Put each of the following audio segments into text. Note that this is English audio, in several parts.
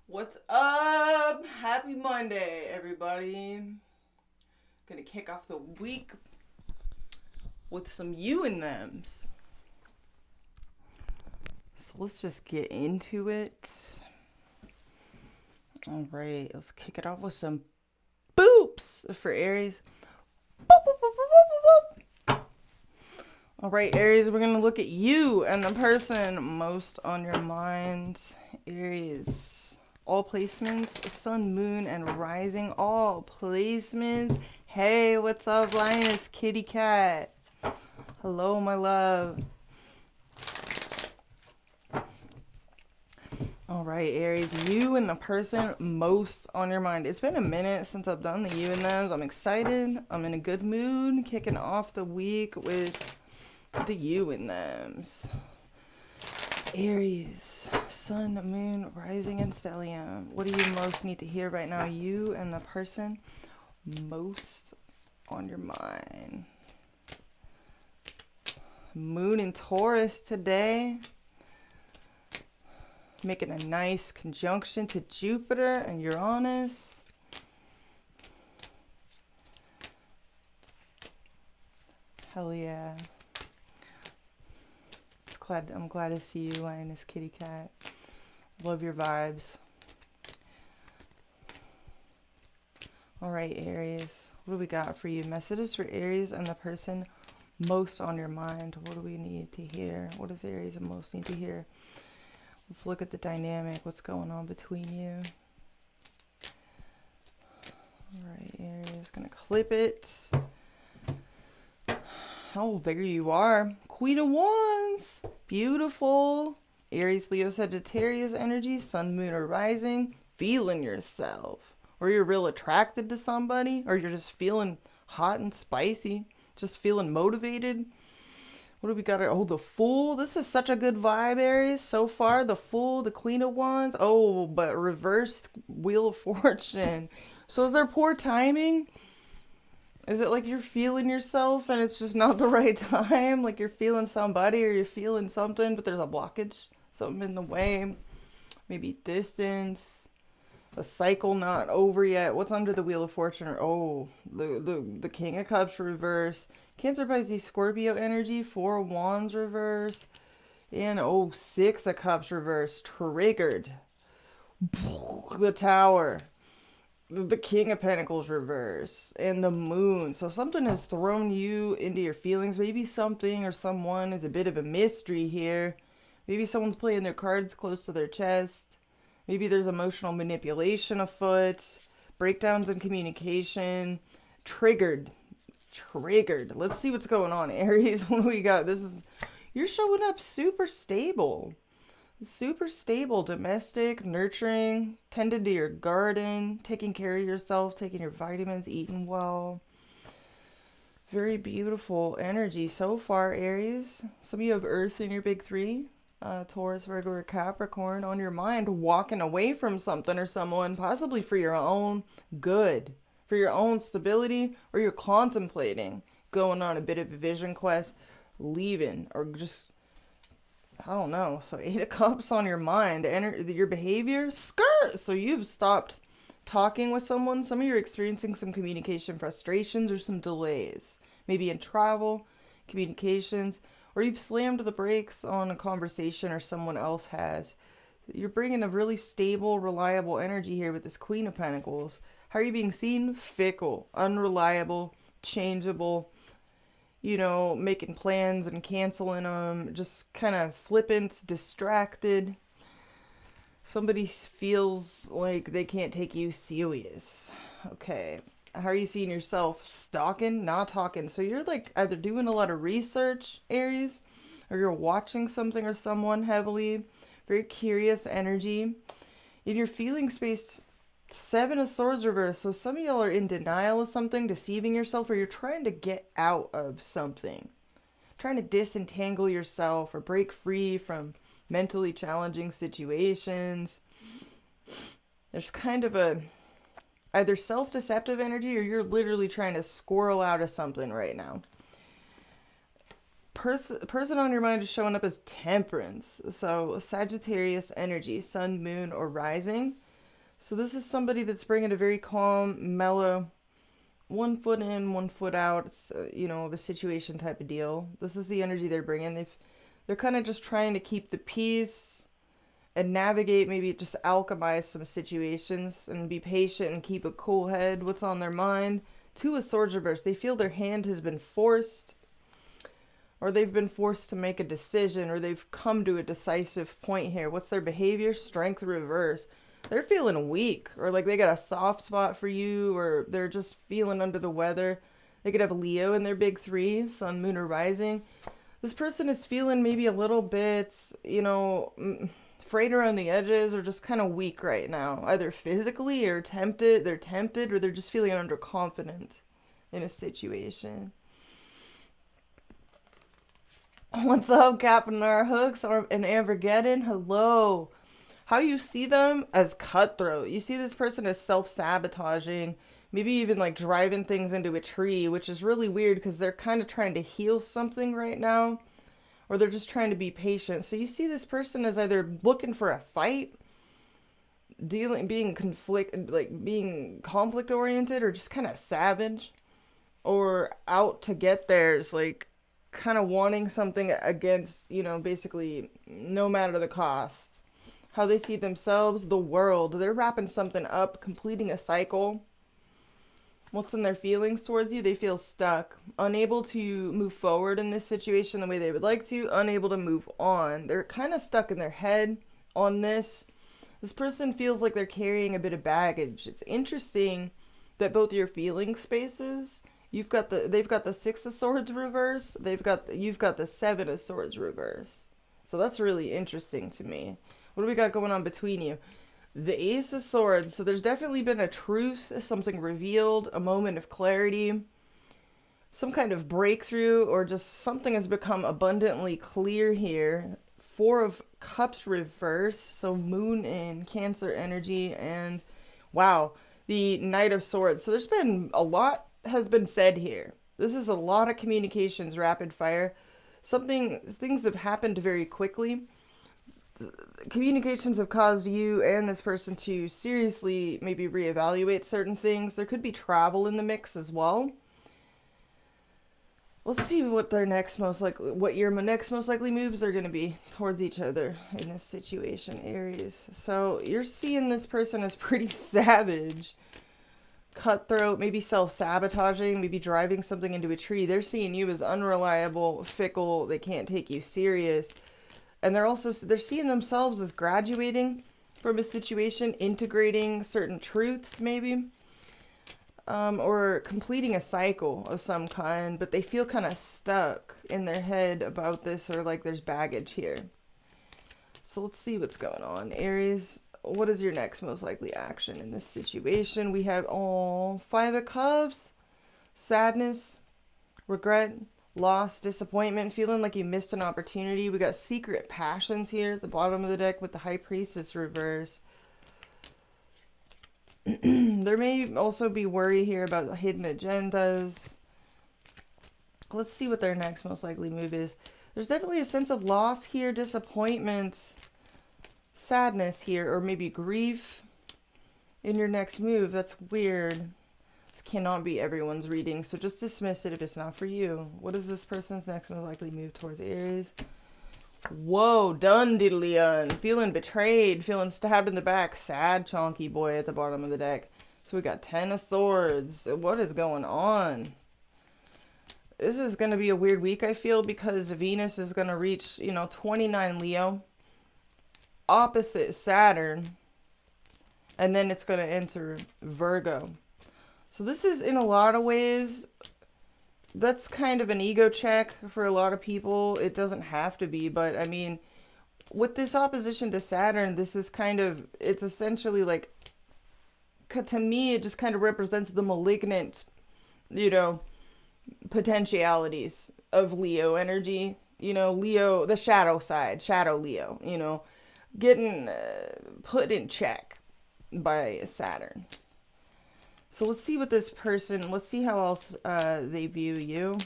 What's up? Happy Monday, everybody. Gonna kick off the week with some you and thems. So let's just get into it. All right, let's kick it off with some boops for Aries. Boop, boop, boop, boop, boop, boop. All right, Aries, we're gonna look at you and the person most on your mind. Aries. All placements, sun, moon, and rising. All placements. Hey, what's up, Linus? Kitty cat. Hello, my love. All right, Aries. You and the person most on your mind. It's been a minute since I've done the you and thems. I'm excited. I'm in a good mood. Kicking off the week with the you and thems. Aries, sun, moon, rising, and stellium. What do you most need to hear right now? You and the person most on your mind. Moon in Taurus today. Making a nice conjunction to Jupiter and Uranus. Hell yeah. I'm glad to see you, Linus Kitty Cat. Love your vibes. All right, Aries. What do we got for you? Messages for Aries and the person most on your mind. What do we need to hear? What does Aries most need to hear? Let's look at the dynamic. What's going on between you? All right, Aries. Gonna clip it. Oh, there you are. Queen of Wands. Beautiful. Aries, Leo, Sagittarius energy. Sun, moon, or rising. Feeling yourself. Or you're real attracted to somebody. Or you're just feeling hot and spicy. Just feeling motivated. What do we got? Oh, the Fool. This is such a good vibe, Aries. So far, the Fool, the Queen of Wands. Oh, but reversed Wheel of Fortune. So is there poor timing? Is it like you're feeling yourself and it's just not the right time? Like you're feeling somebody or you're feeling something, but there's a blockage, something in the way. Maybe distance, a cycle not over yet. What's under the Wheel of Fortune? Oh, the King of Cups reverse. Cancer, Pisces, Scorpio energy. 4 of Wands reverse. And oh, 6 of Cups reverse. Triggered. The Tower. The King of Pentacles reverse and the Moon. So something has thrown you into your feelings. Maybe something or someone is a bit of a mystery here. Maybe someone's playing their cards close to their chest. Maybe there's emotional manipulation afoot. Breakdowns in communication. Triggered. Let's see what's going on, Aries. What do we got? You're showing up super stable. Super stable, domestic, nurturing, tended to your garden, taking care of yourself, taking your vitamins, eating well. Very beautiful energy so far, Aries. Some of you have Earth in your big three. Taurus, Virgo, or Capricorn on your mind, walking away from something or someone, possibly for your own good, for your own stability, or you're contemplating going on a bit of a vision quest, leaving, or just... I don't know. So 8 of Cups on your mind. Your behavior, skirt. So you've stopped talking with someone. Some of you are experiencing some communication frustrations or some delays. Maybe in travel, communications, or you've slammed the brakes on a conversation or someone else has. You're bringing a really stable, reliable energy here with this Queen of Pentacles. How are you being seen? Fickle, unreliable, changeable. You know, making plans and canceling them, just kind of flippant, distracted. Somebody feels like they can't take you serious. Okay. How are you seeing yourself? Stalking, not talking. So you're like either doing a lot of research, Aries, or you're watching something or someone heavily. Very curious energy. In your feeling space, Seven of Swords reversed. So some of y'all are in denial of something, deceiving yourself, or you're trying to get out of something. Trying to disentangle yourself or break free from mentally challenging situations. There's kind of a either self-deceptive energy or you're literally trying to squirrel out of something right now. Person on your mind is showing up as Temperance. So Sagittarius energy, sun, moon, or rising. So this is somebody that's bringing a very calm, mellow, one foot in, one foot out, it's, you know, of a situation type of deal. This is the energy they're bringing. They're kind of just trying to keep the peace and navigate, maybe just alchemize some situations and be patient and keep a cool head. What's on their mind? Two of Swords reversed. They feel their hand has been forced, or they've been forced to make a decision, or they've come to a decisive point here. What's their behavior? Strength reverse. They're feeling weak, or like they got a soft spot for you, or they're just feeling under the weather. They could have Leo in their big three, sun, moon, or rising. This person is feeling maybe a little bit, you know, frayed around the edges, or just kind of weak right now. Either physically or tempted, or they're just feeling underconfident in a situation. What's up, Captain Our Hooks and Ambergeddon? Hello. How you see them as cutthroat. You see this person as self-sabotaging, maybe even like driving things into a tree, which is really weird because they're kind of trying to heal something right now, or they're just trying to be patient. So you see this person as either looking for a fight, being conflict oriented, or just kind of savage, or out to get theirs, like kind of wanting something against, you know, basically no matter the cost. How they see themselves, the world. They're wrapping something up, completing a cycle. What's in their feelings towards you? They feel stuck, unable to move forward in this situation the way they would like to, unable to move on. They're kind of stuck in their head on this. This person feels like they're carrying a bit of baggage. It's interesting that both your feeling spaces, they've got the Six of Swords reverse, you've got the Seven of Swords reverse. So that's really interesting to me. What do we got going on between you? The Ace of Swords. So there's definitely been a truth, something revealed, a moment of clarity, some kind of breakthrough, or just something has become abundantly clear here. Four of Cups reverse. So moon in Cancer energy, and wow, the Knight of Swords. So there's been a lot has been said here. This is a lot of communications, rapid fire. Things have happened very quickly. Communications have caused you and this person to seriously maybe reevaluate certain things. There could be travel in the mix as well. Let's see what your next most likely moves are going to be towards each other in this situation, Aries. So you're seeing this person as pretty savage, cutthroat, maybe self-sabotaging, maybe driving something into a tree. They're seeing you as unreliable, fickle, they can't take you serious. And they're seeing themselves as graduating from a situation, integrating certain truths maybe, or completing a cycle of some kind, but they feel kind of stuck in their head about this, or like there's baggage here. So let's see what's going on. Aries, what is your next most likely action in this situation? We have Five of Cups, sadness, regret, loss, disappointment, feeling like you missed an opportunity. We got secret passions here at the bottom of the deck with the High Priestess reverse. There may also be worry here about hidden agendas. Let's see what their next most likely move is. There's definitely a sense of loss here, disappointment, sadness here, or maybe grief in your next move. That's weird. Cannot be everyone's reading, so just dismiss it if it's not for you. What is this person's next most likely move towards Aries? Whoa, done diddly-un. Feeling betrayed, feeling stabbed in the back. Sad chonky boy at the bottom of the deck. So we got 10 of Swords. What is going on? This is going to be a weird week, I feel, because Venus is going to reach, 29 Leo. Opposite Saturn. And then it's going to enter Virgo. So this is, in a lot of ways, that's kind of an ego check for a lot of people. It doesn't have to be, but I mean, with this opposition to Saturn, this is it's essentially like to me, it just kind of represents the malignant, you know, potentialities of Leo energy. You know, Leo, the shadow side, shadow Leo, you know, getting put in check by Saturn. So let's see what this person, let's see how else they view you.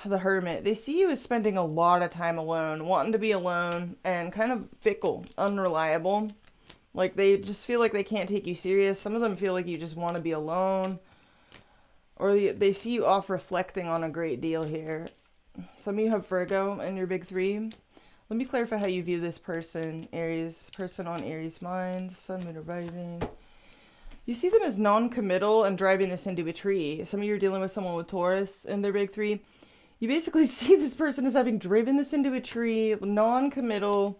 The Hermit. They see you as spending a lot of time alone, wanting to be alone, and kind of fickle, unreliable. Like, they just feel like they can't take you serious. Some of them feel like you just want to be alone. Or they see you off reflecting on a great deal here. Some of you have Virgo in your big three. Let me clarify how you view this person, Aries. Person on Aries mind, sun, moon, or rising. You see them as non-committal and driving this into a tree. Some of you are dealing with someone with Taurus in their big three. You basically see this person as having driven this into a tree, non-committal.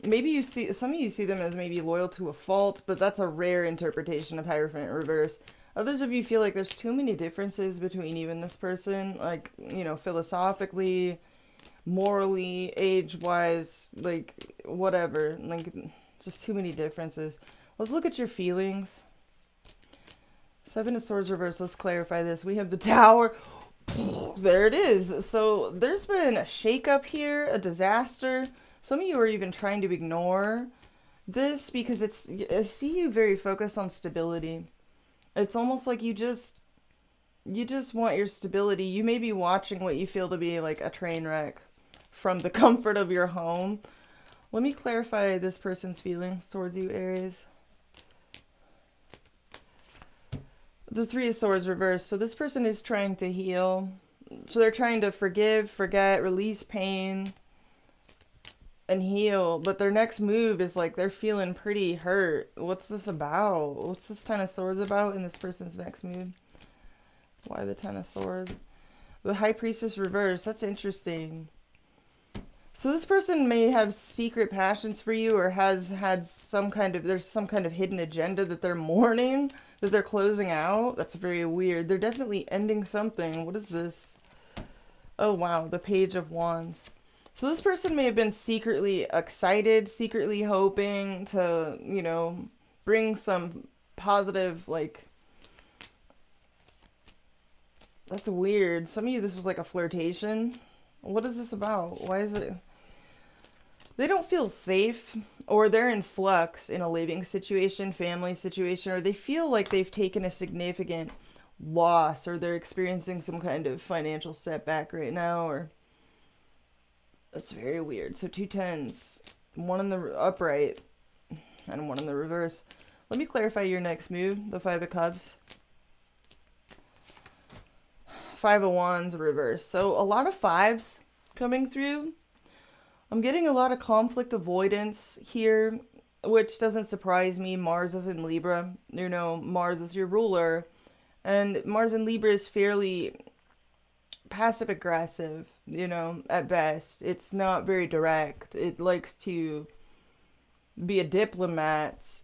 Maybe you see, some of you see them as maybe loyal to a fault, but that's a rare interpretation of Hierophant reverse. Others of you feel like there's too many differences between you and this person, like, you know, philosophically, morally, age-wise, like, whatever. Like, just too many differences. Let's look at your feelings. Seven of Swords reverse. Let's clarify this. We have the Tower. There it is. So there's been a shakeup here, a disaster. Some of you are even trying to ignore this because I see you very focused on stability. It's almost like you just want your stability. You may be watching what you feel to be like a train wreck from the comfort of your home. Let me clarify this person's feelings towards you, Aries. The Three of Swords reversed. So this person is trying to heal. So they're trying to forgive, forget, release pain, and heal. But their next move is like they're feeling pretty hurt. What's this about? What's this Ten of Swords about in this person's next move? Why the Ten of Swords? The High Priestess reversed. That's interesting. So this person may have secret passions for you, or has had there's some kind of hidden agenda that they're mourning, that they're closing out. That's very weird. They're definitely ending something. What is this? Oh, wow. The Page of Wands. So this person may have been secretly excited, secretly hoping to, you know, bring some positive, like, that's weird. Some of you, this was like a flirtation. What is this about? Why is it? They don't feel safe, or they're in flux in a living situation, family situation, or they feel like they've taken a significant loss, or they're experiencing some kind of financial setback right now, or that's very weird. So 2 tens, one in the upright and one in the reverse. Let me clarify your next move, the 5 of Cups. 5 of Wands reverse. So a lot of 5s coming through. I'm getting a lot of conflict avoidance here, which doesn't surprise me. Mars is in Libra. You know, Mars is your ruler. And Mars in Libra is fairly passive aggressive, you know, at best. It's not very direct. It likes to be a diplomat.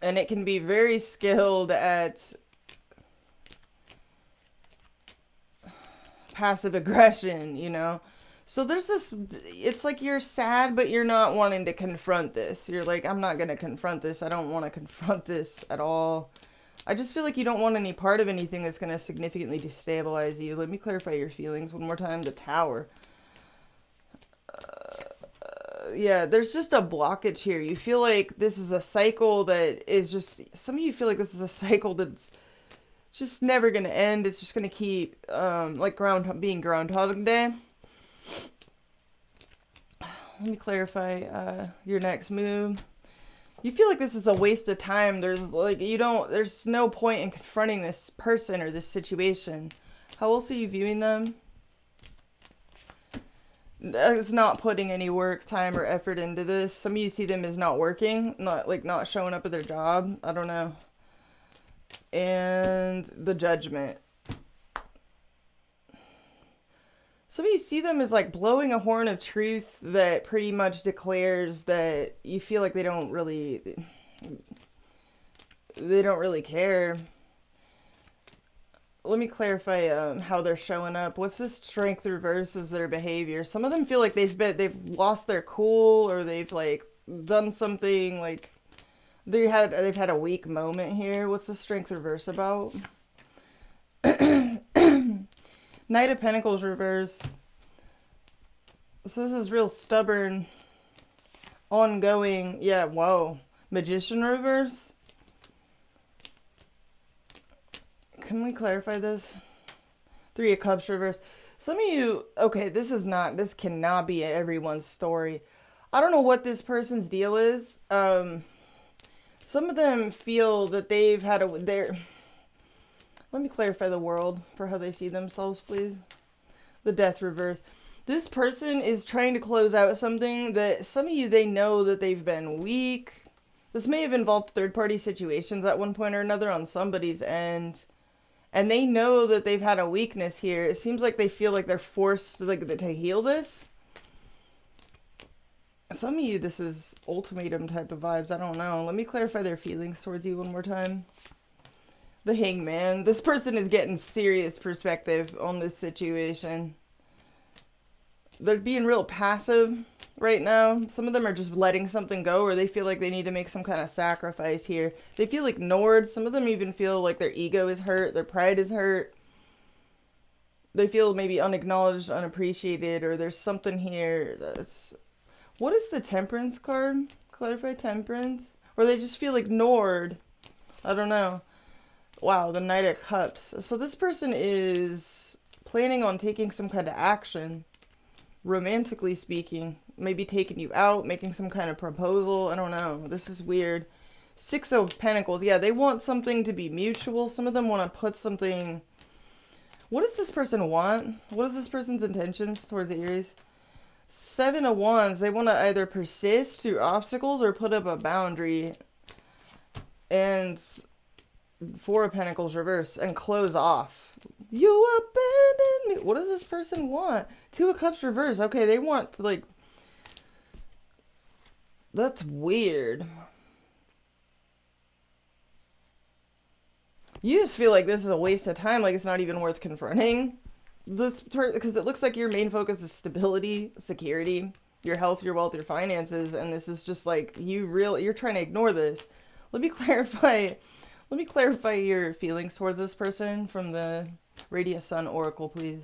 And it can be very skilled at passive aggression, you know. So there's this, it's like you're sad, but you're not wanting to confront this. You're like, I'm not going to confront this. I don't want to confront this at all. I just feel like you don't want any part of anything that's going to significantly destabilize you. Let me clarify your feelings one more time. The Tower. Yeah, there's just a blockage here. You feel like this is a cycle that is just, some of you feel like this is a cycle that's just never going to end. It's just going to keep, like being Groundhog Day. Let me clarify your next move. You feel like this is a waste of time. There's no point in confronting this person or this situation. How else are you viewing them? It's not putting any work, time, or effort into this. Some of you see them as not working, not showing up at their job. I don't know. And the Judgment. Some of you see them as like blowing a horn of truth that pretty much declares that you feel like they don't really care. Let me clarify how they're showing up. What's this Strength reverse is their behavior. Some of them feel like they've lost their cool, or they've like done something like they've had a weak moment here. What's the Strength reverse about? Knight of Pentacles reverse. So this is real stubborn, ongoing. Yeah, whoa. Magician reverse. Can we clarify this? Three of Cups reverse. Some of you, okay, this cannot be everyone's story. I don't know what this person's deal is. Some of them feel that they've had let me clarify the world for how they see themselves, please. The Death reverse. This person is trying to close out something that some of you, they know that they've been weak. This may have involved third-party situations at one point or another on somebody's end. And they know that they've had a weakness here. It seems like they feel like they're forced to heal this. Some of you, this is ultimatum type of vibes. I don't know. Let me clarify their feelings towards you one more time. The Hangman. This person is getting serious perspective on this situation. They're being real passive right now. Some of them are just letting something go, or they feel like they need to make some kind of sacrifice here. They feel ignored. Some of them even feel like their ego is hurt, their pride is hurt. They feel maybe unacknowledged, unappreciated, or there's something here that's... What is the Temperance card? Clarify Temperance? Or they just feel ignored. I don't know. Wow, the Knight of Cups. So this person is planning on taking some kind of action. Romantically speaking, maybe taking you out, making some kind of proposal. I don't know. This is weird. Six of Pentacles. Yeah, they want something to be mutual. Some of them want to put something... What does this person want? What is this person's intentions towards the Aries? Seven of Wands. They want to either persist through obstacles or put up a boundary. And Four of Pentacles reverse and close off. You abandoned me. What does this person want? Two of Cups reverse. Okay, they want to, that's weird. You just feel like this is a waste of time, like it's not even worth confronting this, because it looks like your main focus is stability, security, your health, your wealth, your finances, and this is just like you're trying to ignore this. Let me clarify your feelings towards this person from the Radiant Sun Oracle, please.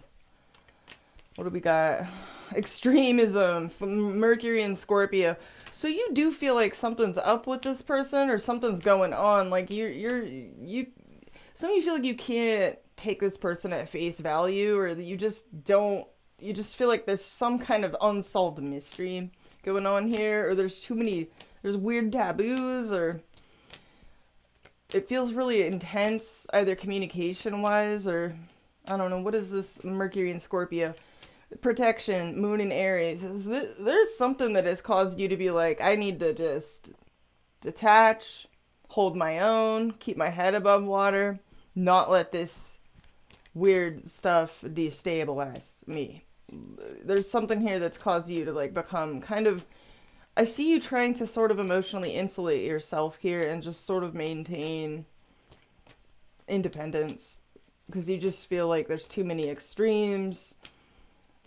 What do we got? Extremism from Mercury and Scorpio. So you do feel like something's up with this person, or something's going on. Like some of you feel like you can't take this person at face value, or that you just feel like there's some kind of unsolved mystery going on here, or there's weird taboos, or it feels really intense, either communication-wise, or, I don't know, what is this Mercury and Scorpio? Protection, Moon and Aries. There's something that has caused you to be like, I need to just detach, hold my own, keep my head above water, not let this weird stuff destabilize me. There's something here that's caused you to become kind of... I see you trying to sort of emotionally insulate yourself here and just sort of maintain independence, because you just feel like there's too many extremes.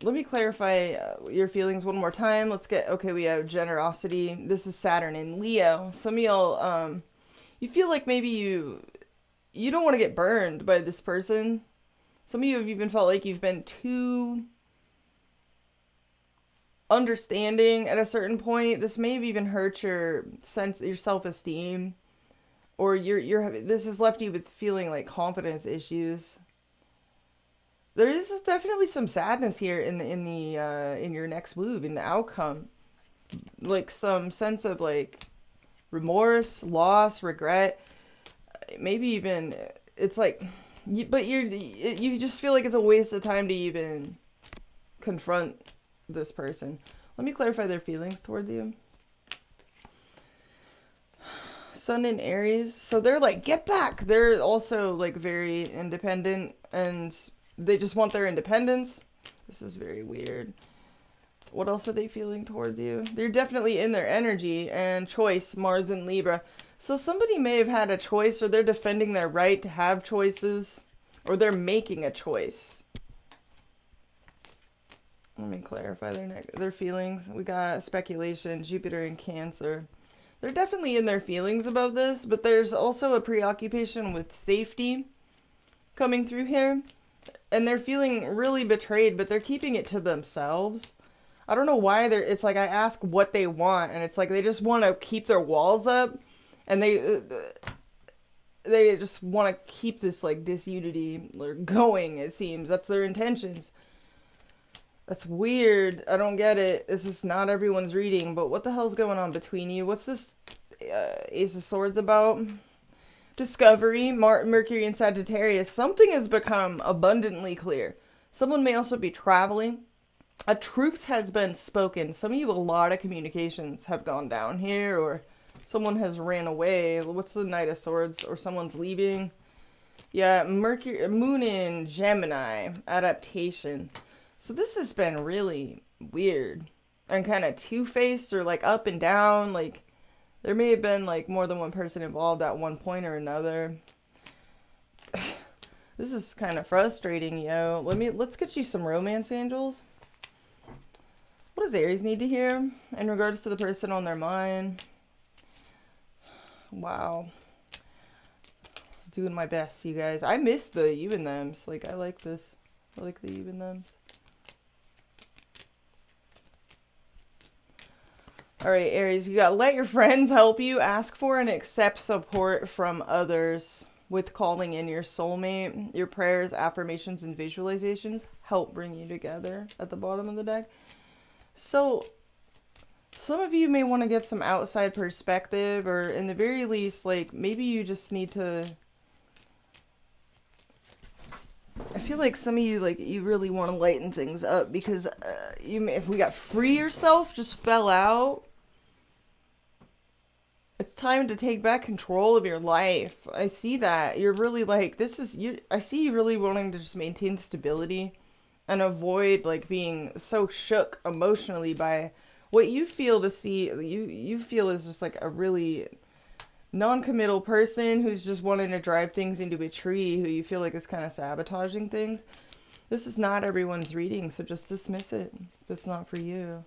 Let me clarify your feelings one more time. Okay, we have generosity. This is Saturn in Leo. Some of y'all, you feel like maybe you don't want to get burned by this person. Some of you have even felt like you've been too understanding at a certain point. This may have even hurt your self-esteem, or this has left you with feeling like confidence issues. There is definitely some sadness here in your next move, in the outcome, like some sense of remorse, loss, regret, maybe even it's like, you just feel like it's a waste of time to even confront this person. Let me clarify their feelings towards you. Sun in Aries. So they're like, get back. They're also very independent, and they just want their independence. This is very weird. What else are they feeling towards you? They're definitely in their energy and choice, Mars and Libra. So somebody may have had a choice, or they're defending their right to have choices, or they're making a choice. Let me clarify their feelings. We got speculation, Jupiter and Cancer. They're definitely in their feelings about this, but there's also a preoccupation with safety coming through here. And they're feeling really betrayed, but they're keeping it to themselves. I don't know why it's like I ask what they want, and it's like they just want to keep their walls up, and they just want to keep this like disunity going, it seems. That's their intentions. That's weird. I don't get it. This is not everyone's reading, but what the hell's going on between you? What's this Ace of Swords about? Discovery, Mercury and Sagittarius. Something has become abundantly clear. Someone may also be traveling. A truth has been spoken. Some of you, a lot of communications have gone down here, or someone has ran away. What's the Knight of Swords? Or someone's leaving. Yeah, Mercury, Moon in Gemini. Adaptation. So this has been really weird. And kind of two-faced, or like up and down. Like, there may have been like more than one person involved at one point or another. This is kind of frustrating, yo. Let's get you some romance, angels. What does Aries need to hear in regards to the person on their mind? Wow. Doing my best, you guys. I miss the you and thems. Like, I like this. I like the you and thems. Alright, Aries, you got let your friends help you. Ask for and accept support from others with calling in your soulmate. Your prayers, affirmations, and visualizations help bring you together at the bottom of the deck. So, some of you may want to get some outside perspective, or in the very least, like, maybe you just need to... I feel like some of you, like, you really want to lighten things up, because if we got free yourself just fell out, it's time to take back control of your life. I see that. You're really, like, I see you really wanting to just maintain stability and avoid, like, being so shook emotionally by what you feel you feel is just, like, a really non-committal person who's just wanting to drive things into a tree, who you feel like is kind of sabotaging things. This is not everyone's reading, so just dismiss it if it's not for you.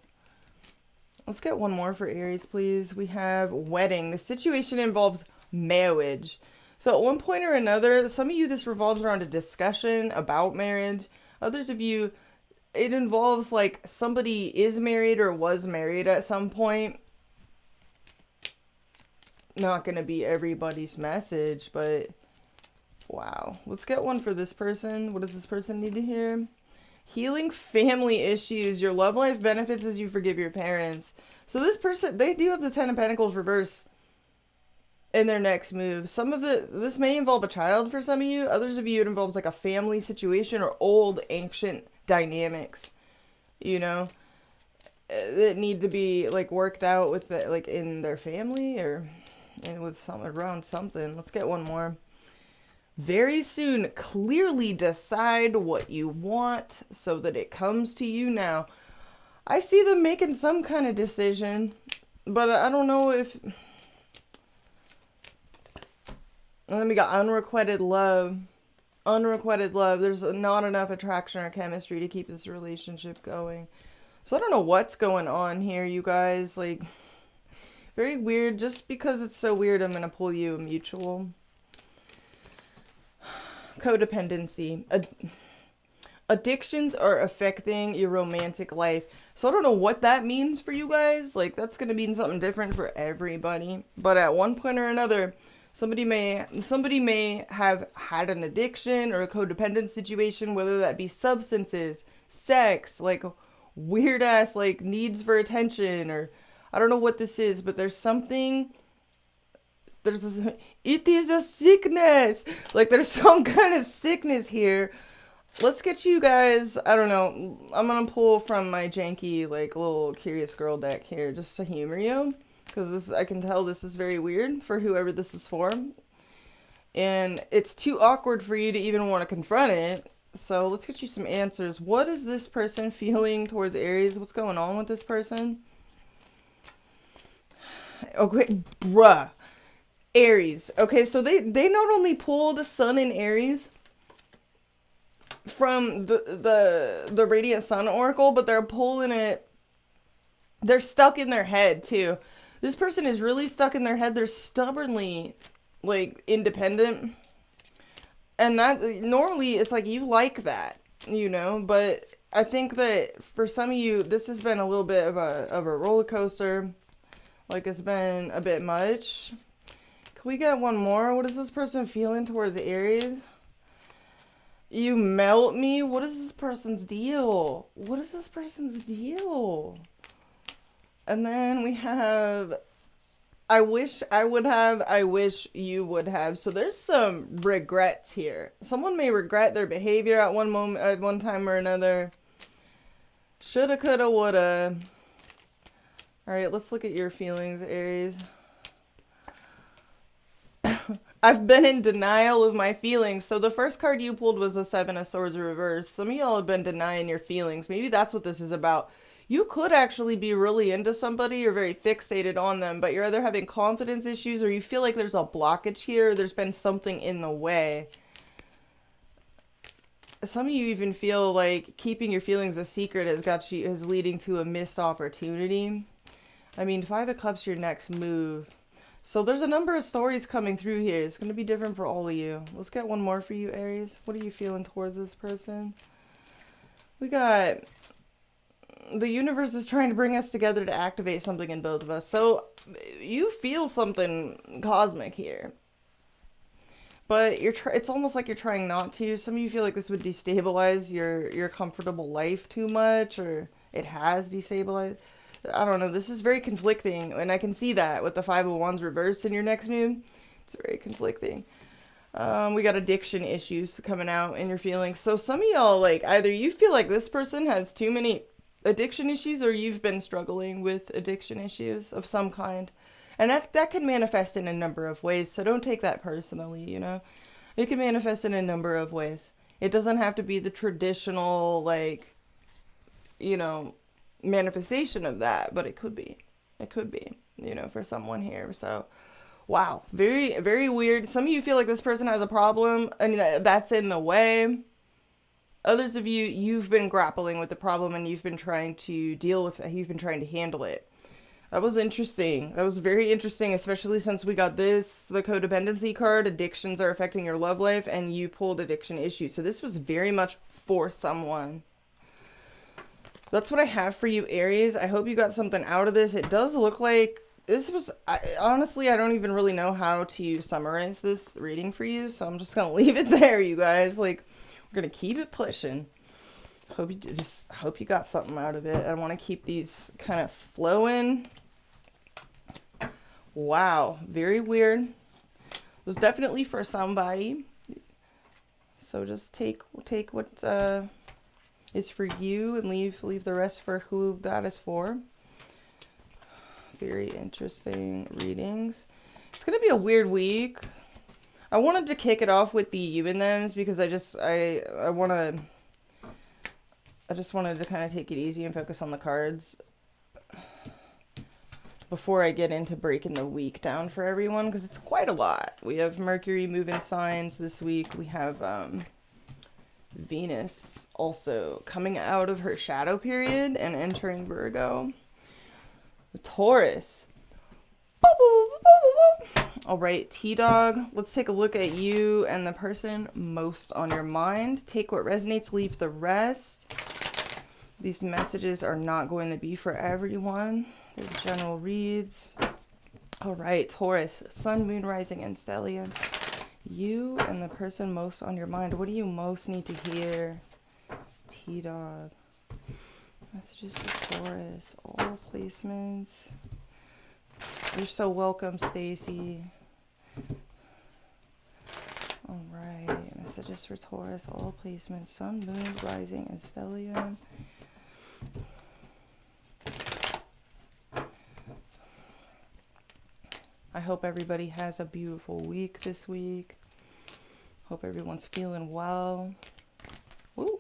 Let's get one more for Aries, please. We have wedding. The situation involves marriage. So at one point or another, some of you, this revolves around a discussion about marriage. Others of you, it involves like somebody is married or was married at some point. Not going to be everybody's message, but wow. Let's get one for this person. What does this person need to hear? Healing family issues. Your love life benefits as you forgive your parents. So this person, they do have the Ten of Pentacles reverse in their next move. This may involve a child for some of you. Others of you, it involves like a family situation or old ancient dynamics, you know, that need to be like worked out with the, like in their family or with some around something. Let's get one more. Very soon, clearly decide what you want so that it comes to you now. I see them making some kind of decision, but I don't know if... And then we got unrequited love. Unrequited love. There's not enough attraction or chemistry to keep this relationship going. So I don't know what's going on here, you guys. Like, very weird. Just because it's so weird, I'm going to pull you a mutual. Codependency. Addictions are affecting your romantic life. So I don't know what that means for you guys. Like, that's going to mean something different for everybody. But at one point or another, somebody may have had an addiction or a codependent situation, whether that be substances, sex, like weird ass like needs for attention, or I don't know what this is, but there's something. It is a sickness. Like there's some kind of sickness here. Let's get you guys, I don't know, I'm going to pull from my janky, like, little Curious Girl deck here, just to humor you, because I can tell this is very weird for whoever this is for, and it's too awkward for you to even want to confront it, so let's get you some answers. What is this person feeling towards Aries? What's going on with this person? Okay, bruh. Aries. Okay, so they not only pulled the Sun in Aries from the Radiant Sun Oracle, but they're pulling it, they're stuck in their head too. This person is really stuck in their head. They're stubbornly, like, independent. And that, normally, it's like you like that, you know? But I think that for some of you, this has been a little bit of a roller coaster. Like, it's been a bit much. Can we get one more? What is this person feeling towards Aries? You melt me? What is this person's deal? What is this person's deal? And then we have, I wish I would have, I wish you would have. So there's some regrets here. Someone may regret their behavior at one moment, at one time or another. Shoulda, coulda, woulda. All right, let's look at your feelings, Aries. I've been in denial of my feelings. So the first card you pulled was the Seven of Swords reversed. Some of y'all have been denying your feelings. Maybe that's what this is about. You could actually be really into somebody. You're very fixated on them, but you're either having confidence issues or you feel like there's a blockage here. There's been something in the way. Some of you even feel like keeping your feelings a secret is leading to a missed opportunity. I mean, Five of Cups, your next move. So there's a number of stories coming through here. It's going to be different for all of you. Let's get one more for you, Aries. What are you feeling towards this person? We got, the universe is trying to bring us together to activate something in both of us. So you feel something cosmic here. But it's almost like you're trying not to. Some of you feel like this would destabilize your comfortable life too much, or it has destabilized. I don't know. This is very conflicting, and I can see that with the Five of Wands reversed in your next move. It's very conflicting. We got addiction issues coming out in your feelings. So some of y'all, like, either you feel like this person has too many addiction issues, or you've been struggling with addiction issues of some kind. And that can manifest in a number of ways, so don't take that personally, you know? It can manifest in a number of ways. It doesn't have to be the traditional, like, you know, manifestation of that, but it could be, you know, for someone here. So wow, very, very weird. Some of you feel like this person has a problem and that's in the way. Others of you, you've been grappling with the problem and you've been trying to deal with it. You've been trying to handle it. That was interesting. That was very interesting, especially since we got the codependency card. Addictions are affecting your love life, and you pulled addiction issues. So this was very much for someone. That's what I have for you, Aries. I hope you got something out of this. It does look like this was, honestly, I don't even really know how to summarize this reading for you, so I'm just going to leave it there, you guys. Like, we're going to keep it pushing. Hope you got something out of it. I want to keep these kind of flowing. Wow, very weird. It was definitely for somebody. So just take what is for you and leave the rest for who that is for. Very interesting readings. It's gonna be a weird week. I wanted to kick it off with the you and thems because I just wanted to kind of take it easy and focus on the cards before I get into breaking the week down for everyone, because it's quite a lot. We have Mercury moving signs this week. We have Venus also coming out of her shadow period and entering Virgo. Taurus. All right, T-Dog, let's take a look at you and the person most on your mind. Take what resonates, leave the rest. These messages are not going to be for everyone. They're general reads. All right, Taurus, Sun, Moon, Rising, and Stellium. You and the person most on your mind. What do you most need to hear? T-Dog. Messages for Taurus. All placements. You're so welcome, Stacy. All right. Messages for Taurus. All placements. Sun, Moon, Rising, and Stellium. I hope everybody has a beautiful week this week. Hope everyone's feeling well. Woo.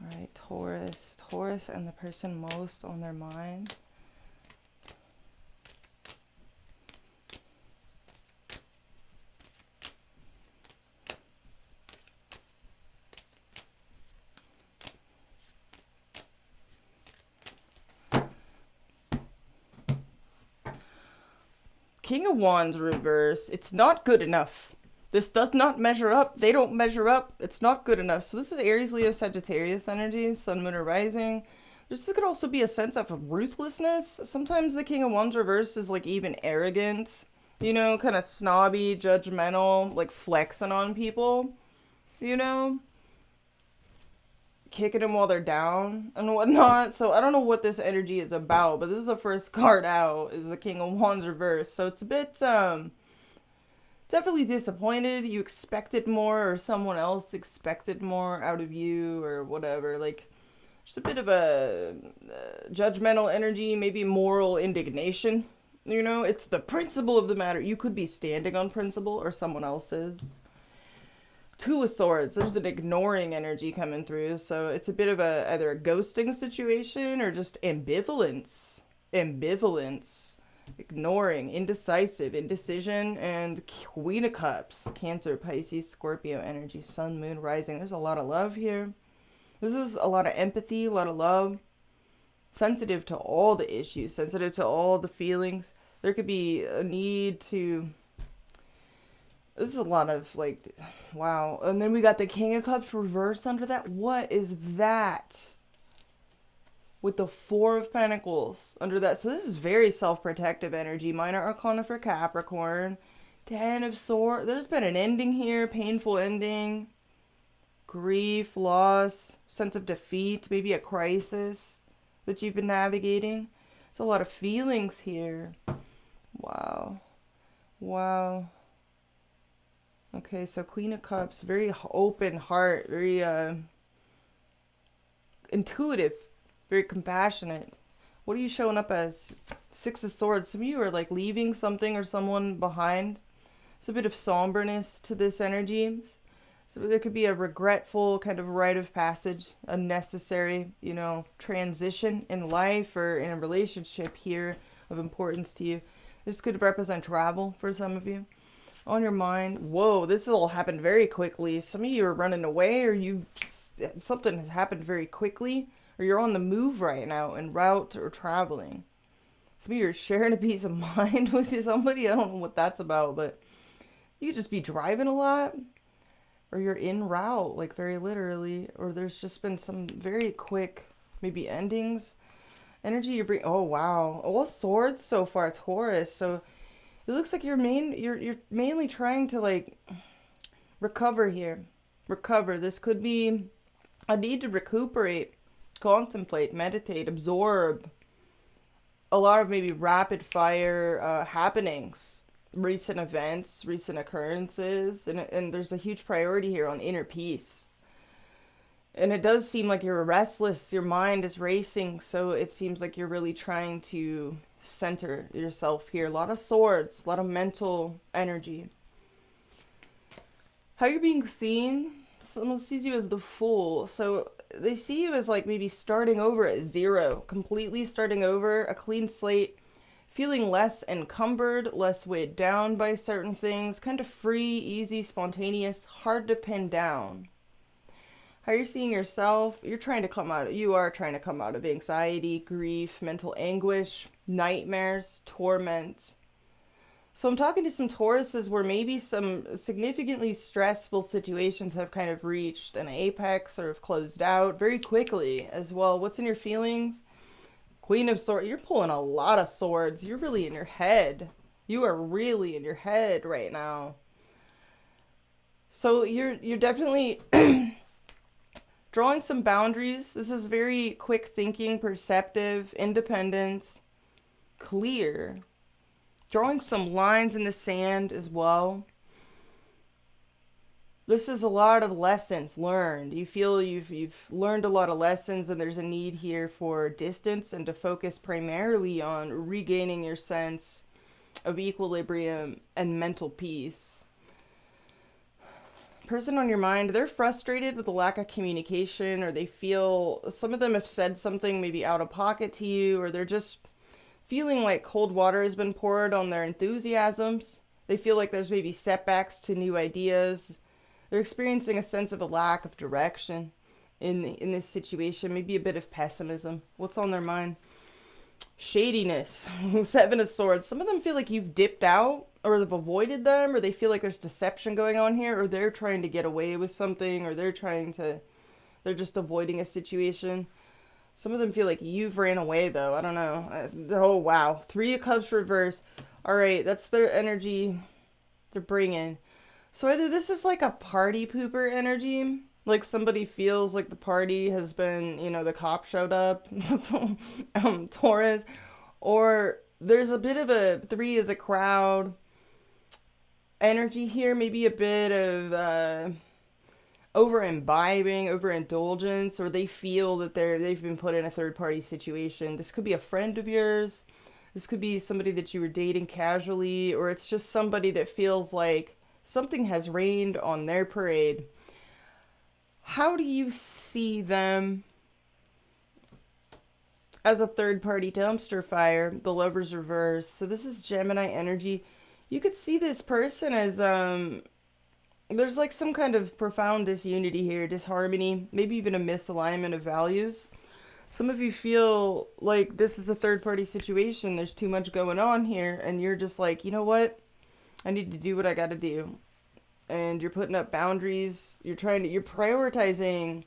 All right, Taurus and the person most on their mind. King of Wands reverse. It's not good enough. This does not measure up. They don't measure up. It's not good enough. So this is Aries, Leo, Sagittarius energy, Sun, Moon, or Rising. This could also be a sense of ruthlessness. Sometimes the King of Wands reverse is like even arrogant, you know, kind of snobby, judgmental, like flexing on people, you know, kicking them while they're down and whatnot. So I don't know what this energy is about, but this is the first card out, is the King of Wands reverse. So it's a bit, definitely disappointed. You expected more, or someone else expected more out of you, or whatever. Like, just a bit of a judgmental energy, maybe moral indignation. You know, it's the principle of the matter. You could be standing on principle, or someone else's. Two of Swords. There's an ignoring energy coming through. So it's a bit of a either a ghosting situation or just ambivalence. Ambivalence. Ignoring, indecisive, indecision, and Queen of Cups. Cancer, Pisces, Scorpio energy, Sun, Moon, Rising. There's a lot of love here. This is a lot of empathy, a lot of love. Sensitive to all the issues, sensitive to all the feelings. There could be a need to... This is a lot of, like, wow. And then we got the King of Cups reversed under that. What is that? With the Four of Pentacles under that. So this is very self-protective energy. Minor Arcana for Capricorn. Ten of Swords. There's been an ending here. Painful ending. Grief, loss, sense of defeat. Maybe a crisis that you've been navigating. There's a lot of feelings here. Wow. Wow. Okay, so Queen of Cups. Very open heart. Very intuitive. Very compassionate. What are you showing up as? Six of Swords. Some of you are like leaving something or someone behind. It's a bit of somberness to this energy. So there could be a regretful kind of rite of passage, a necessary, you know, transition in life or in a relationship here of importance to you. This could represent travel for some of you. On your mind. Whoa, this all happened very quickly. Some of you are running away, or something has happened very quickly. Or you're on the move right now, en route or traveling. Some of you are sharing a piece of mind with somebody. I don't know what that's about, but you could just be driving a lot. Or you're en route, like very literally. Or there's just been some very quick, maybe endings. Energy you bring. Oh, wow. All swords so far, Taurus. So it looks like you're mainly trying to, like, recover here. Recover. This could be a need to recuperate. Contemplate, meditate, absorb a lot of maybe rapid fire happenings, recent events, recent occurrences, and there's a huge priority here on inner peace. And it does seem like you're restless, your mind is racing, so it seems like you're really trying to center yourself here. A lot of swords, a lot of mental energy. How you're being seen? Someone sees you as the Fool, so they see you as like maybe starting over at zero, completely starting over, a clean slate, feeling less encumbered, less weighed down by certain things, kind of free, easy, spontaneous, hard to pin down. How you're seeing yourself, you are trying to come out of anxiety, grief, mental anguish, nightmares, torment. So I'm talking to some Tauruses where maybe some significantly stressful situations have kind of reached an apex or have closed out very quickly as well. What's in your feelings? Queen of Swords. You're pulling a lot of swords. You're really in your head. You are really in your head right now. So you're definitely drawing some boundaries. This is very quick thinking, perceptive, independent, clear. Drawing some lines in the sand as well. This is a lot of lessons learned. You feel you've learned a lot of lessons, and there's a need here for distance and to focus primarily on regaining your sense of equilibrium and mental peace. Person on your mind, they're frustrated with the lack of communication, or they feel, some of them have said something maybe out of pocket to you, or they're just feeling like cold water has been poured on their enthusiasms. They feel like there's maybe setbacks to new ideas. They're experiencing a sense of a lack of direction in this situation, maybe a bit of pessimism. What's on their mind? shadiness. Seven of Swords. Some of them feel like you've dipped out or they've avoided them, or they feel like there's deception going on here, or they're trying to get away with something, or they're just avoiding a situation. Some of them feel like you've ran away, though. I don't know. Oh, wow. Three of Cups reverse. All right, that's their energy they're bringing. So either this is like a party pooper energy, like somebody feels like the party has been, you know, the cop showed up, Taurus, or there's a bit of a three as a crowd energy here, maybe a bit of over imbibing, over indulgence, or they feel that they've been put in a third party situation. This could be a friend of yours. This could be somebody that you were dating casually, or it's just somebody that feels like something has rained on their parade. How do you see them as a third party dumpster fire? The Lover's reverse. So this is Gemini energy. You could see this person as there's like some kind of profound disunity here, disharmony, maybe even a misalignment of values. Some of you feel like this is a third party situation. There's too much going on here, and you're just like, you know what? I need to do what I got to do. And you're putting up boundaries. You're prioritizing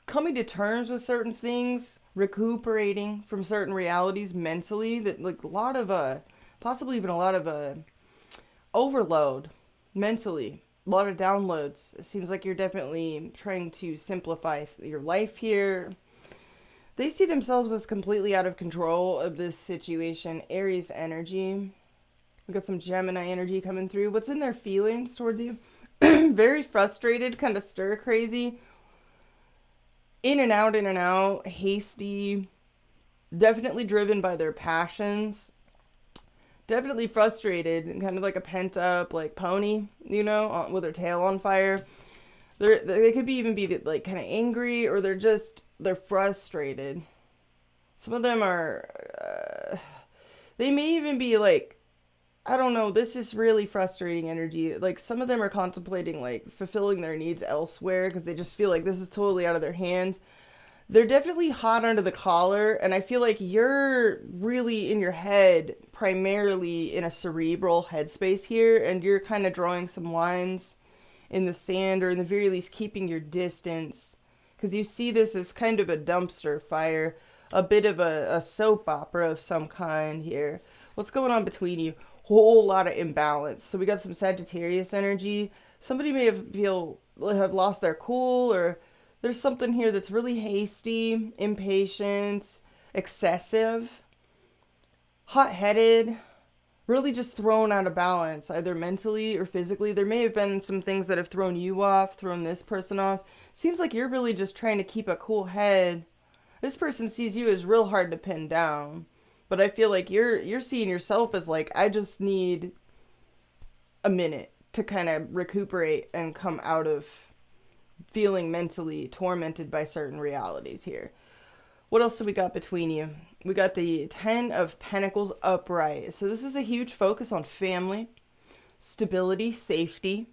coming to terms with certain things, recuperating from certain realities mentally, that like a lot of possibly even a lot of overload mentally, a lot of downloads. It seems like you're definitely trying to simplify your life here. They see themselves as completely out of control of this situation. Aries energy. We got some Gemini energy coming through. What's in their feelings towards you? Very frustrated, kind of stir crazy. In and out, hasty. Definitely driven by their passions. Definitely frustrated and kind of like a pent up like pony, you know, with their tail on fire. They could even be like kind of angry, or they're frustrated. Some of them are, they may even be like, I don't know, this is really frustrating energy. Like some of them are contemplating like fulfilling their needs elsewhere because they just feel like this is totally out of their hands. They're definitely hot under the collar, and I feel like you're really in your head, primarily in a cerebral headspace here, and you're kind of drawing some lines in the sand, or in the very least keeping your distance, because you see this as kind of a dumpster fire, a bit of a soap opera of some kind here. What's going on between you? Whole lot of imbalance. So we got some Sagittarius energy. Somebody may have lost their cool, or there's something here that's really hasty, impatient, excessive, hot-headed, really just thrown out of balance, either mentally or physically. There may have been some things that have thrown you off, thrown this person off. Seems like you're really just trying to keep a cool head. This person sees you as real hard to pin down. But I feel like you're seeing yourself as like, I just need a minute to kind of recuperate and come out of feeling mentally tormented by certain realities here. What else do we got between you? We got the Ten of Pentacles upright. So this is a huge focus on family, stability, safety,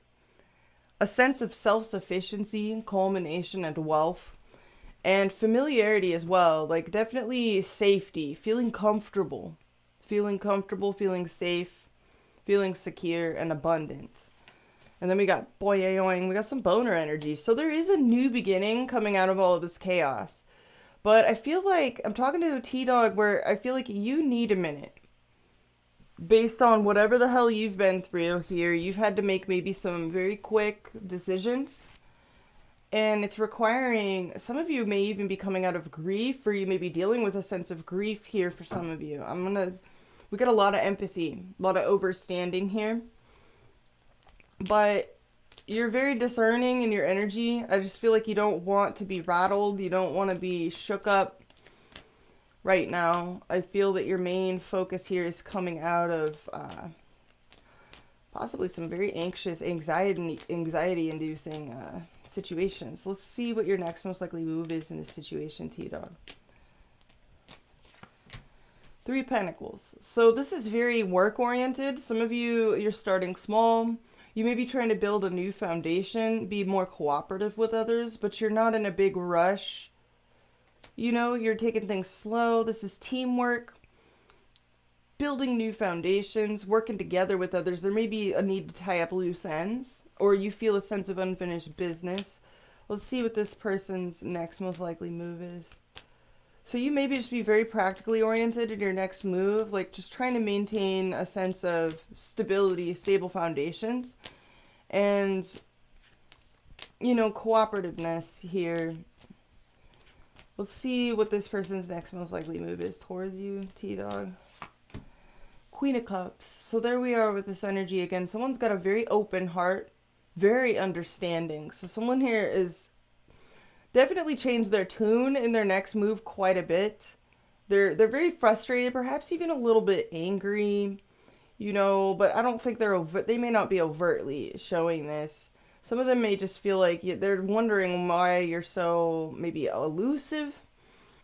a sense of self-sufficiency, culmination, and wealth, and familiarity as well. Like definitely safety, feeling comfortable, feeling safe, feeling secure and abundant. And then we got we got some boner energy. So there is a new beginning coming out of all of this chaos. But I feel like I'm talking to a T-Dog where I feel like you need a minute. Based on whatever the hell you've been through here, you've had to make maybe some very quick decisions. And it's requiring, some of you may even be coming out of grief, or you may be dealing with a sense of grief here for some of you. We got a lot of empathy, a lot of overstanding here. But you're very discerning in your energy. I just feel like you don't want to be rattled. You don't want to be shook up right now. I feel that your main focus here is coming out of possibly some very anxious, anxiety-inducing situations. Let's see what your next most likely move is in this situation, T-Dog. Three of Pentacles. So this is very work-oriented. Some of you, you're starting small. You may be trying to build a new foundation, be more cooperative with others, but you're not in a big rush You know, you're taking things slow. This is teamwork, building new foundations, working together with others. There may be a need to tie up loose ends, or you feel a sense of unfinished business. Let's see what this person's next most likely move is. So you maybe just be very practically oriented in your next move, like just trying to maintain a sense of stability, stable foundations, and, you know, cooperativeness here. Let's see what this person's next most likely move is towards you, T-Dog. Queen of Cups. So there we are with this energy again. Someone's got a very open heart, very understanding. So someone here is definitely changed their tune in their next move quite a bit. They're very frustrated, perhaps even a little bit angry, you know, but I don't think they may not be overtly showing this. Some of them may just feel like they're wondering why you're so maybe elusive,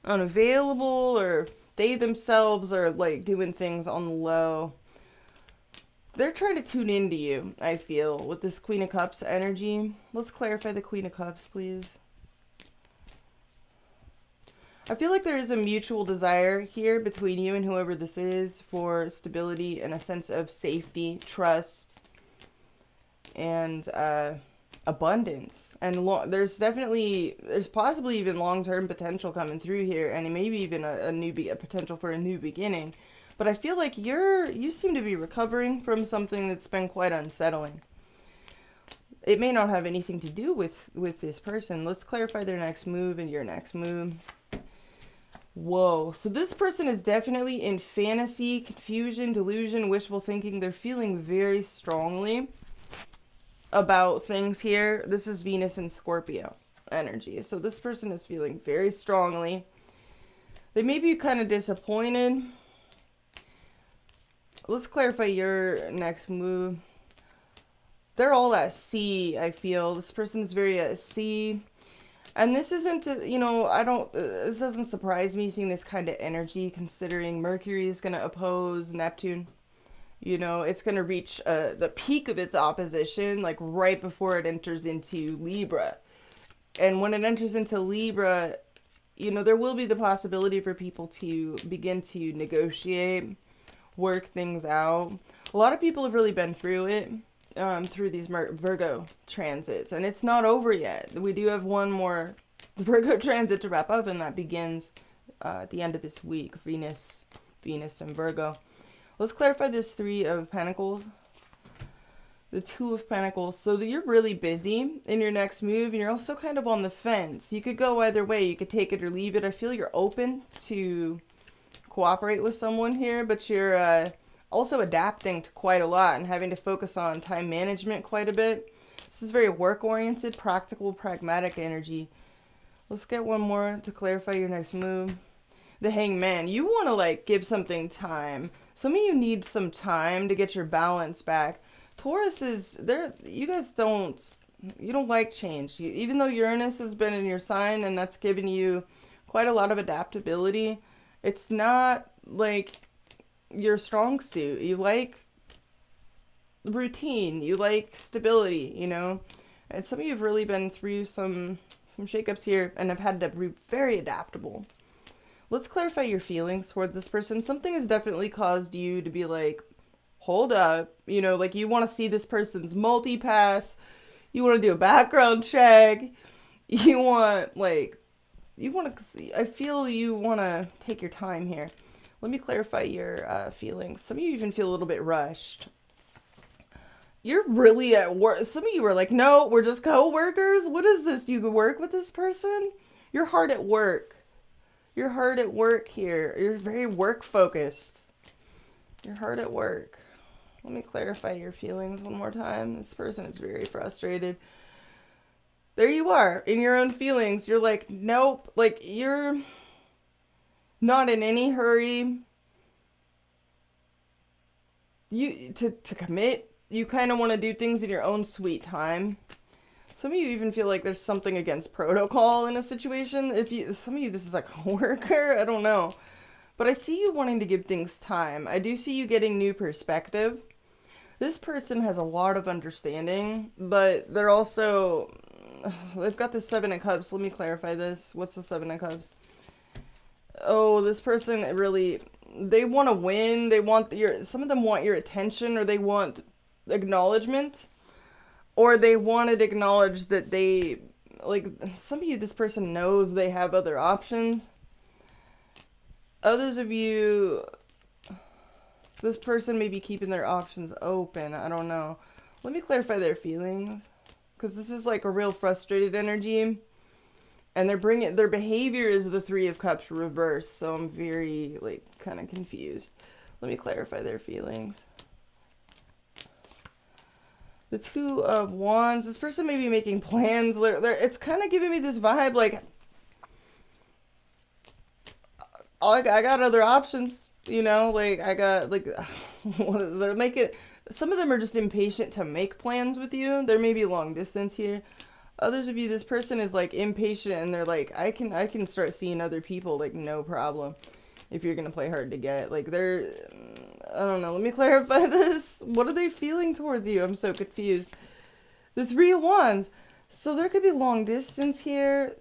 unavailable, or they themselves are like doing things on the low. They're trying to tune into you, I feel, with this Queen of Cups energy. Let's clarify the Queen of Cups, please. I feel like there is a mutual desire here between you and whoever this is for stability and a sense of safety, trust, and abundance. And there's possibly even long-term potential coming through here, and maybe even a potential for a new beginning. But I feel like you seem to be recovering from something that's been quite unsettling. It may not have anything to do with this person. Let's clarify their next move and your next move. Whoa. So this person is definitely in fantasy, confusion, delusion, wishful thinking. They're feeling very strongly about things here. This is Venus and Scorpio energy. So this person is feeling very strongly. They may be kind of disappointed. Let's clarify your next move. They're all at sea, I feel. This person is very at sea. And this isn't, you know, this doesn't surprise me seeing this kind of energy, considering Mercury is going to oppose Neptune. You know, it's going to reach the peak of its opposition, like right before it enters into Libra. And when it enters into Libra, you know, there will be the possibility for people to begin to negotiate, work things out. A lot of people have really been through it. Through these Virgo transits, and it's not over yet. We do have one more Virgo transit to wrap up, and that begins at the end of this week. Venus and Virgo. Let's clarify this Three of Pentacles, the Two of Pentacles. So that you're really busy in your next move, and you're also kind of on the fence. You could go either way. You could take it or leave it. I feel you're open to cooperate with someone here, but you're also adapting to quite a lot and having to focus on time management quite a bit. This is very work-oriented, practical, pragmatic energy. Let's get one more to clarify your next move. The Hangman. You want to like give something time. Some of you need some time to get your balance back. Taurus is there. You guys don't like change. Even though Uranus has been in your sign and that's given you quite a lot of adaptability, it's not like your strong suit. You like routine, you like stability, you know. And some of you have really been through some shakeups here and have had to be very adaptable. Let's clarify your feelings towards this person. Something has definitely caused you to be like, hold up, you know, like you want to see this person's multi-pass, you want to do a background check, you want to, I feel you want to take your time here. Let me clarify your feelings. Some of you even feel a little bit rushed. You're really at work. Some of you are like, no, we're just co-workers. What is this? You could work with this person? You're hard at work. You're hard at work here. You're very work focused. You're hard at work. Let me clarify your feelings one more time. This person is very frustrated. There you are in your own feelings. You're like, nope. Like you're not in any hurry to commit. You kind of want to do things in your own sweet time. Some of you even feel like there's something against protocol in a situation. Some of you, this is like a coworker, I don't know. But I see you wanting to give things time. I do see you getting new perspective. This person has a lot of understanding, but they're also, they've got the Seven of Cups. Let me clarify this. What's the Seven of Cups? Oh, this person really, they want to win. They want some of them want your attention, or they want acknowledgement, or they want it acknowledged that they, like, some of you, this person knows they have other options. Others of you, this person may be keeping their options open. I don't know. Let me clarify their feelings, because this is like a real frustrated energy. And their behavior is the Three of Cups reversed, so I'm very, like, kind of confused. Let me clarify their feelings. The Two of Wands, this person may be making plans. It's kind of giving me this vibe, like, I got other options, you know? Like, I got, like, they're making, some of them are just impatient to make plans with you. There may be long distance here. Others of you, this person is like impatient, and they're like, I can start seeing other people, like, no problem, if you're gonna play hard to get. Like, they're, I don't know, let me clarify this. What are they feeling towards you? I'm so confused. The Three of Wands. So there could be long distance here.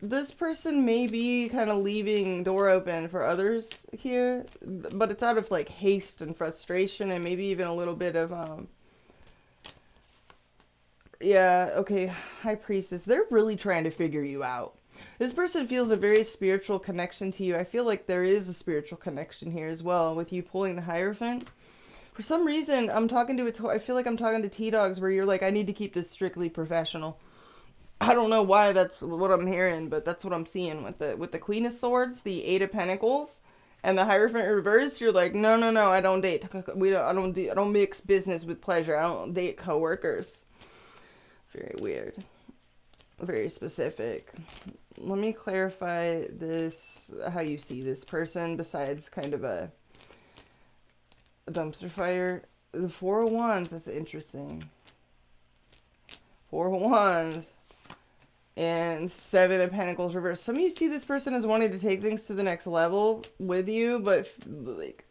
This person may be kind of leaving door open for others here, but it's out of, like, haste and frustration, and maybe even a little bit of, yeah, okay, High Priestess. They're really trying to figure you out. This person feels a very spiritual connection to you. I feel like there is a spiritual connection here as well with you pulling the Hierophant. For some reason, I feel like I'm talking to T-Dogs where you're like, I need to keep this strictly professional. I don't know why that's what I'm hearing, but that's what I'm seeing with the Queen of Swords, the Eight of Pentacles, and the Hierophant reverse. You're like, no, I don't date. I don't mix business with pleasure. I don't date coworkers. Very weird. Very specific. Let me clarify this, how you see this person, besides kind of a dumpster fire. The Four of Wands, that's interesting. Four of Wands. And Seven of Pentacles reversed. Some of you see this person as wanting to take things to the next level with you, but, like,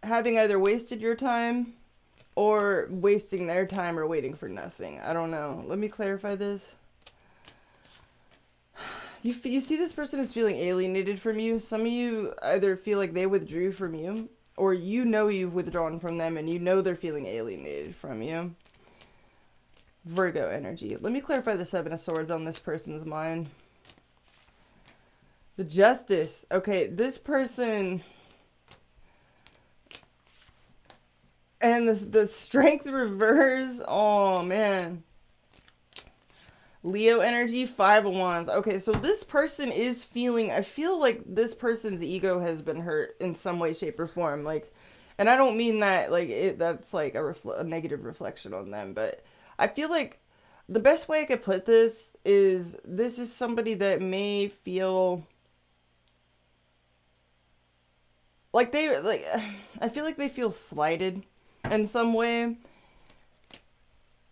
having either wasted your time or wasting their time or waiting for nothing. I don't know. Let me clarify this. You see this person is feeling alienated from you. Some of you either feel like they withdrew from you, or you know you've withdrawn from them and you know they're feeling alienated from you. Virgo energy. Let me clarify the Seven of Swords on this person's mind. The Justice. Okay, this person... And the Strength reverse. Oh, man. Leo energy, Five of Wands. Okay, so this person is feeling... I feel like this person's ego has been hurt in some way, shape, or form. Like, and I don't mean that, like, that's like a negative reflection on them. But I feel like the best way I could put this is somebody that may feel... Like I feel like they feel slighted in some way,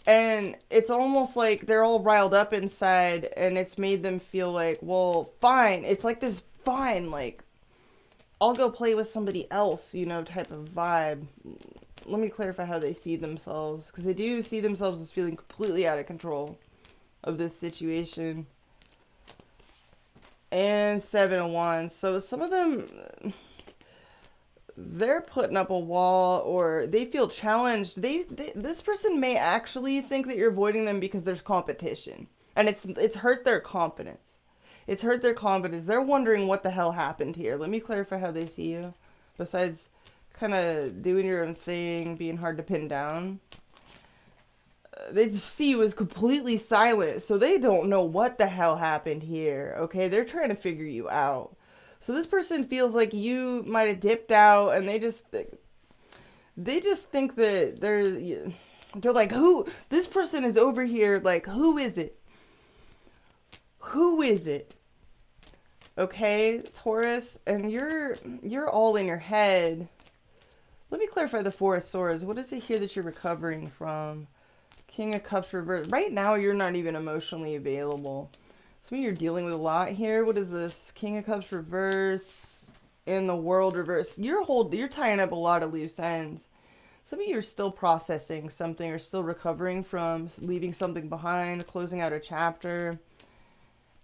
and it's almost like they're all riled up inside, and it's made them feel like, well, fine, it's like this, fine, like, I'll go play with somebody else, you know, type of vibe. Let me clarify how they see themselves, because they do see themselves as feeling completely out of control of this situation. And Seven of Wands. So some of them... they're putting up a wall, or they feel challenged. This person may actually think that you're avoiding them because there's competition, and it's hurt their confidence. It's hurt their confidence. They're wondering what the hell happened here. Let me clarify how they see you. Besides kind of doing your own thing, being hard to pin down, they just see you as completely silent, so they don't know what the hell happened here. Okay, they're trying to figure you out. So this person feels like you might have dipped out, and they just think that they're like, who? This person is over here, like, who is it? Who is it? Okay, Taurus, and you're all in your head. Let me clarify the Four of Swords. What is it here that you're recovering from? King of Cups reverse. Right now, you're not even emotionally available. Some of you are dealing with a lot here. What is this? King of Cups reverse and the World reverse. You're tying up a lot of loose ends. Some of you are still processing something, or still recovering from leaving something behind, closing out a chapter.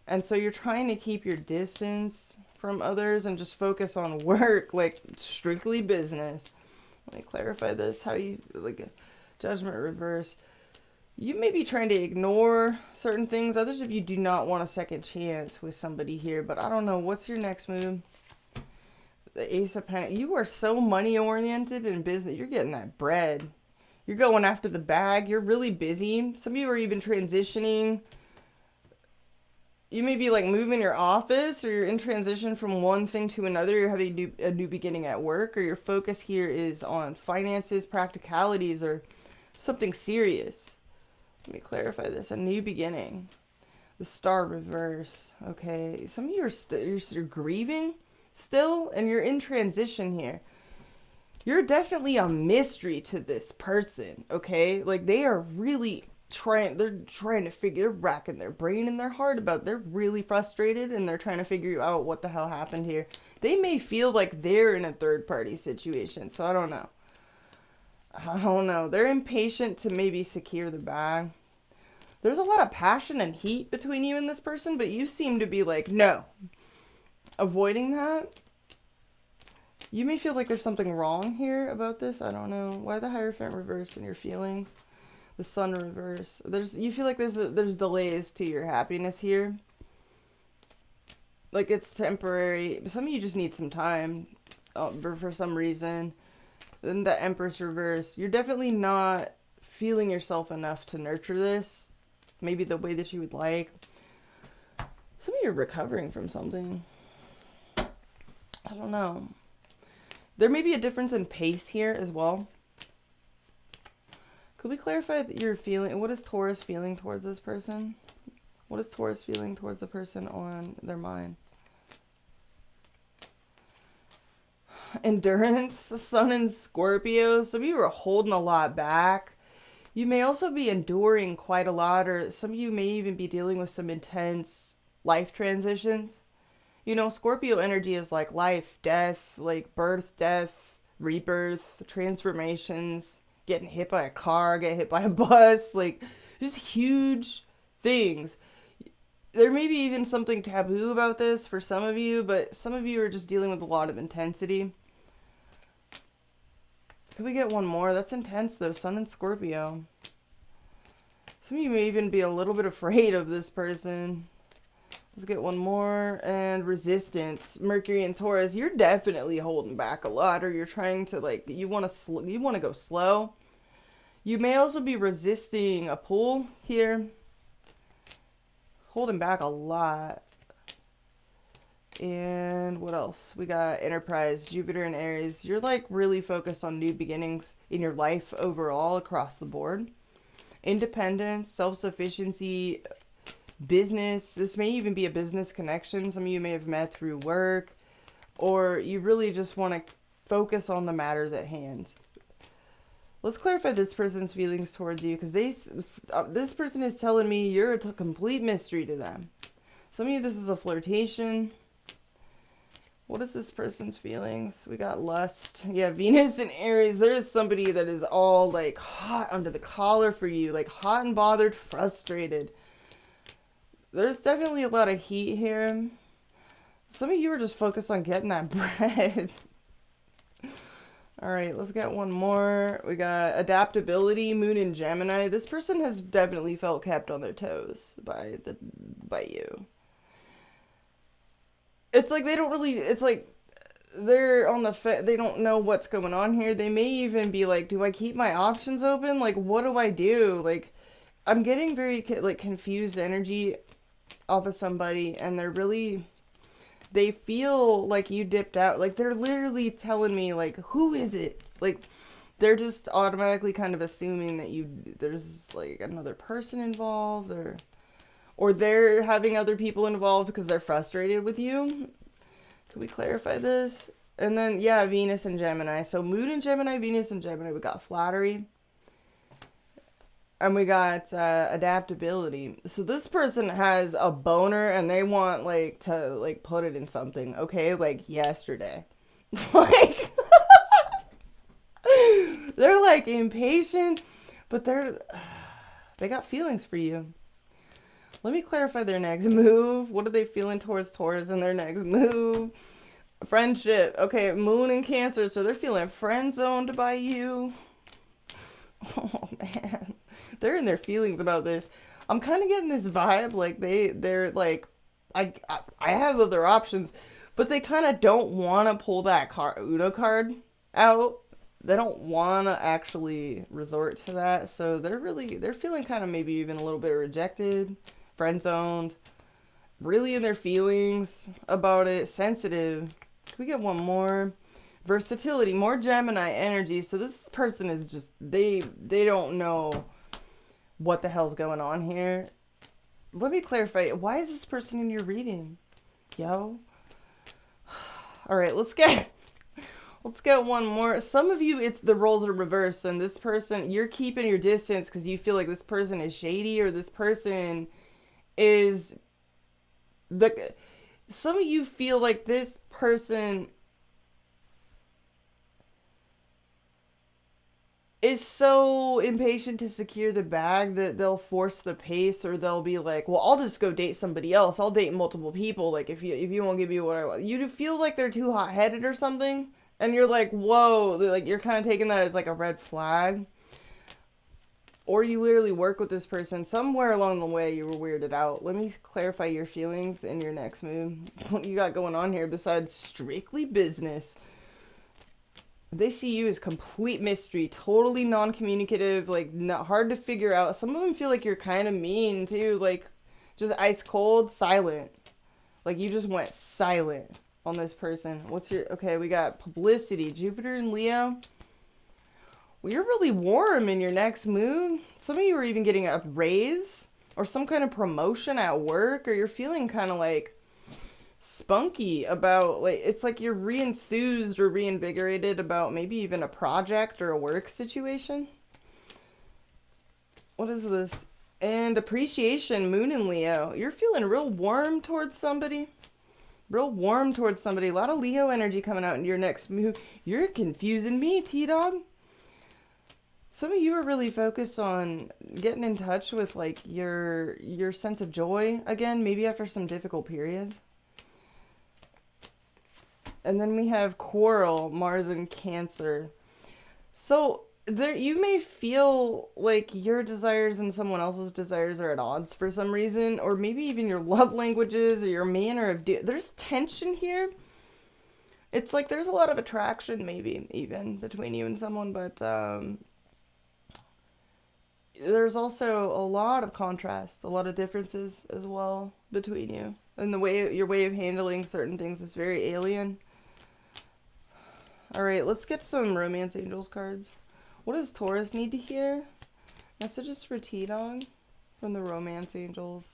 And so you're trying to keep your distance from others and just focus on work, like strictly business. Let me clarify this. How you, like, Judgment reverse. You may be trying to ignore certain things. Others of you do not want a second chance with somebody here, but I don't know. What's your next move? The Ace of Pentacles. You are so money oriented in business. You're getting that bread. You're going after the bag. You're really busy. Some of you are even transitioning. You may be like moving your office, or you're in transition from one thing to another. You're having a new beginning at work, or your focus here is on finances, practicalities, or something serious. Let me clarify this. A new beginning. The Star reverse. Okay. Some of you you're grieving still, and you're in transition here. You're definitely a mystery to this person, okay? Like, they are really they're trying to they're racking their brain and their heart about, they're really frustrated, and they're trying to figure out what the hell happened here. They may feel like they're in a third party situation, so I don't know. They're impatient to maybe secure the bag. There's a lot of passion and heat between you and this person, but you seem to be like, no. Avoiding that. You may feel like there's something wrong here about this. I don't know. Why the Hierophant reverse in your feelings? The Sun reverse. You feel like there's delays to your happiness here. Like, it's temporary. Some of you just need some time for some reason. Then the Empress reverse. You're definitely not feeling yourself enough to nurture this. Maybe the way that you would like. Some of you are recovering from something. I don't know. There may be a difference in pace here as well. Could we clarify that you're feeling, what is Taurus feeling towards this person? What is Taurus feeling towards the person on their mind? Endurance, Sun and Scorpio. Some of you are holding a lot back. You may also be enduring quite a lot, or some of you may even be dealing with some intense life transitions. You know, Scorpio energy is like life, death, like birth, death, rebirth, transformations, getting hit by a car, get hit by a bus, like just huge things. There may be even something taboo about this for some of you, but some of you are just dealing with a lot of intensity. Could we get one more? That's intense though. Sun and Scorpio. Some of you may even be a little bit afraid of this person. Let's get one more. And Resistance, Mercury and Taurus. You're definitely holding back a lot, or you're trying to, like, you want to go slow. You may also be resisting a pull here. Holding back a lot. And what else? We got Enterprise, Jupiter and Aries. You're like really focused on new beginnings in your life overall across the board. Independence, self-sufficiency, business. This may even be a business connection. Some of you may have met through work, or you really just want to focus on the matters at hand. Let's clarify this person's feelings towards you, because this person is telling me you're a complete mystery to them. Some of you, this is a flirtation. What is this person's feelings? We got lust. Yeah, Venus and Aries. There is somebody that is all like hot under the collar for you. Like hot and bothered, frustrated. There's definitely a lot of heat here. Some of you are just focused on getting that bread. Alright, let's get one more. We got adaptability, Moon in Gemini. This person has definitely felt kept on their toes by you. It's like they don't really, it's like they're on the they don't know what's going on here. They may even be like, do I keep my options open? Like, what do I do? Like, I'm getting very like confused energy off of somebody, and they feel like you dipped out. Like, they're literally telling me, like, who is it? Like, they're just automatically kind of assuming that there's like another person involved, or they're having other people involved because they're frustrated with you. Can we clarify this? And then, yeah, Venus and Gemini. So Moon in Gemini, Venus and Gemini. We got flattery. And we got adaptability. So this person has a boner, and they want like to like put it in something, okay? Like yesterday. Like they're like impatient, but they got feelings for you. Let me clarify their next move. What are they feeling towards Taurus in their next move? Friendship. Okay, Moon and Cancer. So they're feeling friend zoned by you. Oh, man. They're in their feelings about this. I'm kind of getting this vibe like they're like, I have other options, but they kind of don't want to pull that Uno card out. They don't want to actually resort to that. So they're feeling kind of maybe even a little bit rejected, friend zoned, really in their feelings about it, sensitive. Can we get one more? Versatility, more Gemini energy. So this person is just, they don't know what the hell's going on here. Let me clarify. Why is this person in your reading? Yo. All right, let's get one more. Some of you, it's the roles are reversed, and this person, you're keeping your distance because you feel like this person is shady, or this person is some of you feel like this person is so impatient to secure the bag that they'll force the pace, or they'll be like, well, I'll just go date somebody else. I'll date multiple people. Like, if you won't give me what I want. You feel like they're too hot-headed or something, and you're like, whoa, like, you're kind of taking that as like a red flag. Or you literally work with this person. Somewhere along the way, you were weirded out. Let me clarify your feelings in your next move. What you got going on here besides strictly business? They see you as complete mystery, totally non-communicative, like not hard to figure out. Some of them feel like you're kind of mean too, like just ice cold, silent. Like you just went silent on this person. What's your, okay, we got publicity, Jupiter and Leo. Well, you're really warm in your next mood. Some of you are even getting a raise or some kind of promotion at work, or you're feeling kind of like spunky about, like, it's like you're re-enthused or reinvigorated about maybe even a project or a work situation. What is this? And appreciation, Moon and Leo. You're feeling real warm towards somebody. Real warm towards somebody. A lot of Leo energy coming out in your next move. You're confusing me, T-Dog. Some of you are really focused on getting in touch with, like, your sense of joy again, maybe after some difficult periods. And then we have Quarrel, Mars and Cancer. So there, you may feel like your desires and someone else's desires are at odds for some reason, or maybe even your love languages or your manner of there's tension here. It's like there's a lot of attraction maybe even between you and someone, but there's also a lot of contrast, a lot of differences as well between you. And the way, your way of handling certain things is very alien. All right, let's get some Romance Angels cards. What does Taurus need to hear? Messages for T-Dog from the Romance Angels.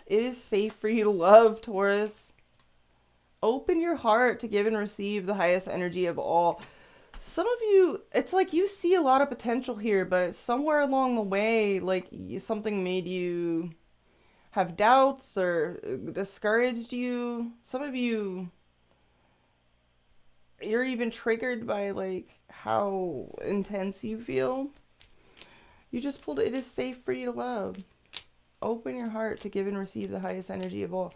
It is safe for you to love, Taurus. Open your heart to give and receive the highest energy of all. Some of you, it's like you see a lot of potential here, but somewhere along the way, like something made you have doubts or discouraged you. Some of you, you're even triggered by like how intense you feel. You just pulled it. It is safe for you to love. Open your heart to give and receive the highest energy of all.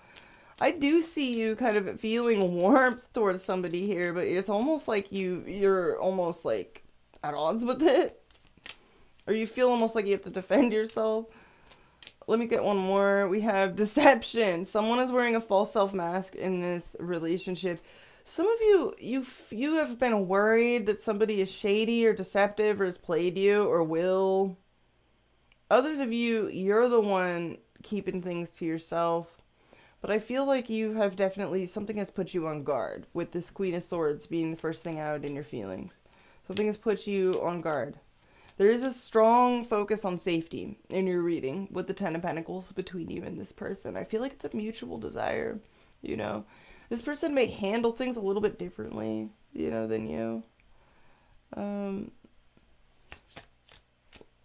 I do see you kind of feeling warmth towards somebody here, but it's almost like you're almost like at odds with it. Or you feel almost like you have to defend yourself. Let me get one more. We have deception. Someone is wearing a false self mask in this relationship. Some of you have been worried that somebody is shady or deceptive or has played you or will. Others of you, you're the one keeping things to yourself. But I feel like you have definitely, something has put you on guard with this Queen of Swords being the first thing out in your feelings. Something has put you on guard. There is a strong focus on safety in your reading with the Ten of Pentacles between you and this person. I feel like it's a mutual desire, you know. This person may handle things a little bit differently, you know, than you.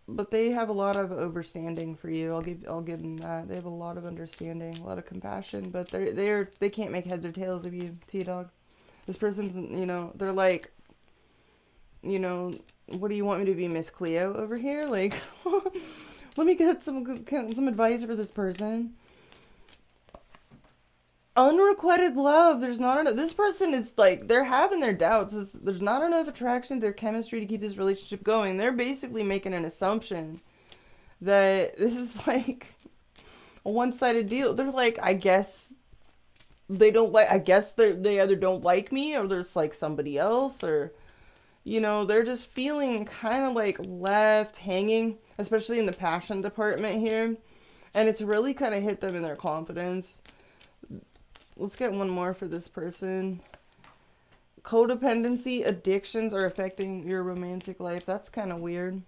But they have a lot of understanding for you. I'll give them that. They have a lot of understanding, a lot of compassion, but they can't make heads or tails of you, T-Dog. This person's, you know, they're like, you know, What do you want me to be, Miss Cleo over here? Like, let me get some advice for this person. Unrequited love. There's not enough. This person is like, they're having their doubts. There's not enough attraction or chemistry to keep this relationship going. They're basically making an assumption that this is like a one-sided deal. They're like, I guess they don't like, I guess they either don't like me or there's like somebody else, or, you know, they're just feeling kind of like left hanging, especially in the passion department here. And it's really kind of hit them in their confidence. Let's get one more for this person. Codependency, addictions are affecting your romantic life. That's kind of weird.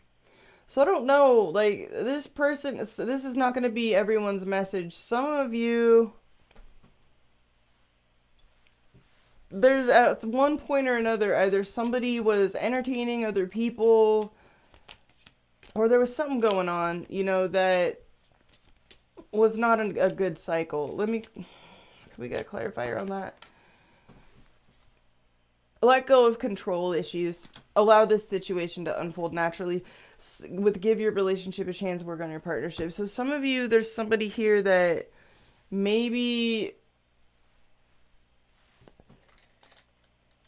So I don't know, like, this person, this is not going to be everyone's message. Some of you, there's at one point or another, either somebody was entertaining other people, or there was something going on, you know, that was not a good cycle. We got a clarifier on that. Let go of control issues. Allow this situation to unfold naturally. Give your relationship a chance, work on your partnership. So some of you, there's somebody here that maybe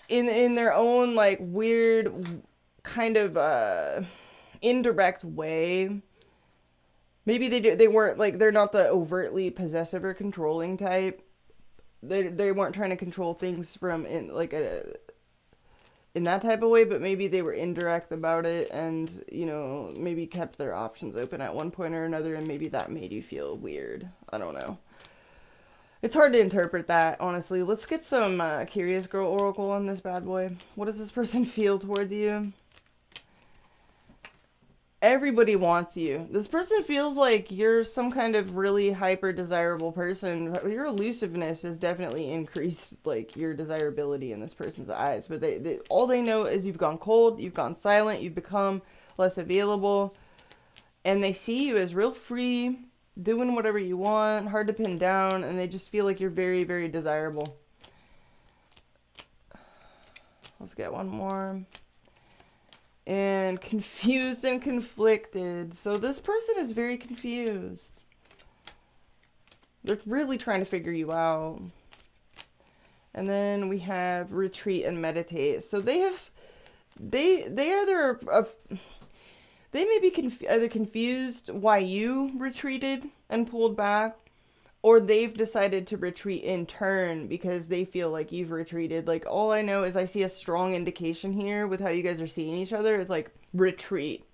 in their own like weird kind of indirect way, maybe they weren't like, they're not the overtly possessive or controlling type. They weren't trying to control things from in that type of way, but maybe they were indirect about it, and, you know, maybe kept their options open at one point or another, and maybe that made you feel weird. I don't know. It's hard to interpret that, honestly. Let's get some Curious Girl Oracle on this bad boy. What does this person feel towards you? Everybody wants you. This person feels like you're some kind of really hyper desirable person. Your elusiveness has definitely increased like your desirability in this person's eyes. But all they know is you've gone cold, you've gone silent, you've become less available. And they see you as real free, doing whatever you want, hard to pin down, and they just feel like you're very, very desirable. Let's get one more. And confused and conflicted. So this person is very confused. They're really trying to figure you out. And then we have retreat and meditate. So they either they may be either confused why you retreated and pulled back, or they've decided to retreat in turn because they feel like you've retreated. Like, all I know is I see a strong indication here with how you guys are seeing each other is like retreat.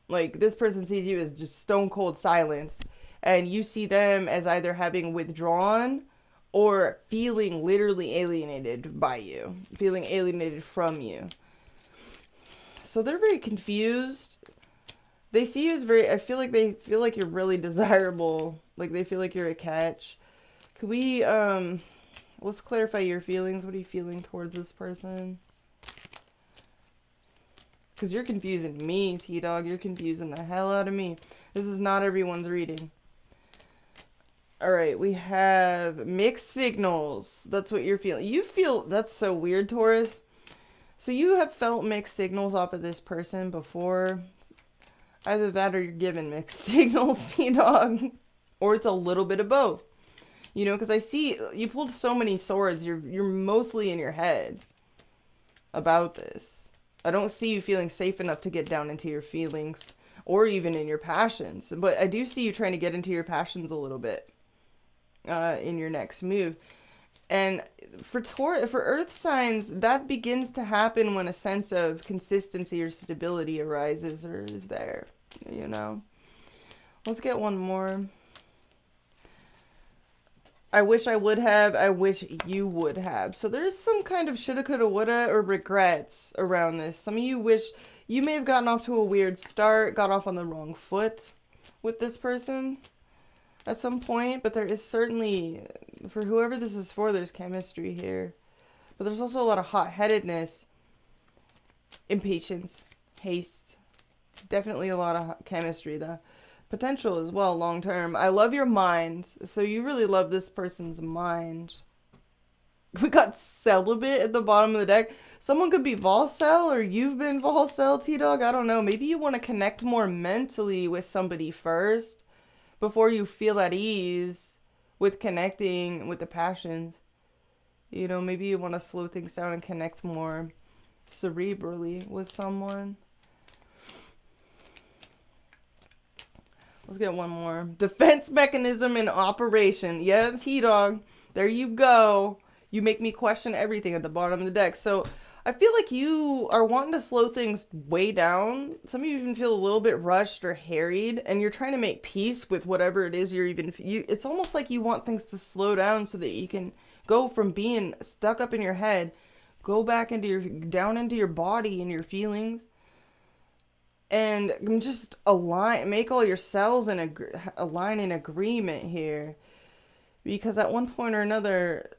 Like, this person sees you as just stone cold silence, and you see them as either having withdrawn or feeling literally alienated by you, feeling alienated from you. So they're very confused. They see you as I feel like they feel like you're really desirable. Like, they feel like you're a catch. Could we, let's clarify your feelings. What are you feeling towards this person? Because you're confusing me, T-Dog. You're confusing the hell out of me. This is not everyone's reading. Alright, we have mixed signals. That's what you're feeling. You feel, that's so weird, Taurus. So you have felt mixed signals off of this person before. Either that or you're given mixed signals, T-Dog. Or it's a little bit of both. You know, because I see you pulled so many swords. You're mostly in your head about this. I don't see you feeling safe enough to get down into your feelings or even in your passions. But I do see you trying to get into your passions a little bit in your next move. And for Earth signs, that begins to happen when a sense of consistency or stability arises or is there, you know. Let's get one more. I wish I would have. I wish you would have. So there's some kind of shoulda, coulda, woulda, or regrets around this. Some of you wish you may have gotten off to a weird start, got off on the wrong foot with this person at some point. But there is certainly, for whoever this is for, there's chemistry here. But there's also a lot of hot-headedness, impatience, haste. Definitely a lot of chemistry, though. Potential as well, long term. I love your mind. So you really love this person's mind. We got celibate at the bottom of the deck. Someone could be Volcel, or you've been Volcel, T-Dog. I don't know. Maybe you want to connect more mentally with somebody first before you feel at ease with connecting with the passions. You know, maybe you want to slow things down and connect more cerebrally with someone. Let's get one more. Defense mechanism in operation. Yeah, T-Dog. There you go. You make me question everything at the bottom of the deck. So I feel like you are wanting to slow things way down. Some of you even feel a little bit rushed or harried, and you're trying to make peace with whatever it is it's almost like you want things to slow down so that you can go from being stuck up in your head, go back down into your body and your feelings, and just make all your cells align in agreement here. Because at one point or another,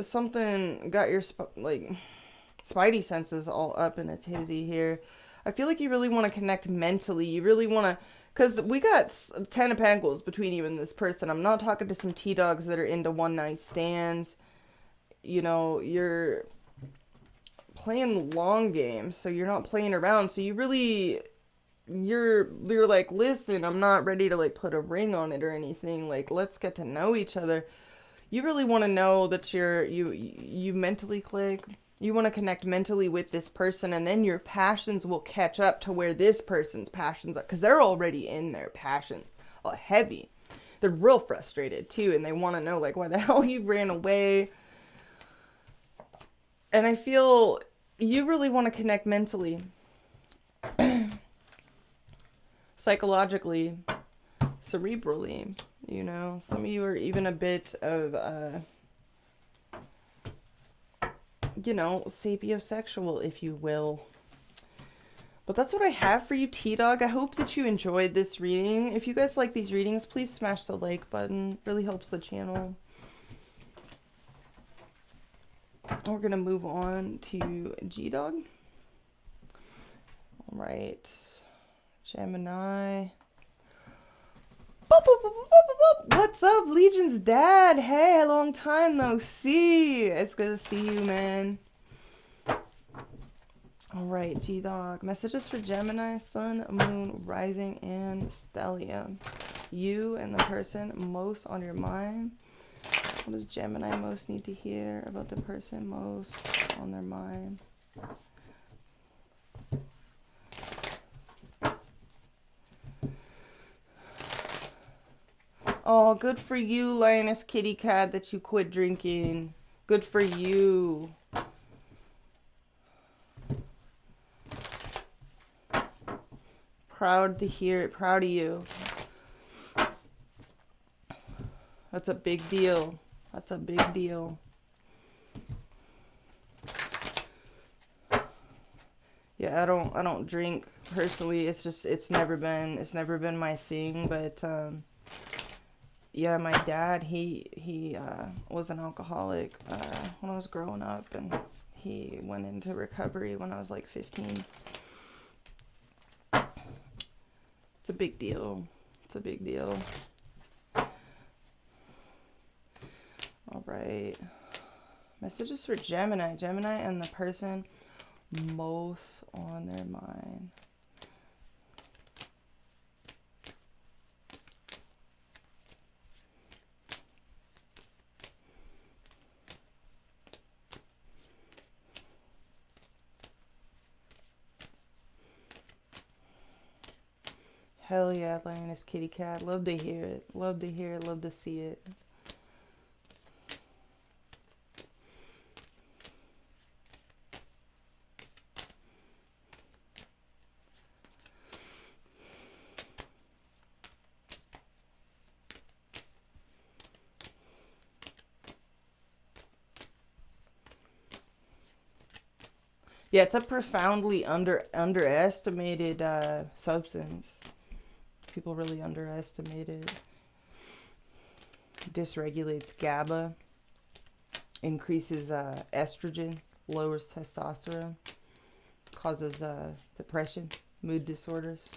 something got your spidey senses all up in a tizzy here. I feel like you really want to connect mentally. You really want to, because we got 10 of Pentacles between you and this person. I'm not talking to some T-Dogs that are into one-night stands. You know, you're playing long games, so you're not playing around. So you're like, listen, I'm not ready to like put a ring on it or anything. Like, let's get to know each other. You really want to know that you mentally click. You want to connect mentally with this person, and then your passions will catch up to where this person's passions are, because they're already in their passions heavy. They're real frustrated too, and they want to know like why the hell you ran away. And I feel you really want to connect mentally. Psychologically, cerebrally, you know. Some of you are even a bit of, you know, sapiosexual, if you will. But that's what I have for you, T-Dog. I hope that you enjoyed this reading. If you guys like these readings, please smash the like button. It really helps the channel. We're going to move on to G-Dog. All right. Gemini. Boop, boop, boop, boop, boop, boop. What's up, Legion's dad? Hey, a long time no see. It's good to see you, man. All right, G-Dog. Messages for Gemini, Sun, Moon, Rising, and Stellium. You and the person most on your mind. What does Gemini most need to hear about the person most on their mind? Oh, good for you, Lioness Kitty Cat, that you quit drinking. Good for you. Proud to hear it. Proud of you. That's a big deal. That's a big deal. Yeah, I don't drink personally. It's never been my thing, but yeah, my dad, he was an alcoholic when I was growing up, and he went into recovery when I was like 15. It's a big deal. It's a big deal. All right. Messages for Gemini. Gemini and the person most on their mind. Hell yeah, Lioness Kitty Cat. Love to hear it. Love to hear it. Love to see it. Yeah, it's a profoundly underestimated substance. People really underestimate it. Dysregulates GABA, increases estrogen, lowers testosterone, causes depression, mood disorders.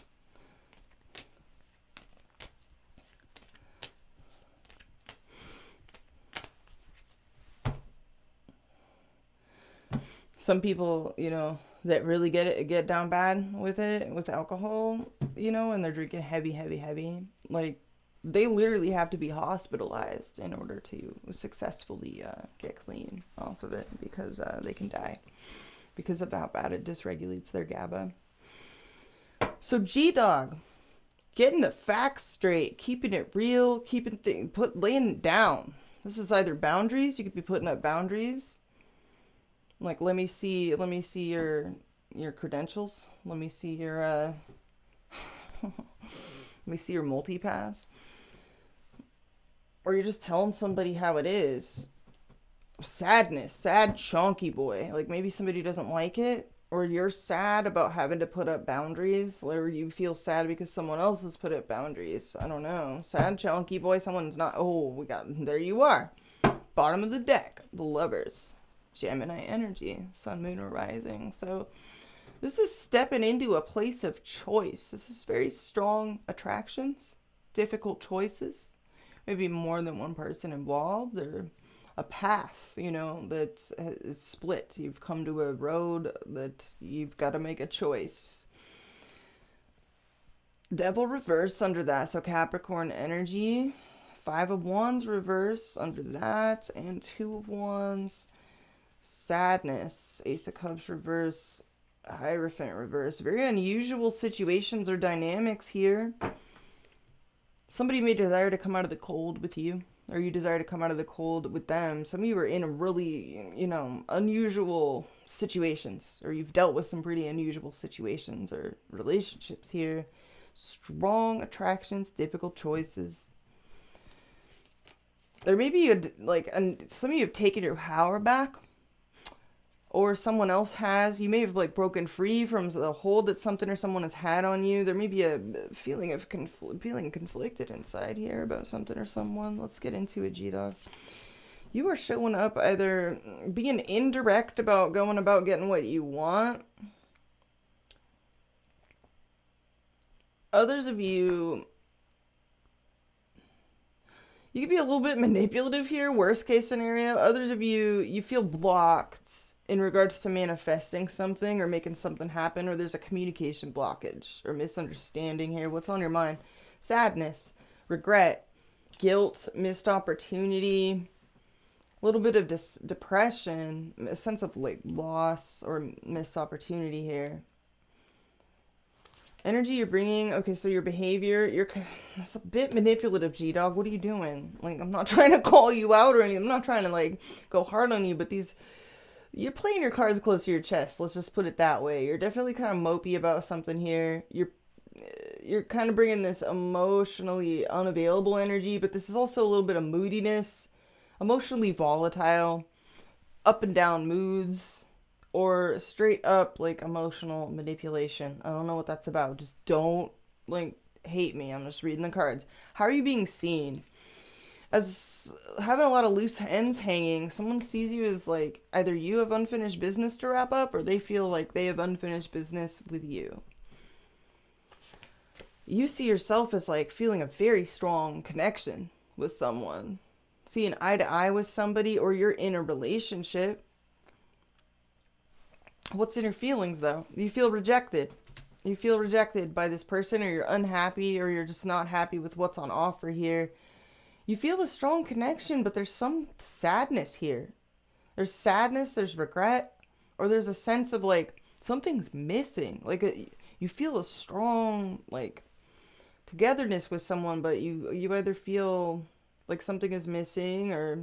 Some people, you know, that really get down bad with it, with alcohol, you know, and they're drinking heavy, like they literally have to be hospitalized in order to successfully get clean off of it, because they can die because of how bad it dysregulates their GABA. So G-Dog, getting the facts straight, keeping it real, laying it down. This is either boundaries. You could be putting up boundaries. Like, let me see your credentials. Let me see your let me see your multi-pass. Or you're just telling somebody how it is. Sadness, sad chonky boy. Like, maybe somebody doesn't like it, or you're sad about having to put up boundaries, or you feel sad because someone else has put up boundaries. I don't know. Sad chonky boy, someone's not. Oh, there you are. Bottom of the deck, the Lovers. Gemini energy, sun, moon, or rising. So this is stepping into a place of choice. This is very strong attractions, difficult choices, maybe more than one person involved, or a path, you know, that is split. You've come to a road that you've got to make a choice. Devil reverse under that, so Capricorn energy. 5 of Wands reverse under that, and 2 of Wands. Sadness, Ace of Cups reverse, Hierophant reverse. Very unusual situations or dynamics here. Somebody may desire to come out of the cold with you, or you desire to come out of the cold with them. Some of you are in a really, you know, unusual situations, or you've dealt with some pretty unusual situations or relationships here. Strong attractions, difficult choices. There may be some of you have taken your power back, or someone else has. You may have like broken free from the hold that something or someone has had on you. There may be a feeling of feeling conflicted inside here about something or someone. Let's get into it, G-Dog. You are showing up either being indirect about going about getting what you want. Others of you, you could be a little bit manipulative here, worst case scenario. Others of you, you feel blocked in regards to manifesting something or making something happen, or there's a communication blockage or misunderstanding here. What's on your mind? Sadness, regret, guilt, missed opportunity, a little bit of depression, a sense of like loss or missed opportunity here. Energy you're bringing, okay, so your behavior, that's a bit manipulative, G-Dog. What are you doing? Like, I'm not trying to call you out or anything. I'm not trying to like go hard on you, but you're playing your cards close to your chest. Let's just put it that way. You're definitely kind of mopey about something here. You're kind of bringing this emotionally unavailable energy, but this is also a little bit of moodiness, emotionally volatile, up and down moods, or straight up like emotional manipulation. I don't know what that's about. Just don't like hate me. I'm just reading the cards. How are you being seen? As having a lot of loose ends hanging. Someone sees you as like either you have unfinished business to wrap up, or they feel like they have unfinished business with you. You see yourself as like feeling a very strong connection with someone, seeing eye to eye with somebody, or you're in a relationship. What's in your feelings though? You feel rejected. You feel rejected by this person, or you're unhappy, or you're just not happy with what's on offer here. You feel a strong connection, but there's some sadness here. There's sadness, there's regret, or there's a sense of like something's missing. Like you feel a strong like togetherness with someone, but you either feel like something is missing, or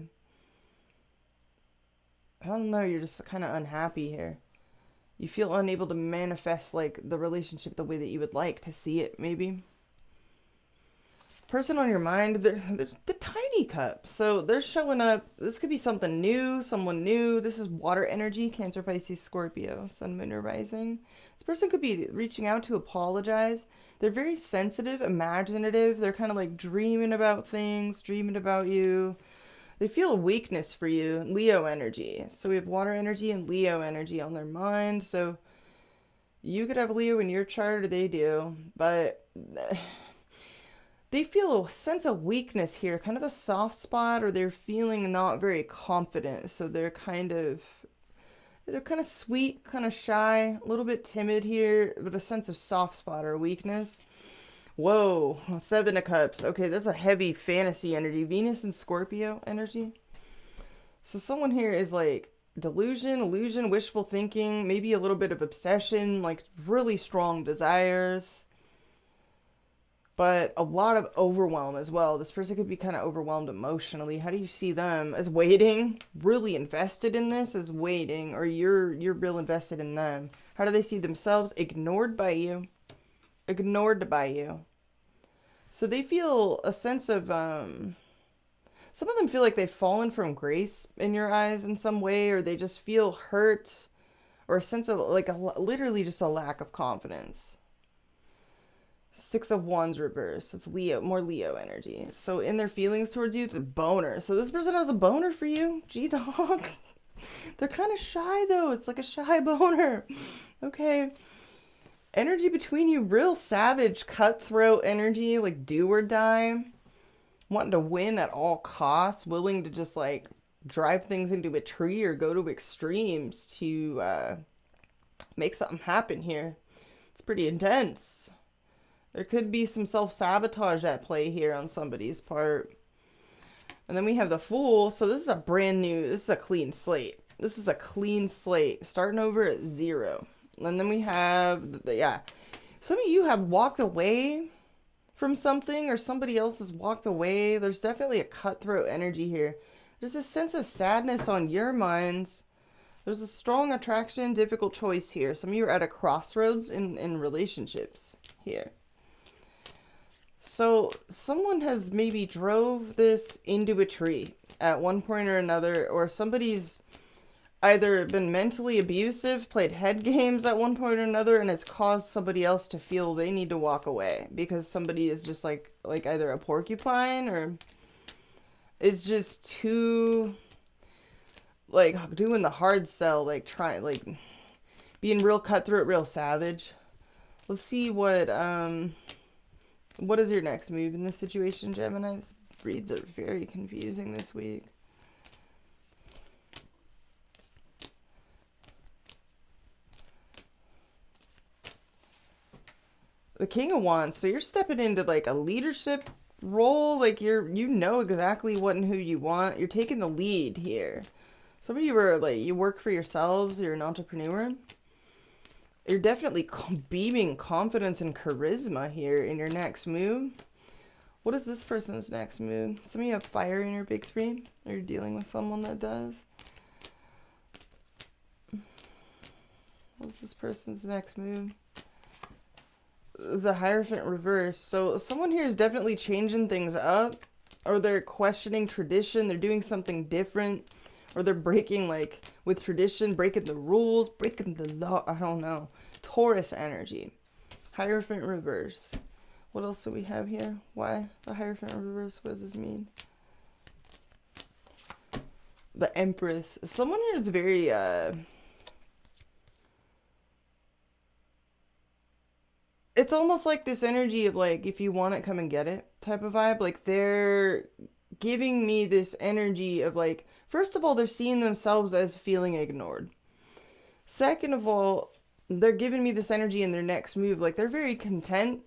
I don't know, you're just kind of unhappy here. You feel unable to manifest like the relationship the way that you would like to see it, maybe. Person on your mind, there's the tiny cup. So they're showing up. This could be something new, someone new. This is water energy, Cancer, Pisces, Scorpio, Sun, Moon, or Rising. This person could be reaching out to apologize. They're very sensitive, imaginative. They're kind of like dreaming about things, dreaming about you. They feel a weakness for you, Leo energy. So we have water energy and Leo energy on their mind. So you could have Leo in your chart, or they do, but they feel a sense of weakness here, kind of a soft spot, or they're feeling not very confident. So they're kind of They're kind of sweet, kind of shy, a little bit timid here, but a sense of soft spot or weakness. Whoa, 7 of Cups. Okay, that's a heavy fantasy energy. Venus and Scorpio energy. So someone here is like delusion, illusion, wishful thinking, maybe a little bit of obsession, like really strong desires, but a lot of overwhelm as well. This person could be kind of overwhelmed emotionally. How do you see them? As waiting, really invested in this, as waiting, or you're real invested in them. How do they see themselves? Ignored by you. Ignored by you. So they feel a sense of some of them feel like they've fallen from grace in your eyes in some way, or they just feel hurt, or a sense of like literally just a lack of confidence. 6 of Wands reverse. It's Leo, more Leo energy. So in their feelings towards you, the boner. So this person has a boner for you, G-Dog. They're kind of shy though. It's like a shy boner. Okay. Energy between you, real savage, cutthroat energy, like do or die. Wanting to win at all costs, willing to just like drive things into a tree or go to extremes to make something happen here. It's pretty intense. There could be some self-sabotage at play here on somebody's part. And then we have the Fool. So this is a brand new, this is a clean slate. This is a clean slate, starting over at 0. And then we have, yeah, some of you have walked away from something, or somebody else has walked away. There's definitely a cutthroat energy here. There's a sense of sadness on your minds. There's a strong attraction, difficult choice here. Some of you are at a crossroads in relationships here. So someone has maybe drove this into a tree at one point or another, or somebody's either been mentally abusive, played head games at one point or another, and has caused somebody else to feel they need to walk away because somebody is just like either a porcupine or is just too like doing the hard sell, like trying, like being real cutthroat, real savage. Let's see what is your next move in this situation, Gemini? These reads are very confusing this week. The King of Wands. So you're stepping into like a leadership role. Like you know exactly what and who you want. You're taking the lead here. Some of you are like, you work for yourselves. You're an entrepreneur. You're definitely beaming confidence and charisma here in your next move. What is this person's next move? Some of you have fire in your big 3. Or you're dealing with someone that does. What's this person's next move? The Hierophant reverse. So someone here is definitely changing things up, or they're questioning tradition. They're doing something different, or they're breaking like with tradition, breaking the rules, breaking the law. I don't know. Taurus energy. Hierophant reverse. What else do we have here? Why the Hierophant reverse? What does this mean? The Empress. Someone here is very it's almost like this energy of like, if you want it, come and get it type of vibe. Like they're giving me this energy of like, first of all, they're seeing themselves as feeling ignored. Second of all, they're giving me this energy in their next move. Like they're very content.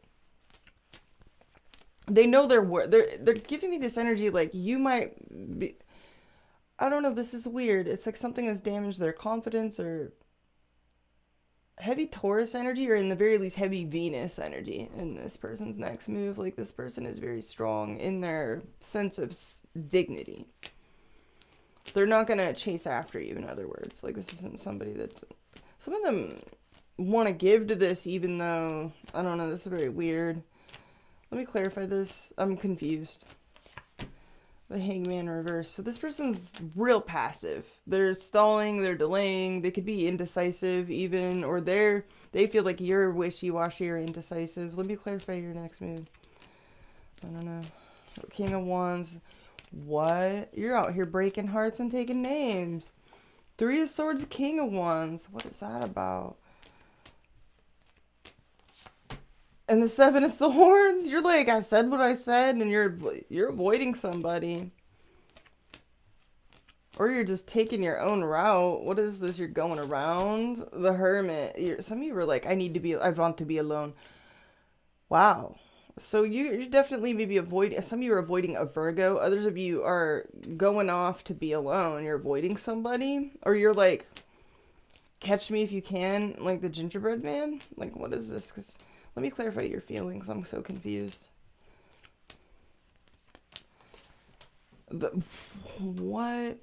They know they're giving me this energy like you might be, I don't know, this is weird. It's like something has damaged their confidence, or heavy Taurus energy, or in the very least heavy Venus energy in this person's next move. Like this person is very strong in their sense of dignity. They're not going to chase after you, in other words. Like this isn't somebody that, some of them want to give to this, even though, I don't know, this is very weird. Let me clarify this. I'm confused. The Hangman reverse. So this person's real passive. They're stalling, they're delaying, they could be indecisive even, or they feel like you're wishy-washy or indecisive. Let me clarify your next move. I don't know. King of Wands. What? You're out here breaking hearts and taking names. 3 of Swords, King of Wands. What is that about? And the 7 of Swords, you're like, I said what I said, and you're avoiding somebody. Or you're just taking your own route. What is this? You're going around the Hermit. Some of you were like, I want to be alone. Wow. So you're definitely maybe avoiding, some of you are avoiding a Virgo. Others of you are going off to be alone. You're avoiding somebody. Or you're like, catch me if you can, like the gingerbread man. Like, what is this? 'Cause let me clarify your feelings. I'm so confused. What?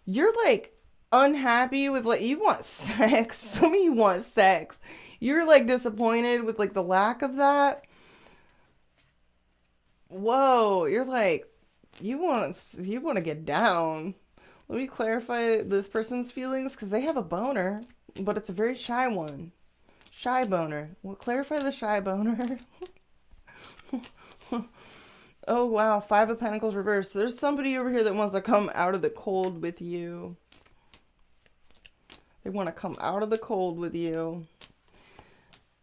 You're like unhappy with, like, you want sex. Some of you want sex. You're like disappointed with like the lack of that. Whoa, you're like, you want to get down. Let me clarify this person's feelings, because they have a boner, but it's a very shy one. Shy boner. Well, clarify the shy boner. Oh, wow. 5 of Pentacles reversed. There's somebody over here that wants to come out of the cold with you. They want to come out of the cold with you.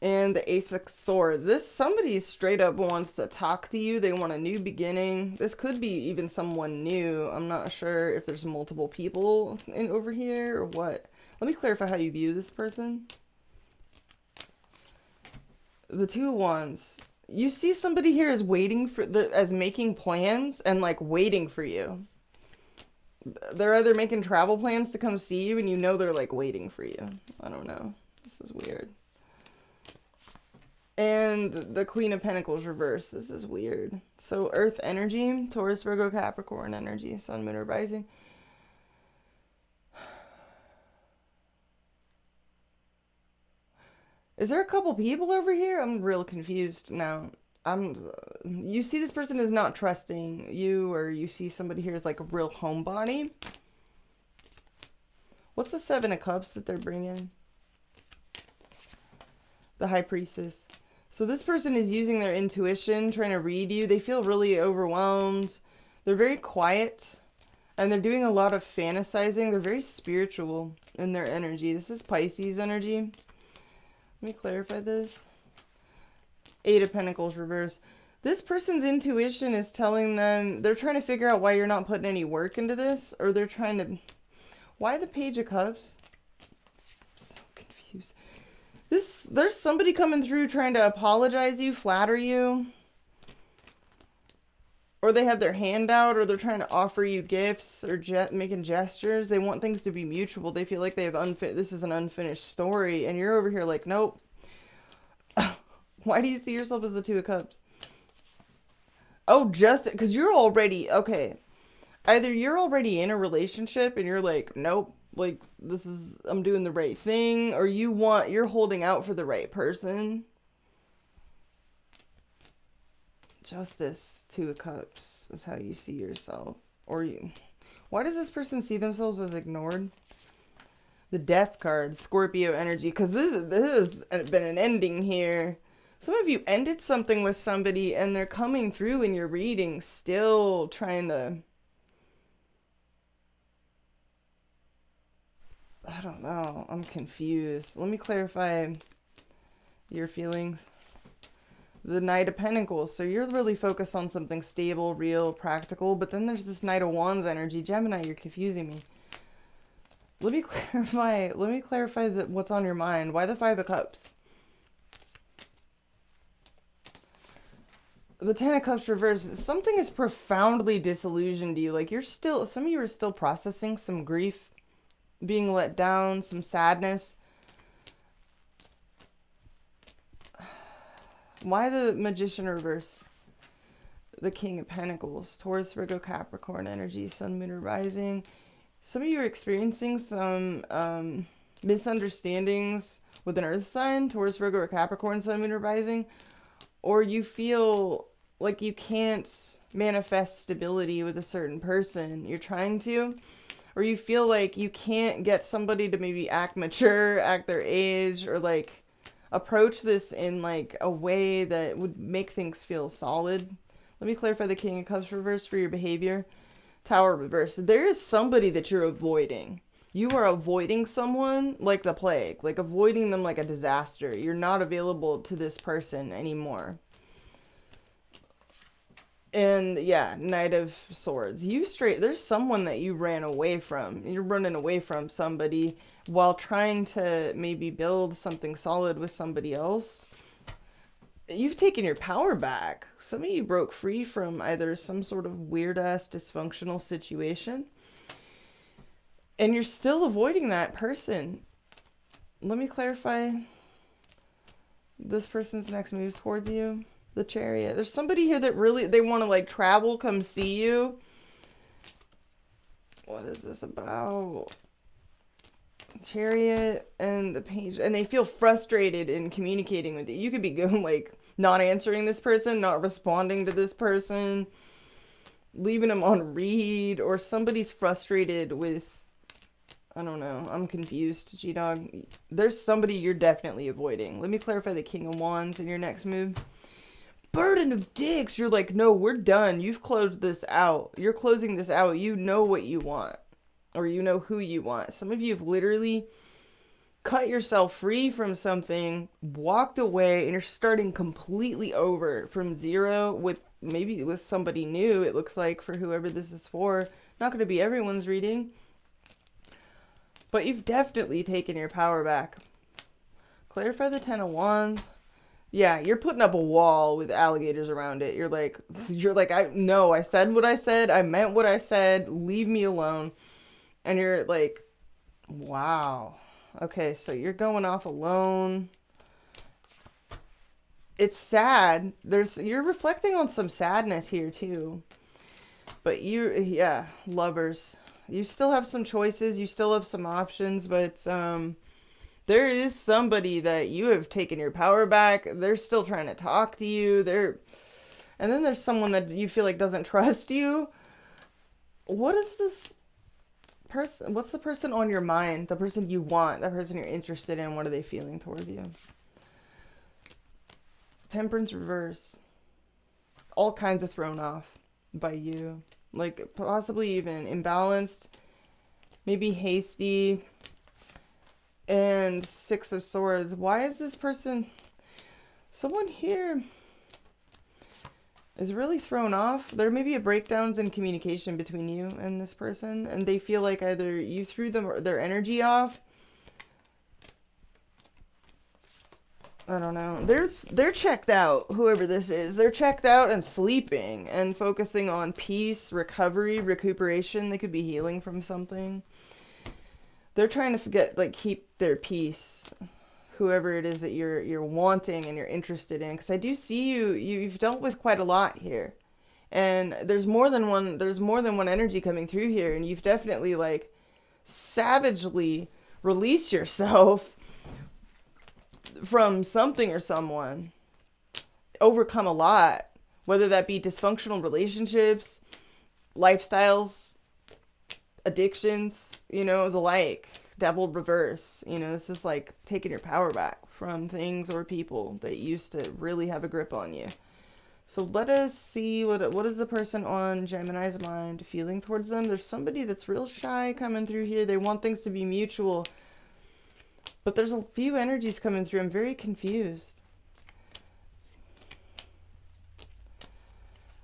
And the Ace of Swords. Somebody straight up wants to talk to you. They want a new beginning. This could be even someone new. I'm not sure if there's multiple people over here or what. Let me clarify how you view this person. The 2 of Wands. You see somebody here as waiting for, as making plans and like waiting for you. They're either making travel plans to come see you and you know they're like waiting for you. I don't know. This is weird. And the Queen of Pentacles reversed. This is weird. So Earth energy, Taurus, Virgo, Capricorn energy, Sun, Moon, or Rising. Is there a couple people over here? I'm real confused now. You see this person is not trusting you, or you see somebody here is like a real homebody. What's the 7 of Cups that they're bringing? The High Priestess. So this person is using their intuition, trying to read you. They feel really overwhelmed. They're very quiet, and they're doing a lot of fantasizing. They're very spiritual in their energy. This is Pisces energy. Let me clarify this. 8 of Pentacles reverse. This person's intuition is telling them, they're trying to figure out why you're not putting any work into this, or they're trying to, why the Page of Cups? I'm so confused. There's somebody coming through trying to apologize you, flatter you, or they have their hand out, or they're trying to offer you gifts, or making gestures. They want things to be mutual. They feel like they have this is an unfinished story, and you're over here like, nope. Why do you see yourself as the 2 of Cups? Oh, just because you're already, okay. Either you're already in a relationship and you're like, nope, like I'm doing the right thing, or you're holding out for the right person. Justice, 2 of Cups is how you see yourself. Why does this person see themselves as ignored? The Death card, Scorpio energy, because this has been an ending here. Some of you ended something with somebody and they're coming through in your reading, still trying to, I don't know, I'm confused. Let me clarify your feelings. The Knight of Pentacles. So you're really focused on something stable, real, practical, but then there's this Knight of Wands energy. Gemini, you're confusing me. Let me clarify what's on your mind. Why the 5 of Cups? The 10 of Cups reversed. Something is profoundly disillusioned you. Like some of you are still processing some grief, being let down, some sadness. Why the Magician reverse? The King of Pentacles, Taurus, Virgo, Capricorn energy, Sun, Moon, or Rising. Some of you are experiencing some misunderstandings with an Earth sign, Taurus, Virgo, or Capricorn, Sun, Moon, or Rising. Or you feel like you can't manifest stability with a certain person. You're trying to. Or you feel like you can't get somebody to maybe act mature, act their age, or like approach this in like a way that would make things feel solid. Let me clarify the King of Cups reverse for your behavior. Tower reverse. There is somebody that you're avoiding. You are avoiding someone like the plague, like avoiding them like a disaster. You're not available to this person anymore. And yeah, Knight of Swords. There's someone that you ran away from. You're running away from somebody while trying to maybe build something solid with somebody else. You've taken your power back. Some of you broke free from either some sort of weird ass dysfunctional situation, and you're still avoiding that person. Let me clarify this person's next move towards you. The Chariot. There's somebody here that really, they want to like travel, come see you. What is this about? Chariot and the Page. And they feel frustrated in communicating with you. You could be going like not answering this person, not responding to this person, leaving them on read, or somebody's frustrated with, I don't know, I'm confused, G-Dog. There's somebody you're definitely avoiding. Let me clarify the King of Wands in your next move. Burden of Dicks. You're like, no, we're done. You've closed this out. You're closing this out. You know what you want. Or you know who you want. Some of you have literally cut yourself free from something, walked away, and you're starting completely over from zero with maybe with somebody new, it looks like, for whoever this is for. Not going to be everyone's reading. But you've definitely taken your power back. Clarify the Ten of Wands. Yeah, you're putting up a wall with alligators around it. You're like, I said what I said. I meant what I said. Leave me alone. And you're like, wow. Okay, so you're going off alone. It's sad. You're reflecting on some sadness here too. But yeah, lovers. You still have some choices. You still have some options, but there is somebody that you have taken your power back. They're still trying to talk to you. And then there's someone that you feel like doesn't trust you. What is this person? What's the person on your mind? The person you want, the person you're interested in. What are they feeling towards you? Temperance reverse. All kinds of thrown off by you. Like possibly even imbalanced, maybe hasty. And Six of Swords. Why is this person... Someone here is really thrown off. There may be breakdowns in communication between you and this person. And they feel like either you threw their energy off. I don't know. They're checked out, whoever this is. They're checked out and sleeping. And focusing on peace, recovery, recuperation. They could be healing from something. They're trying to keep their peace, whoever it is that you're wanting and you're interested in. Because I do see you've dealt with quite a lot here. And there's more than one energy coming through here. And you've definitely, like, savagely released yourself from something or someone. Overcome a lot. Whether that be dysfunctional relationships, lifestyles, addictions, the like, devil reverse. It's just like taking your power back from things or people that used to really have a grip on you. So let us see what is the person on Gemini's mind feeling towards them. There's somebody that's real shy coming through here. They want things to be mutual, but there's a few energies coming through. I'm very confused.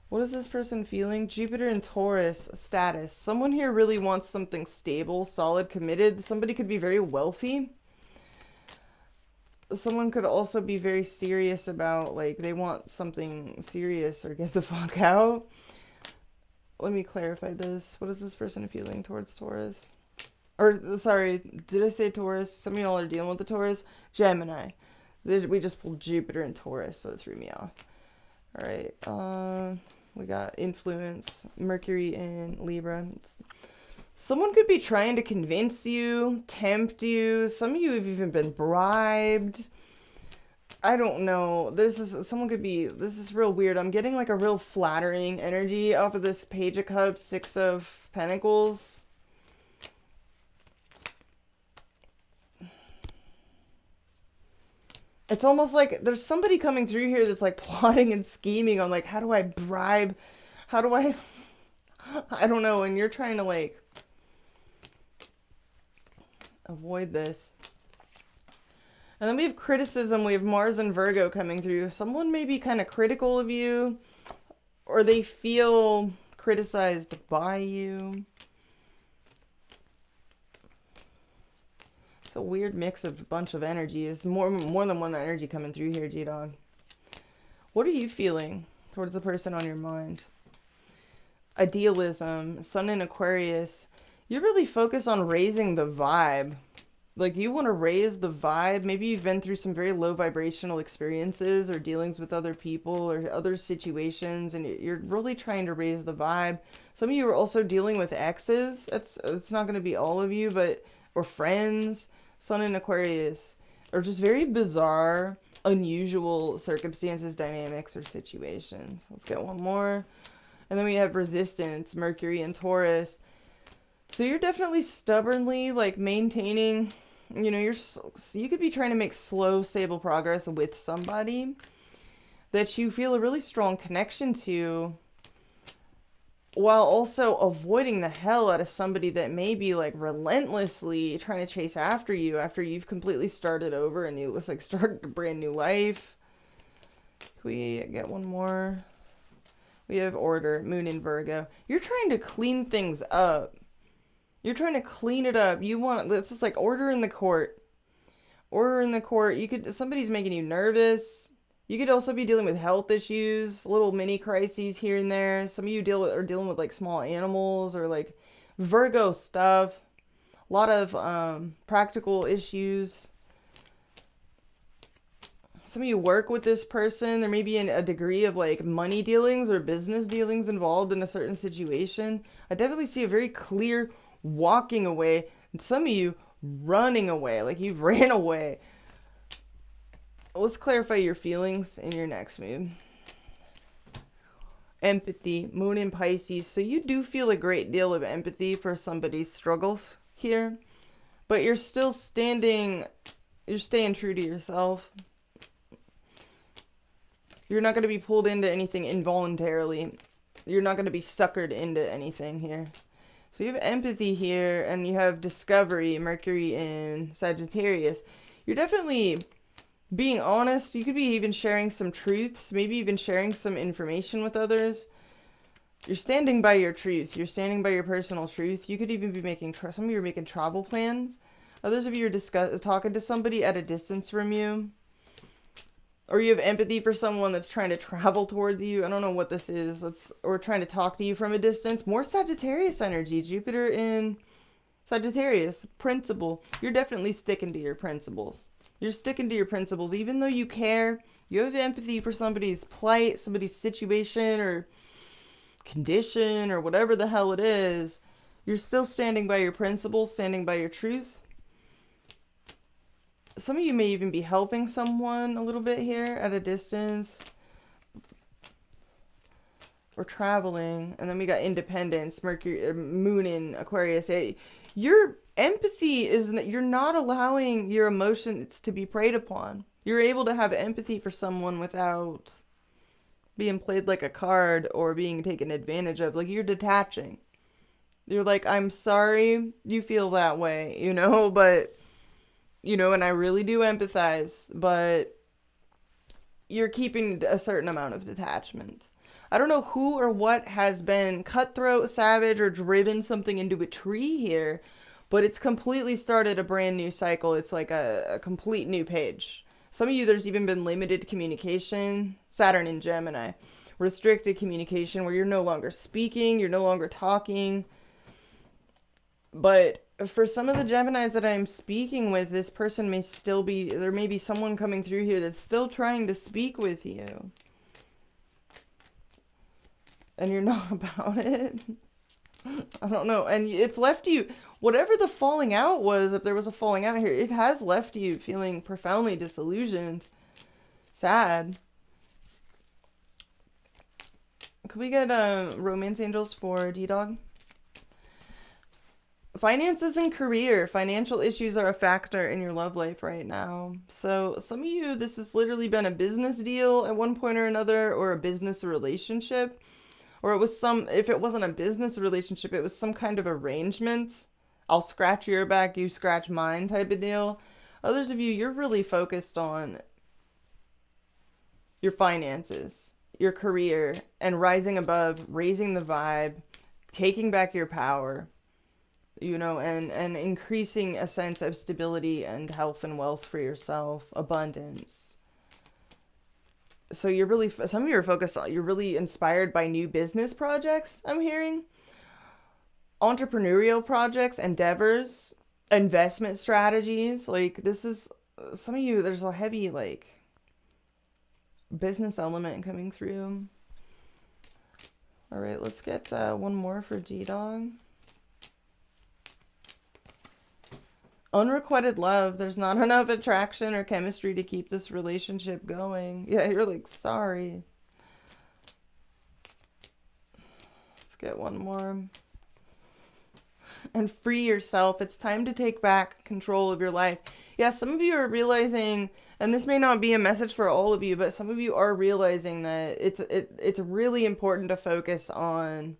What is this person feeling? Jupiter and Taurus status. Someone here really wants something stable, solid, committed. Somebody could be very wealthy. Someone could also be very serious about, like, they want something serious or get the fuck out. Let me clarify this. What is this person feeling towards Taurus? Or, sorry, did I say Taurus? Some of y'all are dealing with the Taurus. Gemini. We just pulled Jupiter and Taurus, so it threw me off. Alright, we got influence, Mercury and Libra. Someone could be trying to convince you, tempt you. Some of you have even been bribed. I don't know. This is real weird. I'm getting like a real flattering energy off of this Page of Cups, Six of Pentacles. It's almost like there's somebody coming through here that's like plotting and scheming on like, how do I bribe? How do I don't know. And you're trying to like avoid this. And then we have criticism. We have Mars and Virgo coming through. Someone may be kind of critical of you. or they feel criticized by you. It's a weird mix of a bunch of energy. It's more than one energy coming through here, G-Dog. What are you feeling towards the person on your mind? Idealism, Sun in Aquarius. You're really focused on raising the vibe. Like, you want to raise the vibe. Maybe you've been through some very low vibrational experiences or dealings with other people or other situations, and you're really trying to raise the vibe. Some of you are also dealing with exes. It's not going to be all of you, but, or friends, Sun in Aquarius, or just very bizarre, unusual circumstances, dynamics, or situations. Let's get one more. And then we have resistance, Mercury and Taurus. So you're definitely stubbornly, like, maintaining, you know, you could be trying to make slow, stable progress with somebody that you feel a really strong connection to, while also avoiding the hell out of somebody that may be, like, relentlessly trying to chase after you after you've completely started over and you looks like started a brand new life. Can we get one more? We have order, Moon in Virgo. You're trying to clean things up. You're trying to clean it up. You want, this is like order in the court. Order in the court. Somebody's making you nervous. You could also be dealing with health issues, little mini crises here and there. Some of you are dealing with like small animals or like Virgo stuff. A lot of practical issues. Some of you work with this person. There may be a degree of like money dealings or business dealings involved in a certain situation. I definitely see a very clear walking away, and some of you running away, like you've ran away. Let's clarify your feelings in your next mood. Empathy, Moon in Pisces. So you do feel a great deal of empathy for somebody's struggles here, but you're still staying true to yourself. You're not going to be pulled into anything involuntarily. You're not going to be suckered into anything here. So you have empathy here, and you have discovery, Mercury in Sagittarius. You're definitely being honest. You could be even sharing some truths, maybe even sharing some information with others. You're standing by your truth. You're standing by your personal truth. You could even be making, some of you are making travel plans. Others of you are talking to somebody at a distance from you. Or you have empathy for someone that's trying to travel towards you. I don't know what this is. Or trying to talk to you from a distance. More Sagittarius energy. Jupiter in Sagittarius. Principle. You're definitely sticking to your principles. You're sticking to your principles. Even though you care, you have empathy for somebody's plight, somebody's situation or condition or whatever the hell it is. You're still standing by your principles, standing by your truth. Some of you may even be helping someone a little bit here at a distance. Or traveling. And then we got independence, Mercury, Moon in Aquarius. Your empathy is, you're not allowing your emotions to be preyed upon. You're able to have empathy for someone without being played like a card or being taken advantage of. Like, you're detaching. You're like, I'm sorry you feel that way, you know, but... You know, and I really do empathize, but you're keeping a certain amount of detachment. I don't know who or what has been cutthroat, savage, or driven something into a tree here, but it's completely started a brand new cycle. It's like a complete new page. Some of you, there's even been limited communication. Saturn in Gemini. Restricted communication where you're no longer speaking, you're no longer talking. But for some of the Geminis that I'm speaking with, this person may still be, there may be someone coming through here that's still trying to speak with you. And you're not about it. I don't know. And it's left you, whatever the falling out was, if there was a falling out here, it has left you feeling profoundly disillusioned. Sad. Could we get romance angels for D-Dog? Finances and career. Financial issues are a factor in your love life right now. So some of you, this has literally been a business deal at one point or another, or a business relationship. Or it was if it wasn't a business relationship, it was some kind of arrangement. I'll scratch your back, you scratch mine type of deal. Others of you, you're really focused on your finances. your career and rising above, raising the vibe, taking back your power, you know, and increasing a sense of stability and health and wealth for yourself, abundance. So you're really, some of you are focused on, you're really inspired by new business projects, I'm hearing. Entrepreneurial projects, endeavors, investment strategies. Like, this is, some of you, there's a heavy, like, business element coming through. All right, let's get one more for G-Dog. Unrequited love. There's not enough attraction or chemistry to keep this relationship going. Yeah, you're like, sorry. Let's get one more. And free yourself. It's time to take back control of your life. Yeah, some of you are realizing, and this may not be a message for all of you, but some of you are realizing that it's really important to focus on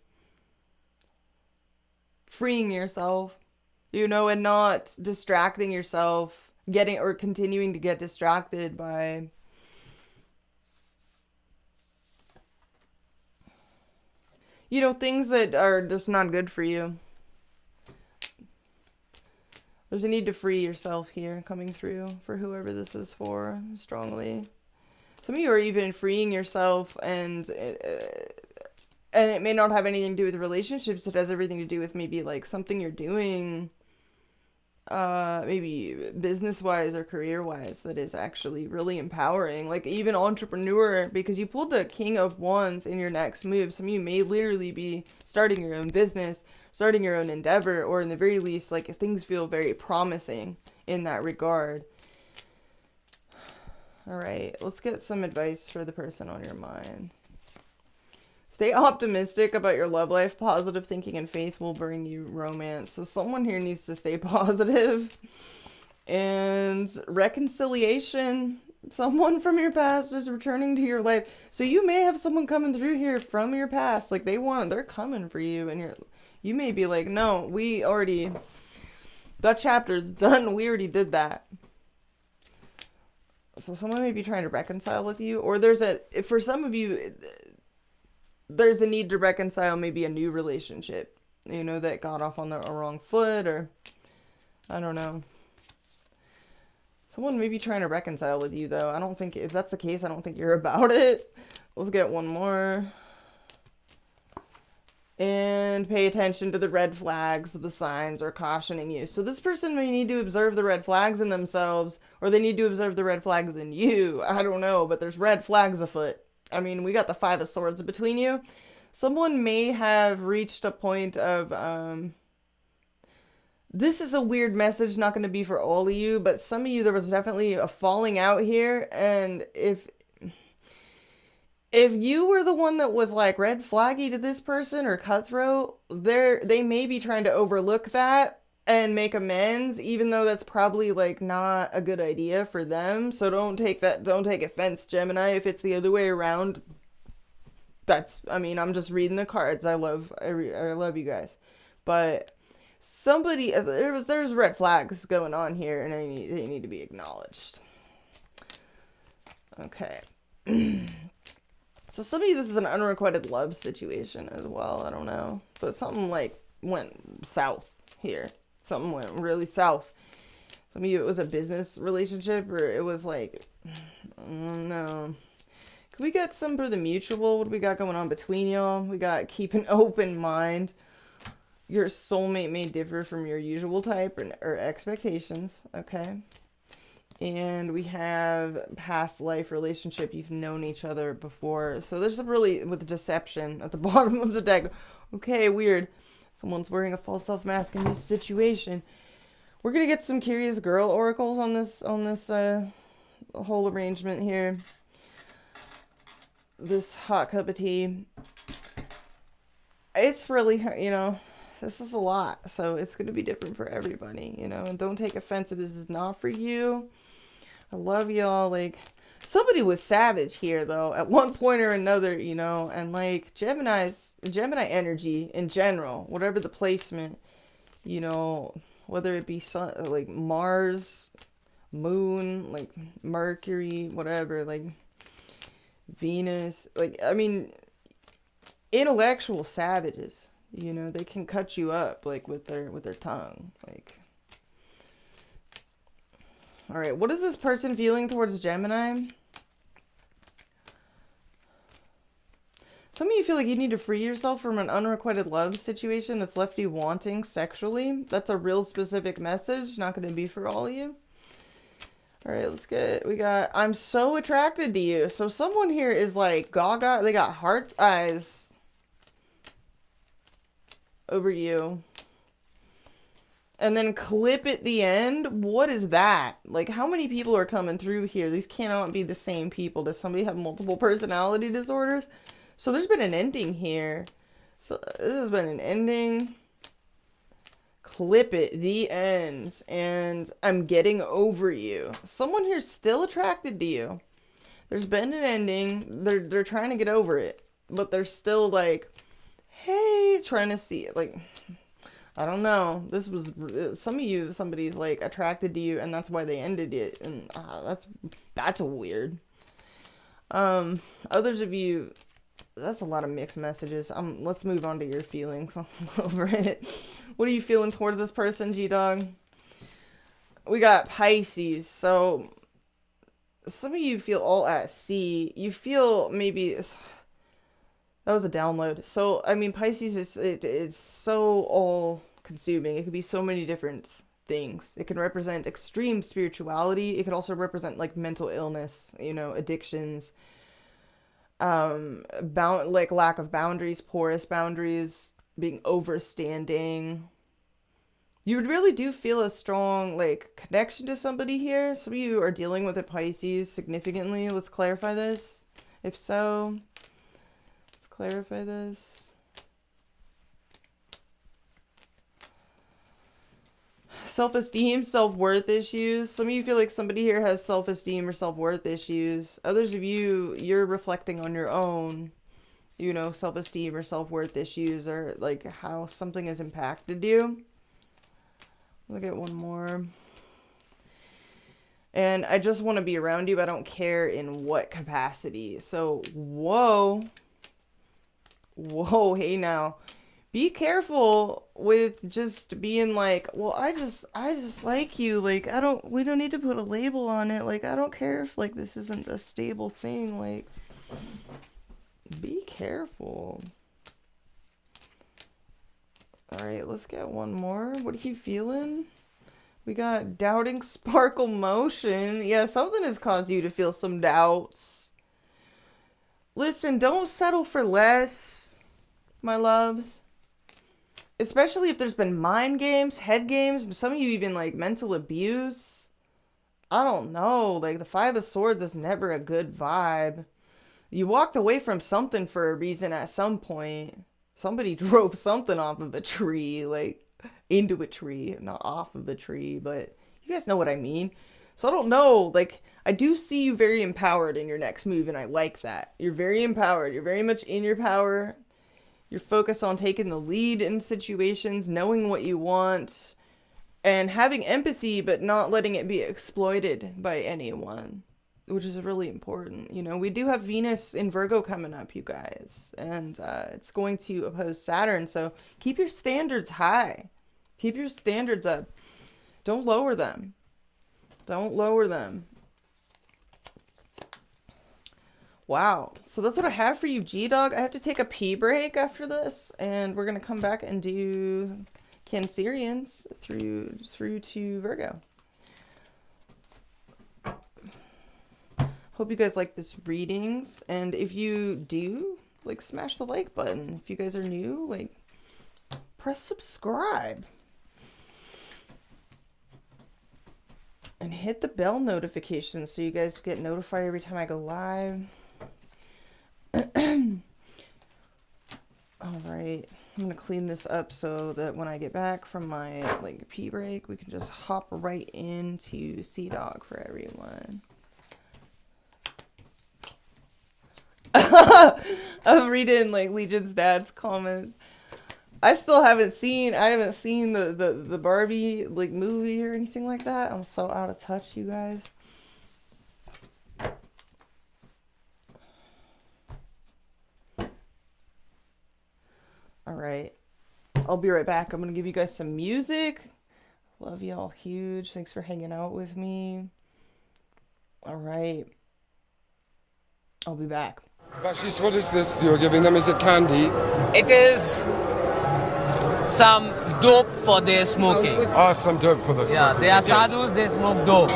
freeing yourself, you know, and not distracting yourself, getting or continuing to get distracted by you know, things that are just not good for you. There's a need to free yourself here coming through for whoever this is for, strongly. Some of you are even freeing yourself, and it may not have anything to do with relationships. It has everything to do with maybe like something you're doing, maybe business-wise or career-wise, that is actually really empowering. Like even entrepreneur, because you pulled the King of Wands in your next move. Some of you may literally be starting your own business, starting your own endeavor, or in the very least, like things feel very promising in that regard. All right, let's get some advice for the person on your mind. Stay optimistic about your love life. Positive thinking and faith will bring you romance. So someone here needs to stay positive. And reconciliation. Someone from your past is returning to your life. So you may have someone coming through here from your past. Like they're coming for you, and you may be like, no, that chapter's done. We already did that. So someone may be trying to reconcile with you, or for some of you, there's a need to reconcile maybe a new relationship, you know, that got off on the wrong foot, or I don't know. Someone may be trying to reconcile with you, though. I don't think, if that's the case, I don't think you're about it. Let's get one more. And pay attention to the red flags. The signs are cautioning you. So this person may need to observe the red flags in themselves, or they need to observe the red flags in you. I don't know, but there's red flags afoot. I mean, we got the Five of Swords between you. Someone may have reached a point of, this is a weird message, not going to be for all of you, but some of you, there was definitely a falling out here, and if you were the one that was like red flaggy to this person or cutthroat, they may be trying to overlook that and make amends, even though that's probably like not a good idea for them. So don't take offense, Gemini, if it's the other way around. I'm just reading the cards. I love you guys. But somebody, there's red flags going on here, and they need to be acknowledged. Okay. So some of you, this is an unrequited love situation as well. I don't know. But something like went south here. Something went really south. Some of you, it was a business relationship, or it was like, no. Can we get some for the mutual? What do we got going on between y'all? We got keep an open mind. Your soulmate may differ from your usual type or expectations. Okay. And we have past life relationship. You've known each other before. So there's with deception at the bottom of the deck. Okay, weird. Someone's wearing a false self mask in this situation. We're going to get some curious girl oracles on this whole arrangement here. This hot cup of tea. It's really, this is a lot. So it's going to be different for everybody, and don't take offense if this is not for you. I love y'all. Like, somebody was savage here, though, at one point or another, and like Gemini energy in general, whatever the placement, whether it be sun, like Mars, Moon, like Mercury, whatever, like Venus, like, I mean, intellectual savages, you know, they can cut you up, like, with their tongue, like. All right, what is this person feeling towards Gemini? Some of you feel like you need to free yourself from an unrequited love situation that's left you wanting sexually. That's a real specific message, not going to be for all of you. All right, we got, I'm so attracted to you. So someone here is like gaga, they got heart eyes over you. And then clip at the end. What is that? Like, how many people are coming through here? These cannot be the same people. Does somebody have multiple personality disorders? So there's been an ending here. So this has been an ending. Clip it, the end. And I'm getting over you. Someone here's still attracted to you. There's been an ending. They're trying to get over it. But they're still like, hey, trying to see it. Like, I don't know. This was, some of you, somebody's like attracted to you and that's why they ended it. And that's weird. Others of you, that's a lot of mixed messages. Let's move on to your feelings over it. What are you feeling towards this person, G-Dog? We got Pisces. So some of you feel all at sea. You feel maybe that was a download. So I mean, Pisces it's so all consuming. It could be so many different things. It can represent extreme spirituality. It could also represent like mental illness, you know, addictions, like lack of boundaries, porous boundaries, being overstanding. You really do feel a strong like connection to somebody here. Some of you are dealing with a Pisces significantly. Let's clarify this. If so, let's clarify this. Self-esteem, self-worth issues. Some of you feel like somebody here has self-esteem or self-worth issues. Others of you, you're reflecting on your own, you know, self-esteem or self-worth issues, or like how something has impacted you. Look at one more. And I just want to be around you. I don't care in what capacity. So, whoa. Whoa, hey now. Be careful with just being like, well, I just like you. Like, we don't need to put a label on it. Like, I don't care if like this isn't a stable thing. Like, be careful. All right, let's get one more. What are you feeling? We got doubting sparkle motion. Yeah, something has caused you to feel some doubts. Listen, don't settle for less, my loves. Especially if there's been mind games, head games, some of you even like mental abuse. I don't know, like the Five of Swords is never a good vibe. You walked away from something for a reason at some point. Somebody drove something off of a tree, like into a tree, not off of a tree, but you guys know what I mean. So I don't know, like I do see you very empowered in your next move and I like that. You're very empowered. You're very much in your power. You're focused on taking the lead in situations, knowing what you want, and having empathy, but not letting it be exploited by anyone, which is really important. You know, we do have Venus in Virgo coming up, you guys, and it's going to oppose Saturn. So keep your standards high. Keep your standards up. Don't lower them. Don't lower them. Wow. So that's what I have for you, G-Dog. I have to take a pee break after this, and we're going to come back and do Cancerians through to Virgo. Hope you guys like this readings, and if you do, like, smash the like button. If you guys are new, like, press subscribe. And hit the bell notification so you guys get notified every time I go live. All right, I'm gonna clean this up so that when I get back from my like pee break, we can just hop right into Sea Dog for everyone. I'm reading like Legion's dad's comments. I haven't seen the Barbie like movie or anything like that. I'm so out of touch, you guys. All right. I'll be right back. I'm going to give you guys some music. Love y'all huge. Thanks for hanging out with me. All right. I'll be back. Vashis, what is this you're giving them? Is it candy? It is some dope for their smoking. Ah, some dope for this. Yeah, they are sadhus, they smoke dope.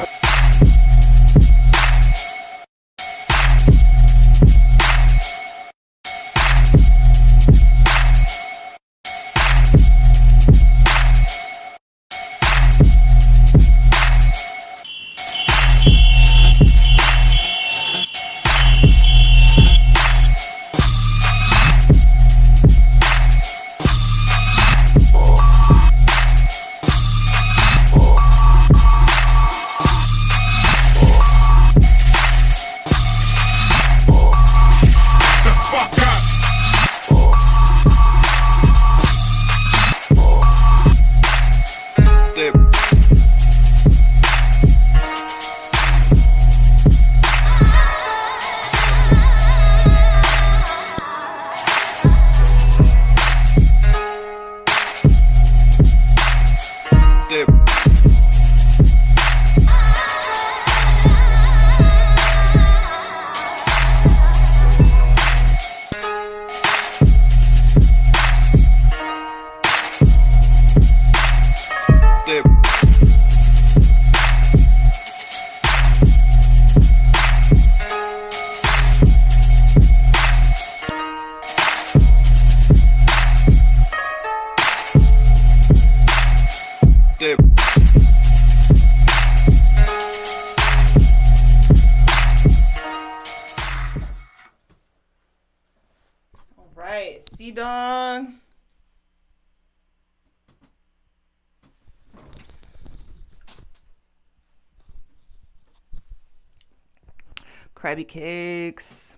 Right, Sea Dog. Krabby Cakes.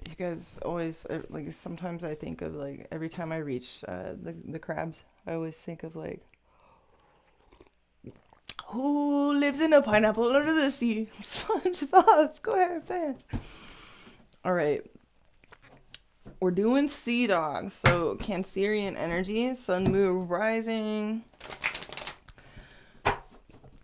You guys always, like, sometimes I think of, like, every time I reach the crabs, I always think of, like, who lives in a pineapple under the sea? SpongeBob SquarePants. All right. We're doing Sea Dog. So Cancerian energy, Sun, Moon, Rising,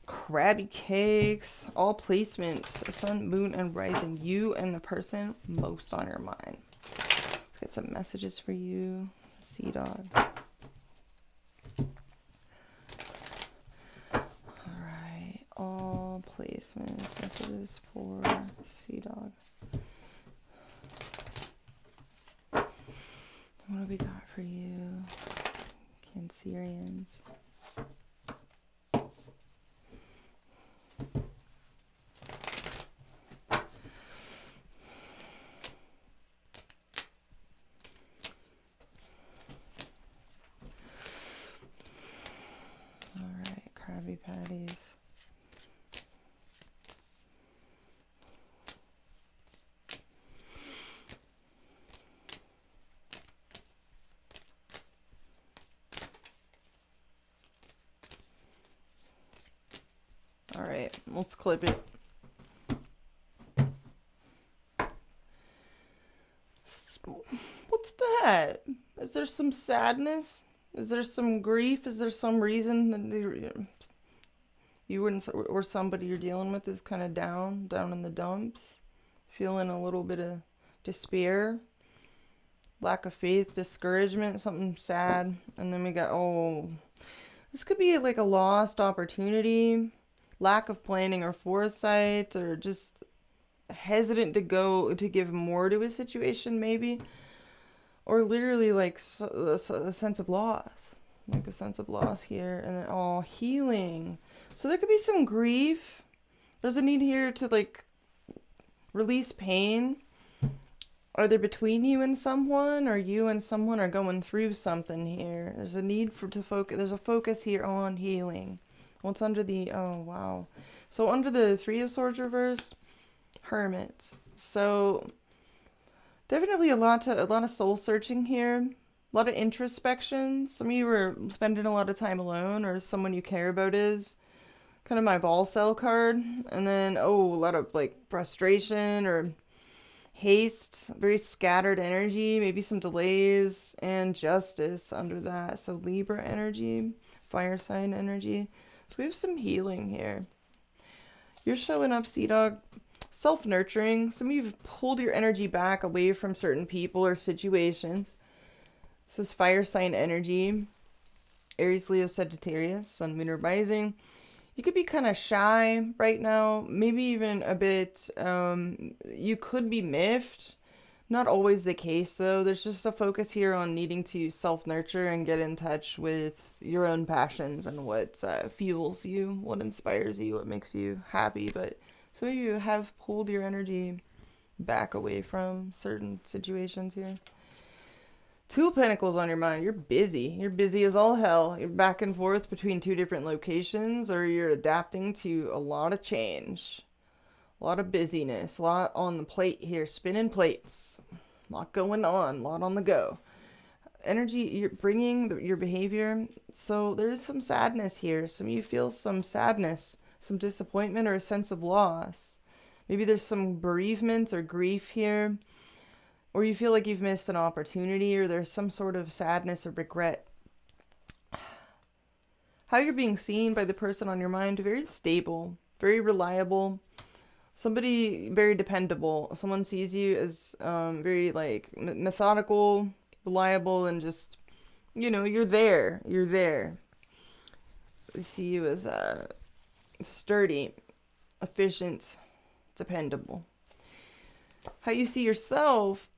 Krabby Cakes, all placements, Sun, Moon, and Rising. You and the person most on your mind. Let's get some messages for you, Sea Dog. All placements, messages for Sea Dog. What do we got for you, Cancerians? All right, Krabby Patties. All right, let's clip it. What's that? Is there some sadness? Is there some grief? Is there some reason that you wouldn't, or somebody you're dealing with is kind of down in the dumps, feeling a little bit of despair, lack of faith, discouragement, something sad? And then we got, oh, this could be like a lost opportunity, lack of planning or foresight, or just hesitant to give more to a situation, maybe, or literally like a sense of loss, like a sense of loss here. And then all healing. So there could be some grief. There's a need here to like release pain, either between you and someone, or you and someone are going through something here. There's a need to focus. There's a focus here on healing. What's under the, oh wow. So under the Three of Swords reverse, Hermit. So definitely a lot of soul searching here. A lot of introspection. Some of you were spending a lot of time alone, or someone you care about is. Kind of my Vol cell card. And then, oh, a lot of like frustration or haste, very scattered energy, maybe some delays, and justice under that. So Libra energy, fire sign energy. So we have some healing here. You're showing up, Sea Dog, self-nurturing. Some of you have pulled your energy back away from certain people or situations. This is fire sign energy. Aries, Leo, Sagittarius, Sun, Moon, or Rising. You could be kind of shy right now. Maybe even a bit, you could be miffed. Not always the case, though. There's just a focus here on needing to self-nurture and get in touch with your own passions and what fuels you, what inspires you, what makes you happy. But some of you have pulled your energy back away from certain situations here. Two of Pentacles on your mind. You're busy. You're busy as all hell. You're back and forth between two different locations, or you're adapting to a lot of change. A lot of busyness, a lot on the plate here, spinning plates, a lot going on, a lot on the go. Energy, you're bringing your behavior, so there is some sadness here. Some of you feel some sadness, some disappointment, or a sense of loss. Maybe there's some bereavement or grief here, or you feel like you've missed an opportunity, or there's some sort of sadness or regret. How you're being seen by the person on your mind, very stable, very reliable. Somebody very dependable. Someone sees you as very like methodical, reliable, and just, you know, you're there. You're there. They see you as sturdy, efficient, dependable. How you see yourself,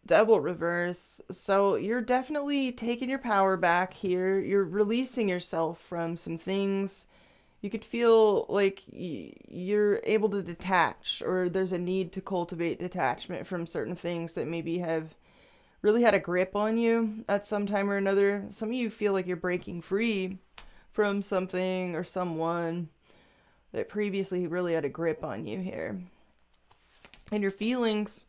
Devil reverse. So you're definitely taking your power back here. You're releasing yourself from some things. You could feel like you're able to detach, or there's a need to cultivate detachment from certain things that maybe have really had a grip on you at some time or another. Some of you feel like you're breaking free from something or someone that previously really had a grip on you here. And your feelings,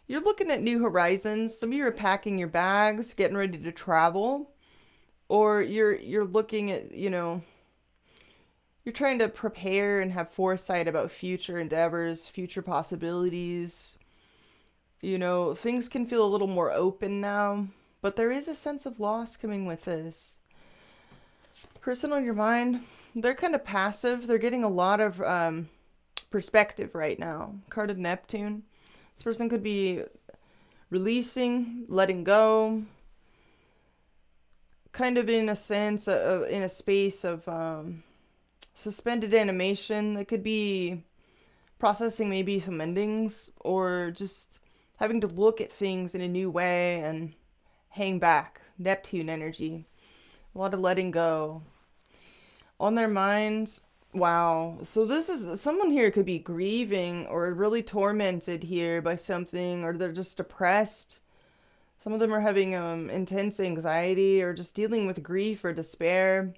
you're looking at new horizons. Some of you are packing your bags, getting ready to travel, or you're looking at, you know, you're trying to prepare and have foresight about future endeavors, future possibilities. You know, things can feel a little more open now, but there is a sense of loss coming with this. Person on your mind, they're kind of passive. They're getting a lot of perspective right now. Card of Neptune. This person could be releasing, letting go, kind of in a sense of, in a space of suspended animation. That could be processing maybe some endings, or just having to look at things in a new way and hang back. Neptune energy. A lot of letting go. On their mind, wow. So this is, someone here could be grieving or really tormented here by something, or they're just depressed. Some of them are having intense anxiety, or just dealing with grief or despair.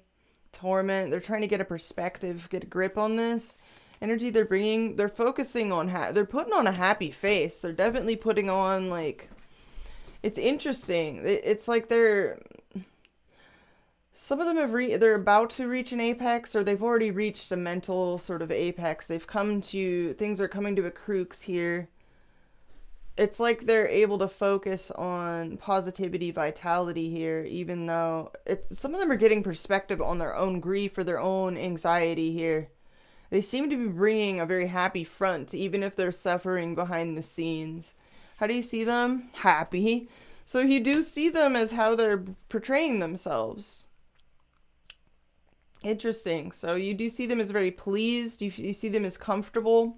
Torment. They're trying to get a perspective, get a grip on this energy they're bringing. They're focusing on they're putting on a happy face. They're definitely putting on, like, it's interesting. It's like some of them they're about to reach an apex, or they've already reached a mental sort of apex. Things are coming to a crux here. It's like they're able to focus on positivity, vitality here, even though some of them are getting perspective on their own grief or their own anxiety here. They seem to be bringing a very happy front, even if they're suffering behind the scenes. How do you see them? Happy. So you do see them as how they're portraying themselves. Interesting. So you do see them as very pleased. You see them as comfortable,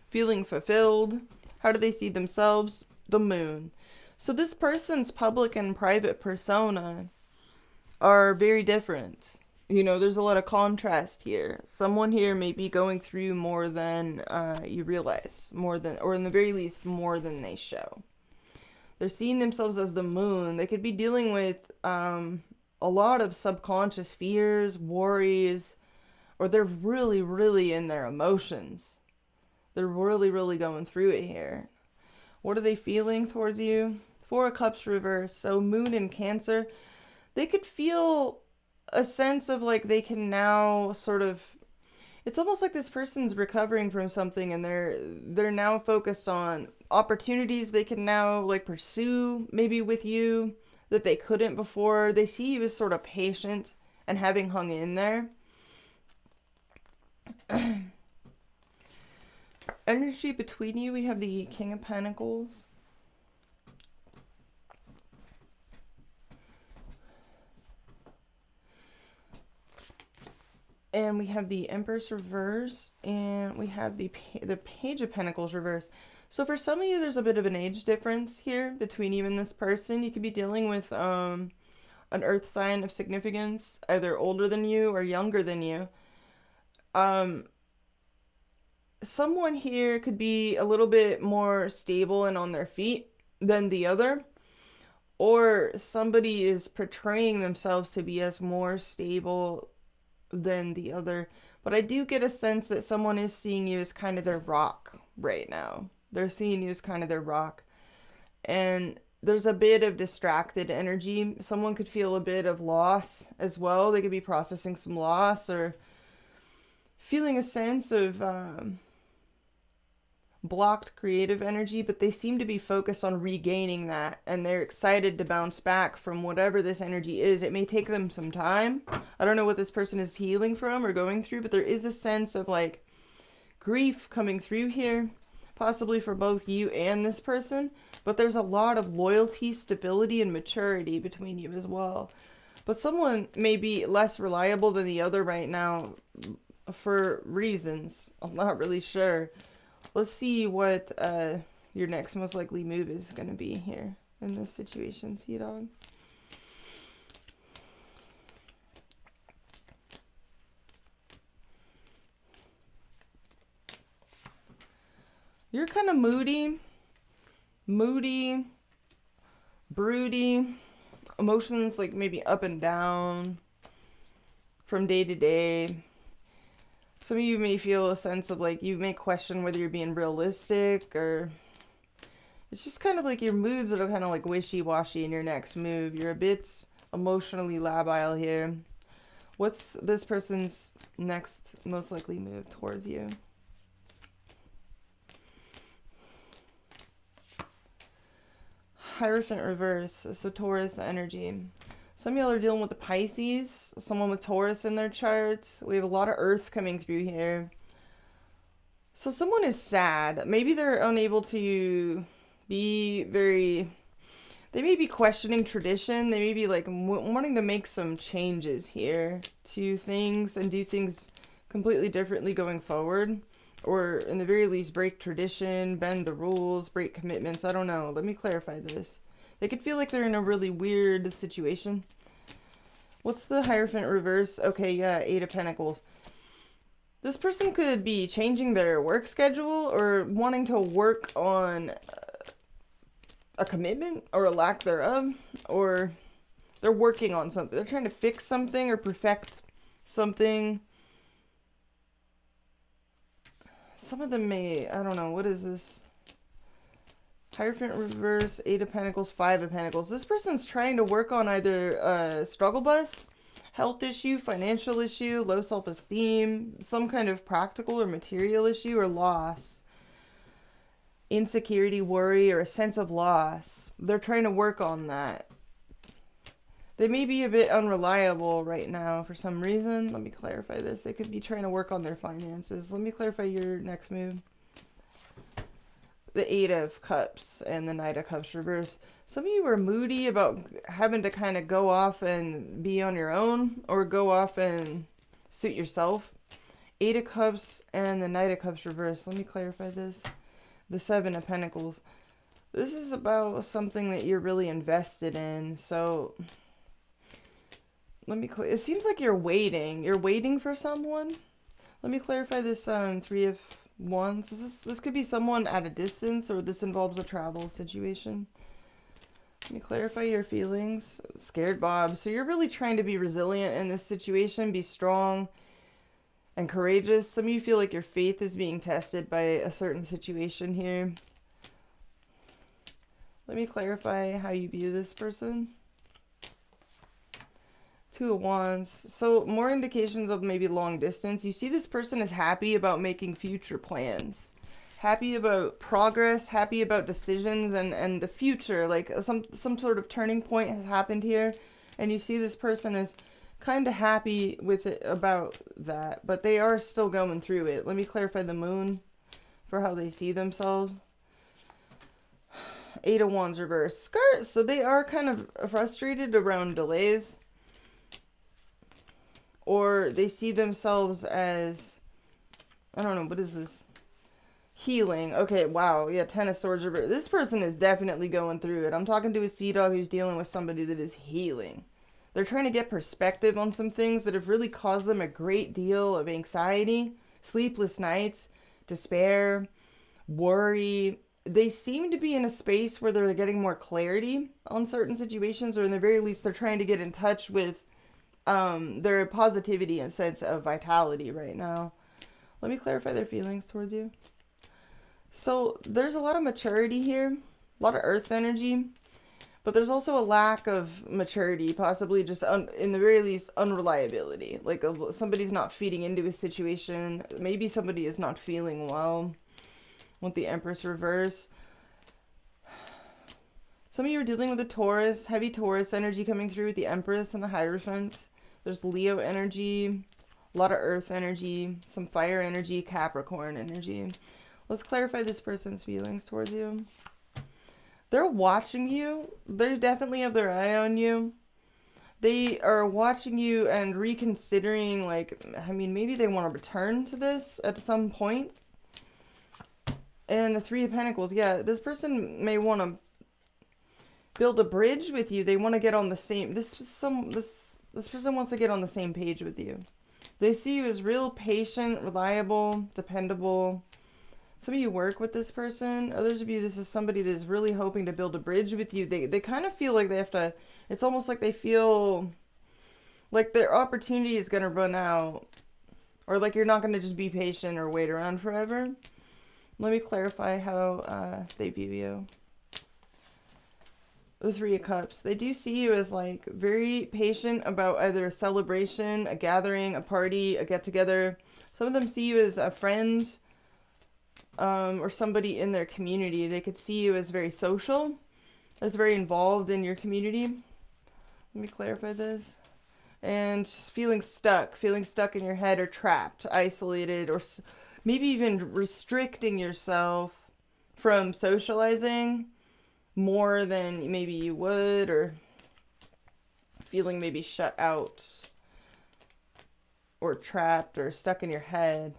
feeling fulfilled. How do they see themselves? The moon. So this person's public and private persona are very different. You know, there's a lot of contrast here. Someone here may be going through more than you realize, or in the very least, more than they show. They're seeing themselves as the moon. They could be dealing with a lot of subconscious fears, worries, or they're really, really in their emotions. They're really, really going through it here. What are they feeling towards you? Four of Cups reverse. So Moon in Cancer. They could feel a sense of like they can now sort of... It's almost like this person's recovering from something, and they're now focused on opportunities they can now like pursue maybe with you that they couldn't before. They see you as sort of patient and having hung in there. Energy between you, we have the King of Pentacles. And we have the Empress reverse, and we have the Page of Pentacles reverse. So for some of you, there's a bit of an age difference here between you and this person. You could be dealing with an earth sign of significance, either older than you or younger than you. Someone here could be a little bit more stable and on their feet than the other. Or somebody is portraying themselves to be as more stable than the other. But I do get a sense that someone is seeing you as kind of their rock right now. They're seeing you as kind of their rock. And there's a bit of distracted energy. Someone could feel a bit of loss as well. They could be processing some loss or feeling a sense of blocked creative energy, but they seem to be focused on regaining that, and they're excited to bounce back from whatever this energy is. It may take them some time. I don't know what this person is healing from or going through, but there is a sense of like grief coming through here, possibly for both you and this person, but there's a lot of loyalty, stability, and maturity between you as well. But someone may be less reliable than the other right now for reasons I'm not really sure. Let's see what your next most likely move is going to be here in this situation, Sea Dog. You're kind of moody, broody, emotions like maybe up and down from day to day. Some of you may feel a sense of like you may question whether you're being realistic, or it's just kind of like your moods are kind of like wishy-washy in your next move. You're a bit emotionally labile here. What's this person's next most likely move towards you? Hierophant reverse, so Taurus energy. Some of y'all are dealing with the Pisces, someone with Taurus in their charts. We have a lot of earth coming through here. So someone is sad. Maybe they're unable to be very... They may be questioning tradition. They may be like wanting to make some changes here to things and do things completely differently going forward. Or in the very least break tradition, bend the rules, break commitments. I don't know. Let me clarify this. They could feel like they're in a really weird situation. What's the Hierophant reverse? Okay, yeah, 8 of Pentacles. This person could be changing their work schedule or wanting to work on a commitment or a lack thereof. Or they're working on something. They're trying to fix something or perfect something. Some of them may, I don't know, what is this? Hierophant reverse, 8 of Pentacles, 5 of Pentacles. This person's trying to work on either a struggle bus, health issue, financial issue, low self-esteem, some kind of practical or material issue, or loss. Insecurity, worry, or a sense of loss. They're trying to work on that. They may be a bit unreliable right now for some reason. Let me clarify this. They could be trying to work on their finances. Let me clarify your next move. The 8 of Cups and the Knight of Cups reverse. Some of you are moody about having to kind of go off and be on your own or go off and suit yourself. 8 of Cups and the Knight of Cups reverse. Let me clarify this. The 7 of Pentacles. This is about something that you're really invested in. So let me it seems like you're waiting. You're waiting for someone. Let me clarify this 3 of Wands. This could be someone at a distance, or this involves a travel situation. Let me clarify your feelings. Scared Bob. So you're really trying to be resilient in this situation, be strong and courageous. Some of you feel like your faith is being tested by a certain situation here. Let me clarify how you view this person. 2 of Wands. So more indications of maybe long distance. You see this person is happy about making future plans. happy about progress, happy about decisions and the future. Like some sort of turning point has happened here, and you see this person is kind of happy with it about that, but they are still going through it. Let me clarify the moon for how they see themselves. 8 of Wands reverse. Skirt. So they are kind of frustrated around delays, or they see themselves as, I don't know, what is this? Healing. Okay, wow. Yeah, 10 of Swords reverse. This person is definitely going through it. I'm talking to a sea dog who's dealing with somebody that is healing. They're trying to get perspective on some things that have really caused them a great deal of anxiety, sleepless nights, despair, worry. They seem to be in a space where they're getting more clarity on certain situations, or in the very least, they're trying to get in touch with their positivity and sense of vitality right now. Let me clarify their feelings towards you. So there's a lot of maturity here, a lot of earth energy. But there's also a lack of maturity, possibly just, in the very least, unreliability. Like, somebody's not feeding into a situation. Maybe somebody is not feeling well. With the Empress reverse. Some of you are dealing with a Taurus, heavy Taurus energy coming through with the Empress and the Hierophant. There's Leo energy, a lot of Earth energy, some fire energy, Capricorn energy. Let's clarify this person's feelings towards you. They're watching you. They definitely have their eye on you. They are watching you and reconsidering, like, I mean, maybe they want to return to this at some point. And the Three of Pentacles, yeah, this person may want to build a bridge with you. They want to get on the same, this person wants to get on the same page with you. They see you as real patient, reliable, dependable. Some of you work with this person. Others of you, this is somebody that is really hoping to build a bridge with you. They kind of feel like they have to, it's almost like they feel like their opportunity is going to run out. Or like you're not going to just be patient or wait around forever. Let me clarify how they view you. The Three of Cups. They do see you as like very patient about either a celebration, a gathering, a party, a get-together. Some of them see you as a friend. Or somebody in their community. They could see you as very social, as very involved in your community. Let me clarify this. And just feeling stuck in your head, or trapped, isolated, or maybe even restricting yourself from socializing more than maybe you would, or feeling maybe shut out or trapped or stuck in your head.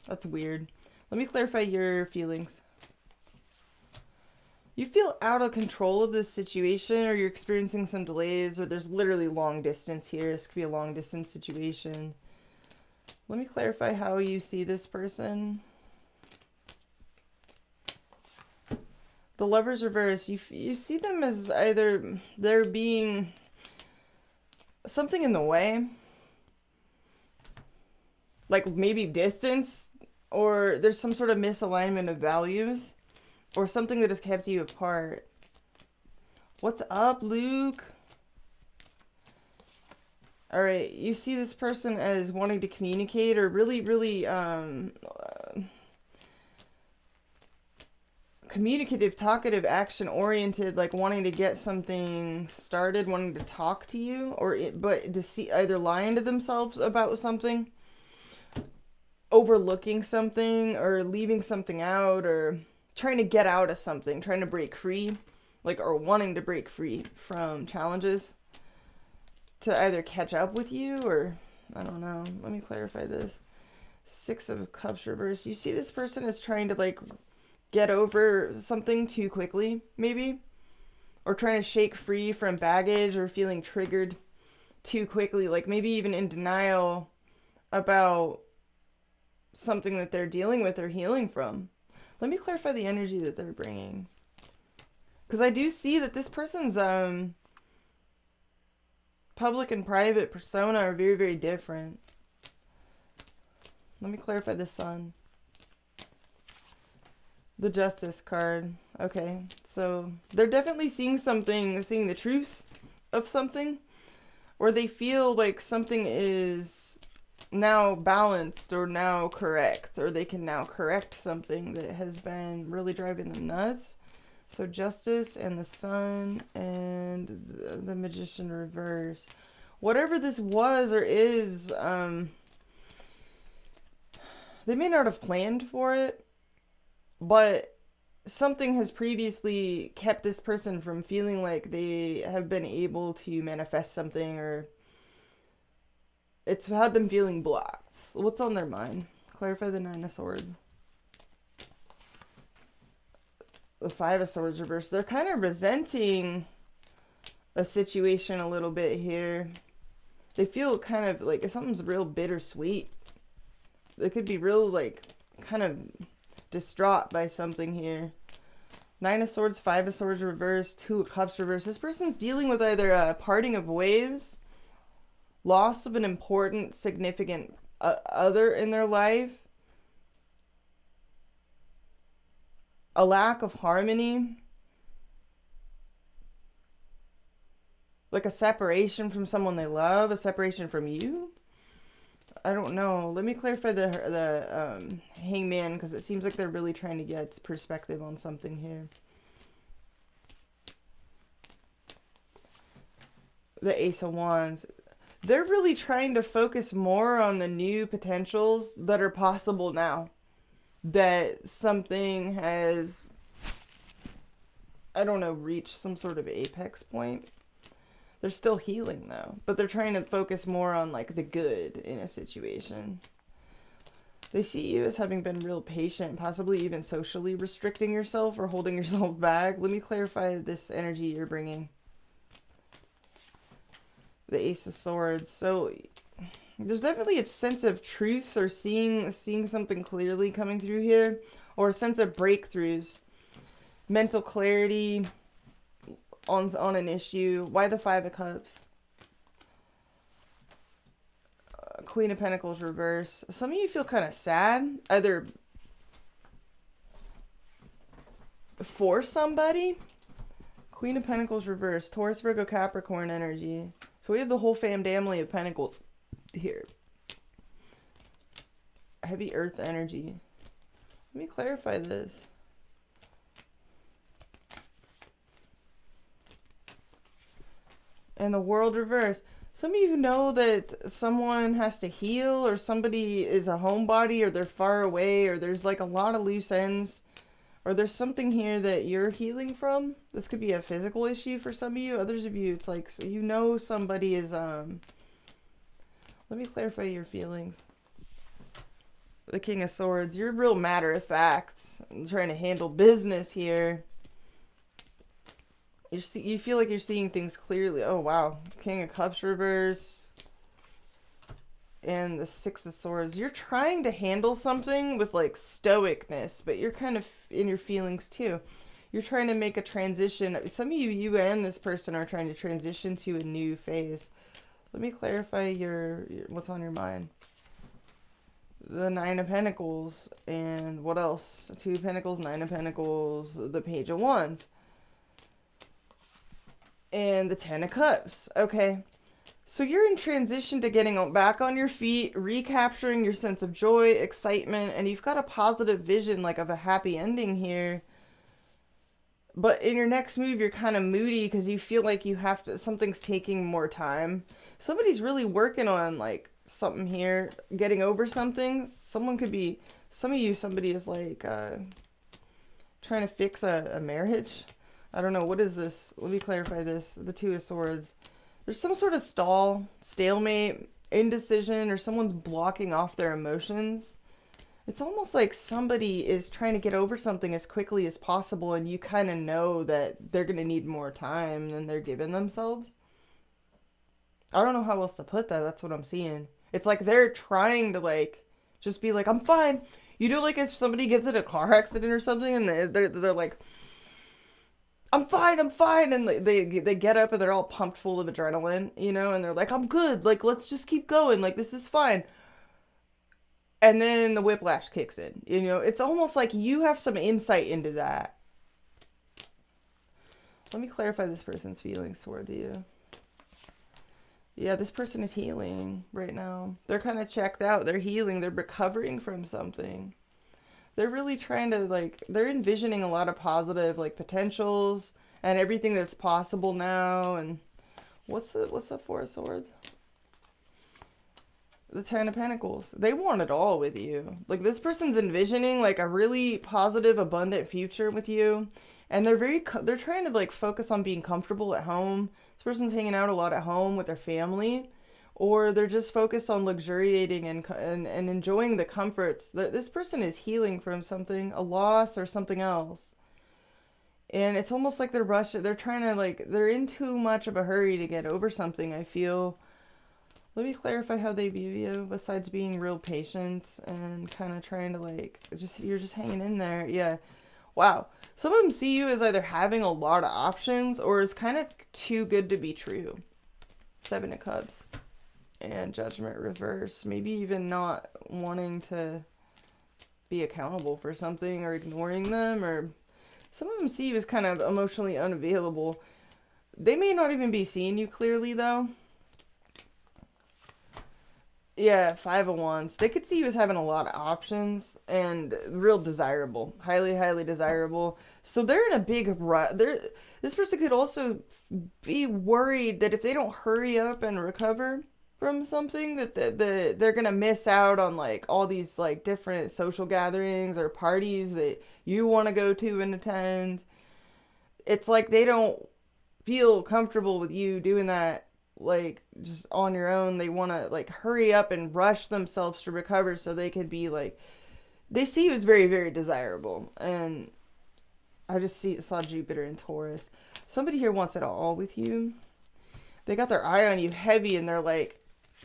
That's weird. Let me clarify your feelings. You feel out of control of this situation, or you're experiencing some delays, or there's literally long distance here. This could be a long distance situation. Let me clarify how you see this person. The Lovers reverse. You see them as either there being something in the way, like maybe distance, or there's some sort of misalignment of values, or something that has kept you apart. What's up, Luke? All right, you see this person as wanting to communicate, or really communicative, talkative, action-oriented, like wanting to get something started, wanting to talk to you, but to see either lying to themselves about something, overlooking something, or leaving something out, or trying to get out of something, trying to break free, like, or wanting to break free from challenges to either catch up with you, or I don't know. Let me clarify this. Six of Cups reverse. You see this person is trying to like get over something too quickly, maybe, or trying to shake free from baggage, or feeling triggered too quickly, like maybe even in denial about something that they're dealing with or healing from. Let me clarify the energy that they're bringing, because I do see that this person's public and private persona are very, very different. Let me clarify the Sun. The Justice card. Okay, so they're definitely seeing something, seeing the truth of something, or they feel like something is now balanced or now correct, or they can now correct something that has been really driving them nuts. So Justice and the Sun and the Magician reverse. Whatever this was or is, they may not have planned for it, but something has previously kept this person from feeling like they have been able to manifest something, or it's had them feeling blocked. What's on their mind? Clarify the Nine of Swords. The Five of Swords reverse. They're kind of resenting a situation a little bit here. They feel kind of like something's real bittersweet. They could be real, like, kind of distraught by something here. Nine of Swords, Five of Swords reverse, Two of Cups reverse. This person's dealing with either a parting of ways, loss of an important, significant other in their life, a lack of harmony, like a separation from someone they love, a separation from you. I don't know. Let me clarify the Hangman, because it seems like they're really trying to get perspective on something here. The Ace of Wands. They're really trying to focus more on the new potentials that are possible now. That something has, I don't know, reached some sort of apex point. They're still healing though, but they're trying to focus more on like the good in a situation. They see you as having been real patient, possibly even socially restricting yourself or holding yourself back. Let me clarify this energy you're bringing. The Ace of Swords. So there's definitely a sense of truth or seeing something clearly coming through here, or a sense of breakthroughs, mental clarity on an issue. Why the Five of Cups? Queen of Pentacles reverse. Some of you feel kind of sad, either for somebody. Queen of Pentacles reverse. Taurus, Virgo, Capricorn energy. So we have the whole family of Pentacles here. Heavy earth energy. Let me clarify this. And the World reverse. Some of you know that someone has to heal, or somebody is a homebody, or they're far away, or there's like a lot of loose ends, or there's something here that you're healing from. This could be a physical issue for some of you. Others of you, it's like, so you know somebody is, let me clarify your feelings. The King of Swords. You're real matter of fact. I'm trying to handle business here. You feel like you're seeing things clearly. Oh, wow. King of Cups reverse. And the Six of Swords. You're trying to handle something with, like, stoicness, but you're kind of in your feelings, too. You're trying to make a transition. Some of you and this person are trying to transition to a new phase. Let me clarify your what's on your mind. The Nine of Pentacles. And what else? Two of Pentacles, Nine of Pentacles, the Page of Wands. And the Ten of Cups. Okay. So you're in transition to getting back on your feet, recapturing your sense of joy, excitement, and you've got a positive vision, like, of a happy ending here. But in your next move, you're kind of moody because you feel like you have to, something's taking more time. Somebody's really working on, like, something here, getting over something. Someone could be, some of you, somebody is, like, trying to fix a marriage. I don't know. What is this? Let me clarify this. The Two of Swords. There's some sort of stall, stalemate, indecision, or someone's blocking off their emotions. It's almost like somebody is trying to get over something as quickly as possible, and you kind of know that they're going to need more time than they're giving themselves. I don't know how else to put that. That's what I'm seeing. It's like they're trying to, like, just be like, I'm fine. You know, like, if somebody gets in a car accident or something, and they're like, I'm fine, and they get up and they're all pumped full of adrenaline, you know, and they're like, I'm good, like, let's just keep going, like, this is fine. And then the whiplash kicks in, you know. It's almost like you have some insight into that. Let me clarify this person's feelings toward you. Yeah, this person is healing right now. They're kind of checked out. They're healing. They're recovering from something. They're really trying to, like, they're envisioning a lot of positive, like, potentials and everything that's possible now. And what's the Four of Swords? The Ten of Pentacles. They want it all with you. Like, this person's envisioning, like, a really positive, abundant future with you. And they're trying to, like, focus on being comfortable at home. This person's hanging out a lot at home with their family. Or they're just focused on luxuriating and enjoying the comforts. This person is healing from something, a loss or something else. And it's almost like they're rushing. They're trying to, like, they're in too much of a hurry to get over something, I feel. Let me clarify how they view you, besides being real patient and kind of trying to, like, you're just hanging in there. Yeah. Wow. Some of them see you as either having a lot of options or as kind of too good to be true. Seven of Cups. And Judgment reverse. Maybe even not wanting to be accountable for something or ignoring them. Or some of them see you as kind of emotionally unavailable. They may not even be seeing you clearly, though. Yeah, Five of Wands. They could see you as having a lot of options and real desirable. Highly, highly desirable. So they're in a big rut. This person could also be worried that if they don't hurry up and recover from something, that they're going to miss out on, like, all these, like, different social gatherings or parties that you want to go to and attend. It's like they don't feel comfortable with you doing that, like, just on your own. They want to, like, hurry up and rush themselves to recover so they could be, like, they see you as very, very desirable. And I just saw Jupiter in Taurus. Somebody here wants it all with you. They got their eye on you heavy, and they're like,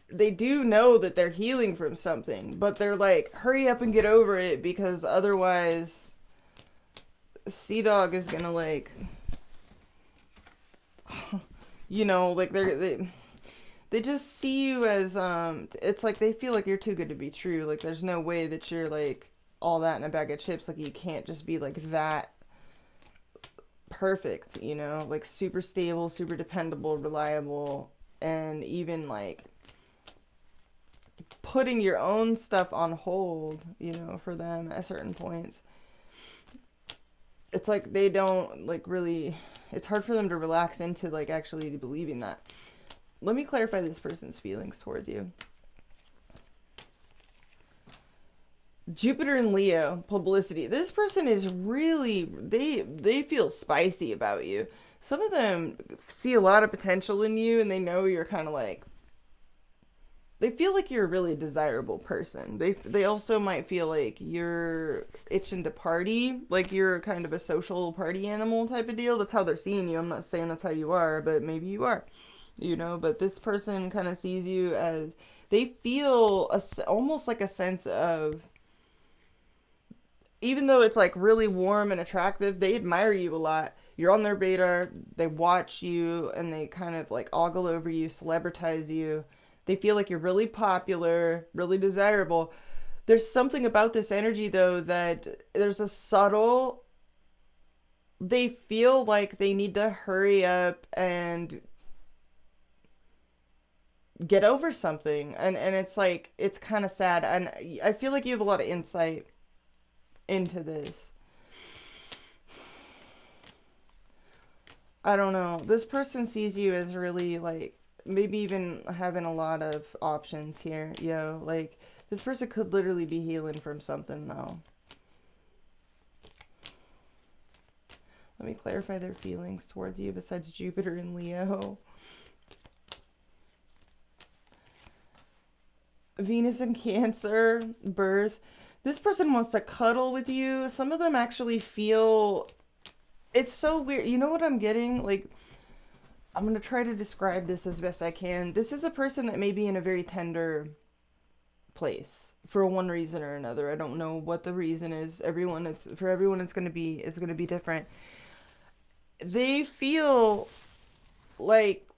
they do know that they're healing from something, but they're like, hurry up and get over it, because otherwise Sea Dog is gonna, like, you know, like, they just see you as, it's like they feel like you're too good to be true. Like, there's no way that you're, like, all that in a bag of chips. Like, you can't just be, like, that perfect, you know? Like, super stable, super dependable, reliable, and even, like, putting your own stuff on hold, you know, for them at certain points. It's like they don't, like, really, it's hard for them to relax into, like, actually believing that. Let me clarify this person's feelings towards you. Jupiter and Leo, publicity. This person is really, they feel spicy about you. Some of them see a lot of potential in you, and they know you're kind of like, they feel like you're a really desirable person. They also might feel like you're itching to party, like you're kind of a social party animal type of deal. That's how they're seeing you. I'm not saying that's how you are, but maybe you are, you know. But this person kind of sees you as, they feel almost like a sense of, even though it's, like, really warm and attractive, they admire you a lot. You're on their radar. They watch you, and they kind of, like, ogle over you, celebritize you. They feel like you're really popular, really desirable. There's something about this energy, though, that there's a subtle, they feel like they need to hurry up and get over something. And it's like, it's kind of sad. And I feel like you have a lot of insight into this. I don't know. This person sees you as really, like, maybe even having a lot of options here, yo. Like, this person could literally be healing from something, though. Let me clarify their feelings towards you besides Jupiter and Leo. Venus and Cancer, birth. This person wants to cuddle with you. Some of them actually feel, it's so weird. You know what I'm getting? Like, I'm going to try to describe this as best I can. This is a person that may be in a very tender place for one reason or another. I don't know what the reason is. For everyone it's going to be different. They feel like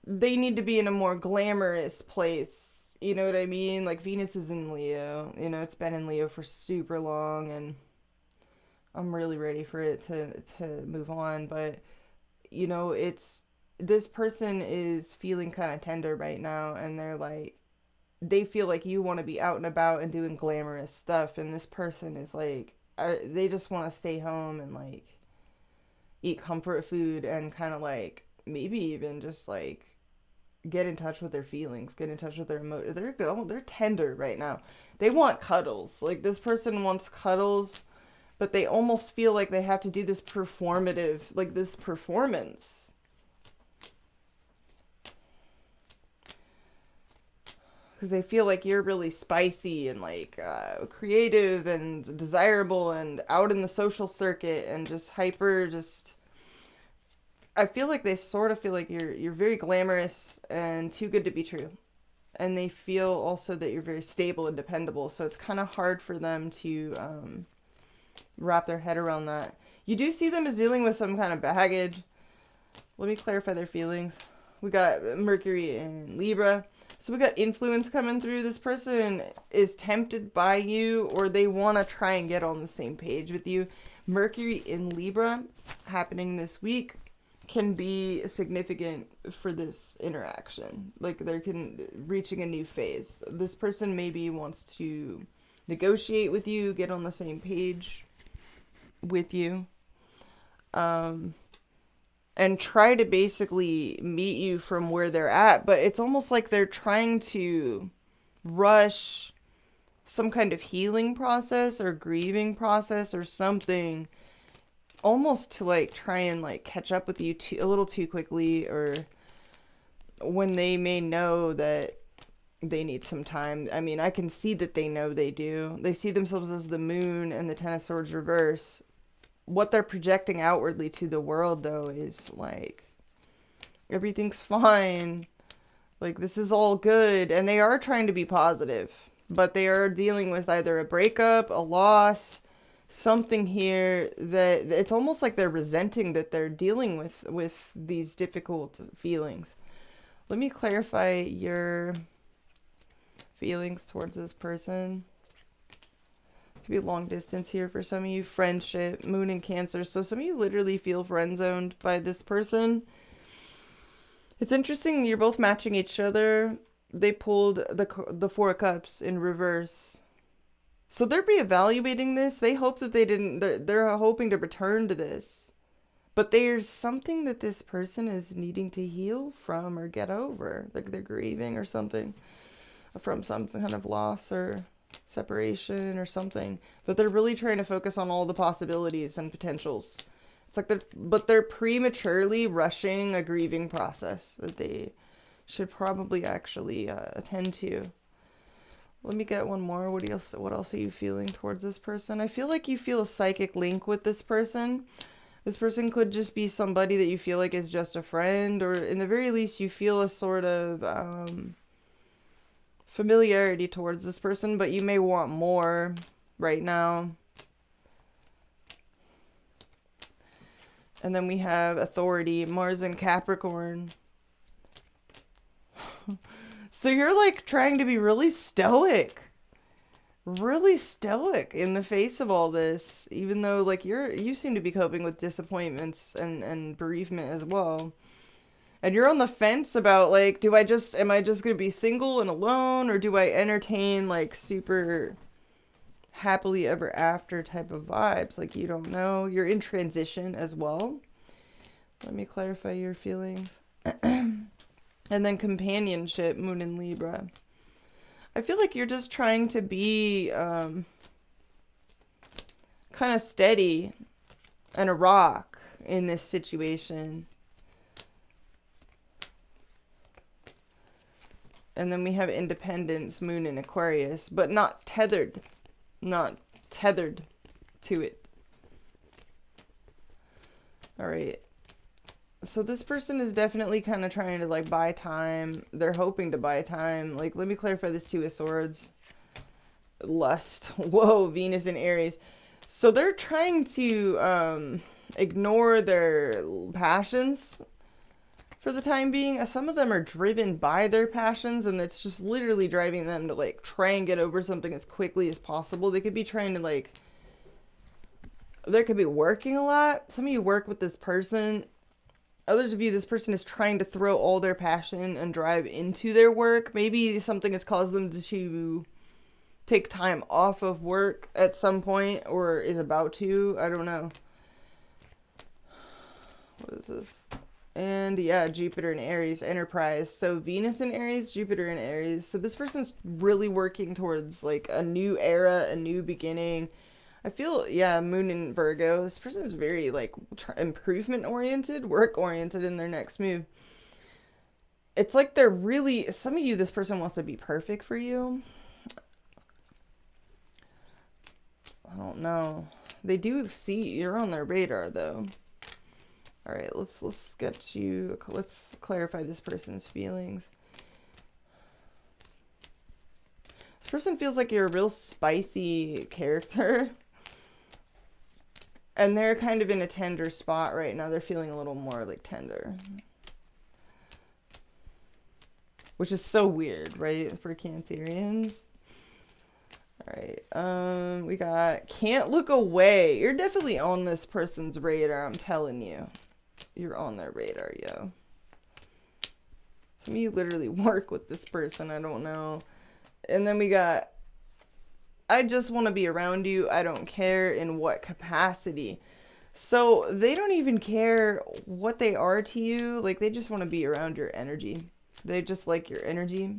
they need to be in a more glamorous place. You know what I mean? Like, Venus is in Leo. You know, it's been in Leo for super long, and I'm really ready for it to move on. But, you know, it's this person is feeling kind of tender right now, and they're like, they feel like you want to be out and about and doing glamorous stuff, and this person is like, they just want to stay home and like eat comfort food and kind of like maybe even just like get in touch with their feelings, get in touch with their emotions. They're tender right now. They want cuddles. Like this person wants cuddles, but they almost feel like they have to do this performative, like this performance. Because they feel like you're really spicy and like creative and desirable and out in the social circuit and just hyper. Just, I feel like they sort of feel like you're very glamorous and too good to be true, and they feel also that you're very stable and dependable. So it's kind of hard for them to wrap their head around that. You do see them as dealing with some kind of baggage. Let me clarify their feelings. We got Mercury in Libra. So we got influence coming through. This person is tempted by you, or they want to try and get on the same page with you. Mercury in Libra happening this week can be significant for this interaction. Like they're reaching a new phase. This person maybe wants to negotiate with you, get on the same page with you. And try to basically meet you from where they're at. But it's almost like they're trying to rush some kind of healing process or grieving process or something, almost to like try and like catch up with you a little too quickly, or when they may know that they need some time. I mean, I can see that they know they do. They see themselves as the moon and the Ten of Swords reverse. What they're projecting outwardly to the world, though, is like, everything's fine. Like, this is all good. And they are trying to be positive. But they are dealing with either a breakup, a loss, something here that it's almost like they're resenting that they're dealing with these difficult feelings. Let me clarify your feelings towards this person. Be long distance here for some of you. Friendship, moon in Cancer. So some of you literally feel friend zoned by this person. It's interesting. You're both matching each other. They pulled the Four of Cups in reverse. So they're reevaluating this. They hope that they didn't. They're hoping to return to this. But there's something that this person is needing to heal from or get over. Like they're grieving or something from some kind of loss or separation or something, but they're really trying to focus on all the possibilities and potentials. It's like they're prematurely rushing a grieving process that they should probably actually attend to. Let me get one more. What else are you feeling towards this person? I feel like you feel a psychic link with this person. This person could just be somebody that you feel like is just a friend, or in the very least you feel a sort of familiarity towards this person, but you may want more right now. And then we have Authority, Mars and Capricorn. So you're like trying to be really stoic in the face of all this, even though like you seem to be coping with disappointments and bereavement as well. And you're on the fence about, like, am I just going to be single and alone, or do I entertain, like, super happily ever after type of vibes? Like, you don't know. You're in transition as well. Let me clarify your feelings. And then companionship, moon in Libra. I feel like you're just trying to be kind of steady and a rock in this situation. And then we have independence, moon in Aquarius, but not tethered to it. All right. So this person is definitely kind of trying to like buy time. They're hoping to buy time. Like, let me clarify this Two of Swords. Lust. Whoa, Venus in Aries. So they're trying to ignore their passions for the time being. Some of them are driven by their passions, and it's just literally driving them to like try and get over something as quickly as possible. They could be trying to like, they could be working a lot. Some of you work with this person others of you, this person is trying to throw all their passion and drive into their work. Maybe something has caused them to take time off of work at some point, or is about to. I don't know. What is this? And yeah, Jupiter and Aries, enterprise. So Venus in Aries, Jupiter in Aries. So this person's really working towards like a new era, a new beginning. I feel, yeah, Moon in Virgo. This person is very like improvement oriented, work oriented in their next move. It's like they're really, some of you, this person wants to be perfect for you. I don't know. They do see you're on their radar though. All right, let's clarify this person's feelings. This person feels like you're a real spicy character. And they're kind of in a tender spot right now. They're feeling a little more like tender. Which is so weird, right? For Cancerians. Alright, we got can't look away. You're definitely on this person's radar, I'm telling you. You're on their radar, yo. Some of you literally work with this person, I don't know. And then we got I just want to be around you. I don't care in what capacity. So they don't even care what they are to you. Like they just want to be around your energy. They just like your energy.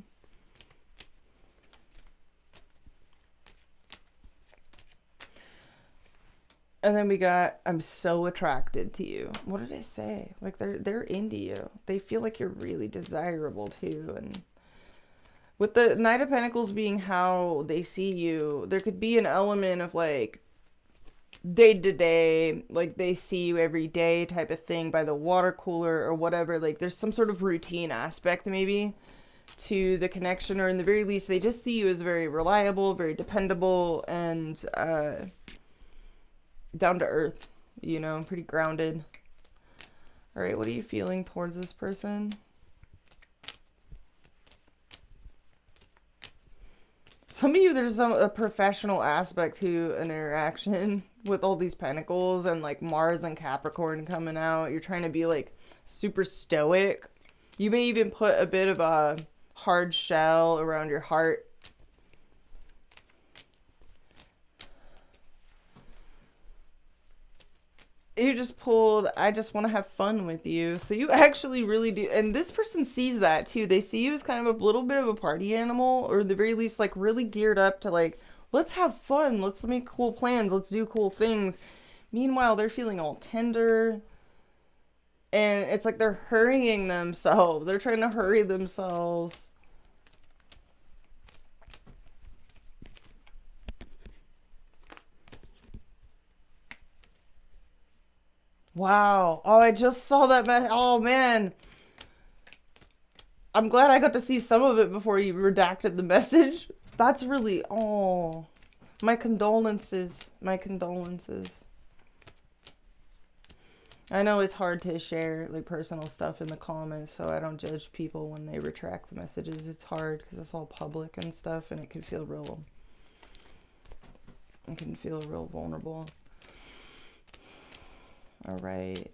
And then we got, I'm so attracted to you. What did I say? Like they're into you. They feel like you're really desirable too. And with the Knight of Pentacles being how they see you, there could be an element of like day to day, like they see you every day type of thing by the water cooler or whatever. Like there's some sort of routine aspect maybe to the connection, or in the very least, they just see you as very reliable, very dependable, and down to earth, you know, pretty grounded. All right, what are you feeling towards this person? Some of you, there's a professional aspect to an interaction with all these pentacles and like Mars and Capricorn coming out. You're trying to be like super stoic. You may even put a bit of a hard shell around your heart. You just pulled, I just want to have fun with you. So you actually really do. And this person sees that too. They see you as kind of a little bit of a party animal, or at the very least, like really geared up to like, let's have fun. Let's make cool plans. Let's do cool things. Meanwhile, they're feeling all tender. And it's like they're hurrying themselves. They're trying to hurry themselves. Wow. Oh, I just saw that. Oh, man. I'm glad I got to see some of it before you redacted the message. That's really... Oh. My condolences. My condolences. I know it's hard to share like personal stuff in the comments, so I don't judge people when they retract the messages. It's hard because it's all public and stuff, and it can feel real... It can feel real vulnerable. All right.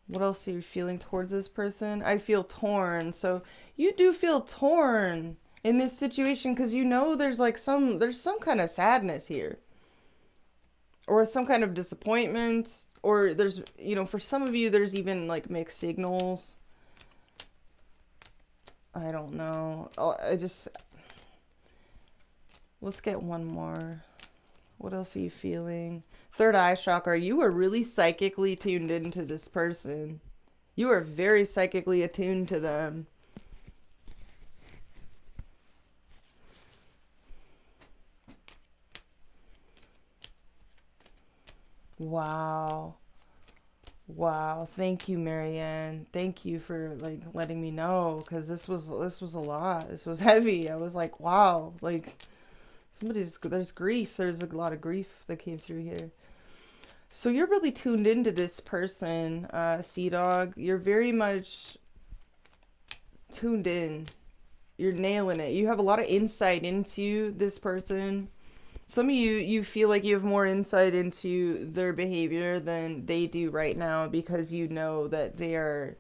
What else are you feeling towards this person? I feel torn. So you do feel torn in this situation because you know there's like some kind of sadness here. Or some kind of disappointment. Or there's, you know, for some of you, there's even like mixed signals. I don't know. Let's get one more. What else are you feeling? Third eye chakra, you are really psychically tuned into this person. You are very psychically attuned to them. Wow. Wow. Thank you, Marianne. Thank you for like letting me know, because this was a lot. This was heavy. I was like, wow, like there's grief. There's a lot of grief that came through here. So you're really tuned into this person, Sea Dog. You're very much tuned in. You're nailing it. You have a lot of insight into this person. Some of you feel like you have more insight into their behavior than they do right now, because you know that they are,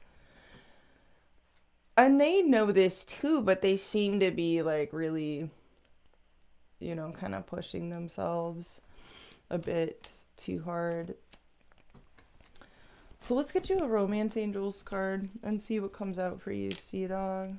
and they know this too, but they seem to be like really, you know, kind of pushing themselves a bit too hard. So let's get you a Romance Angels card and see what comes out for you, Sea Dog.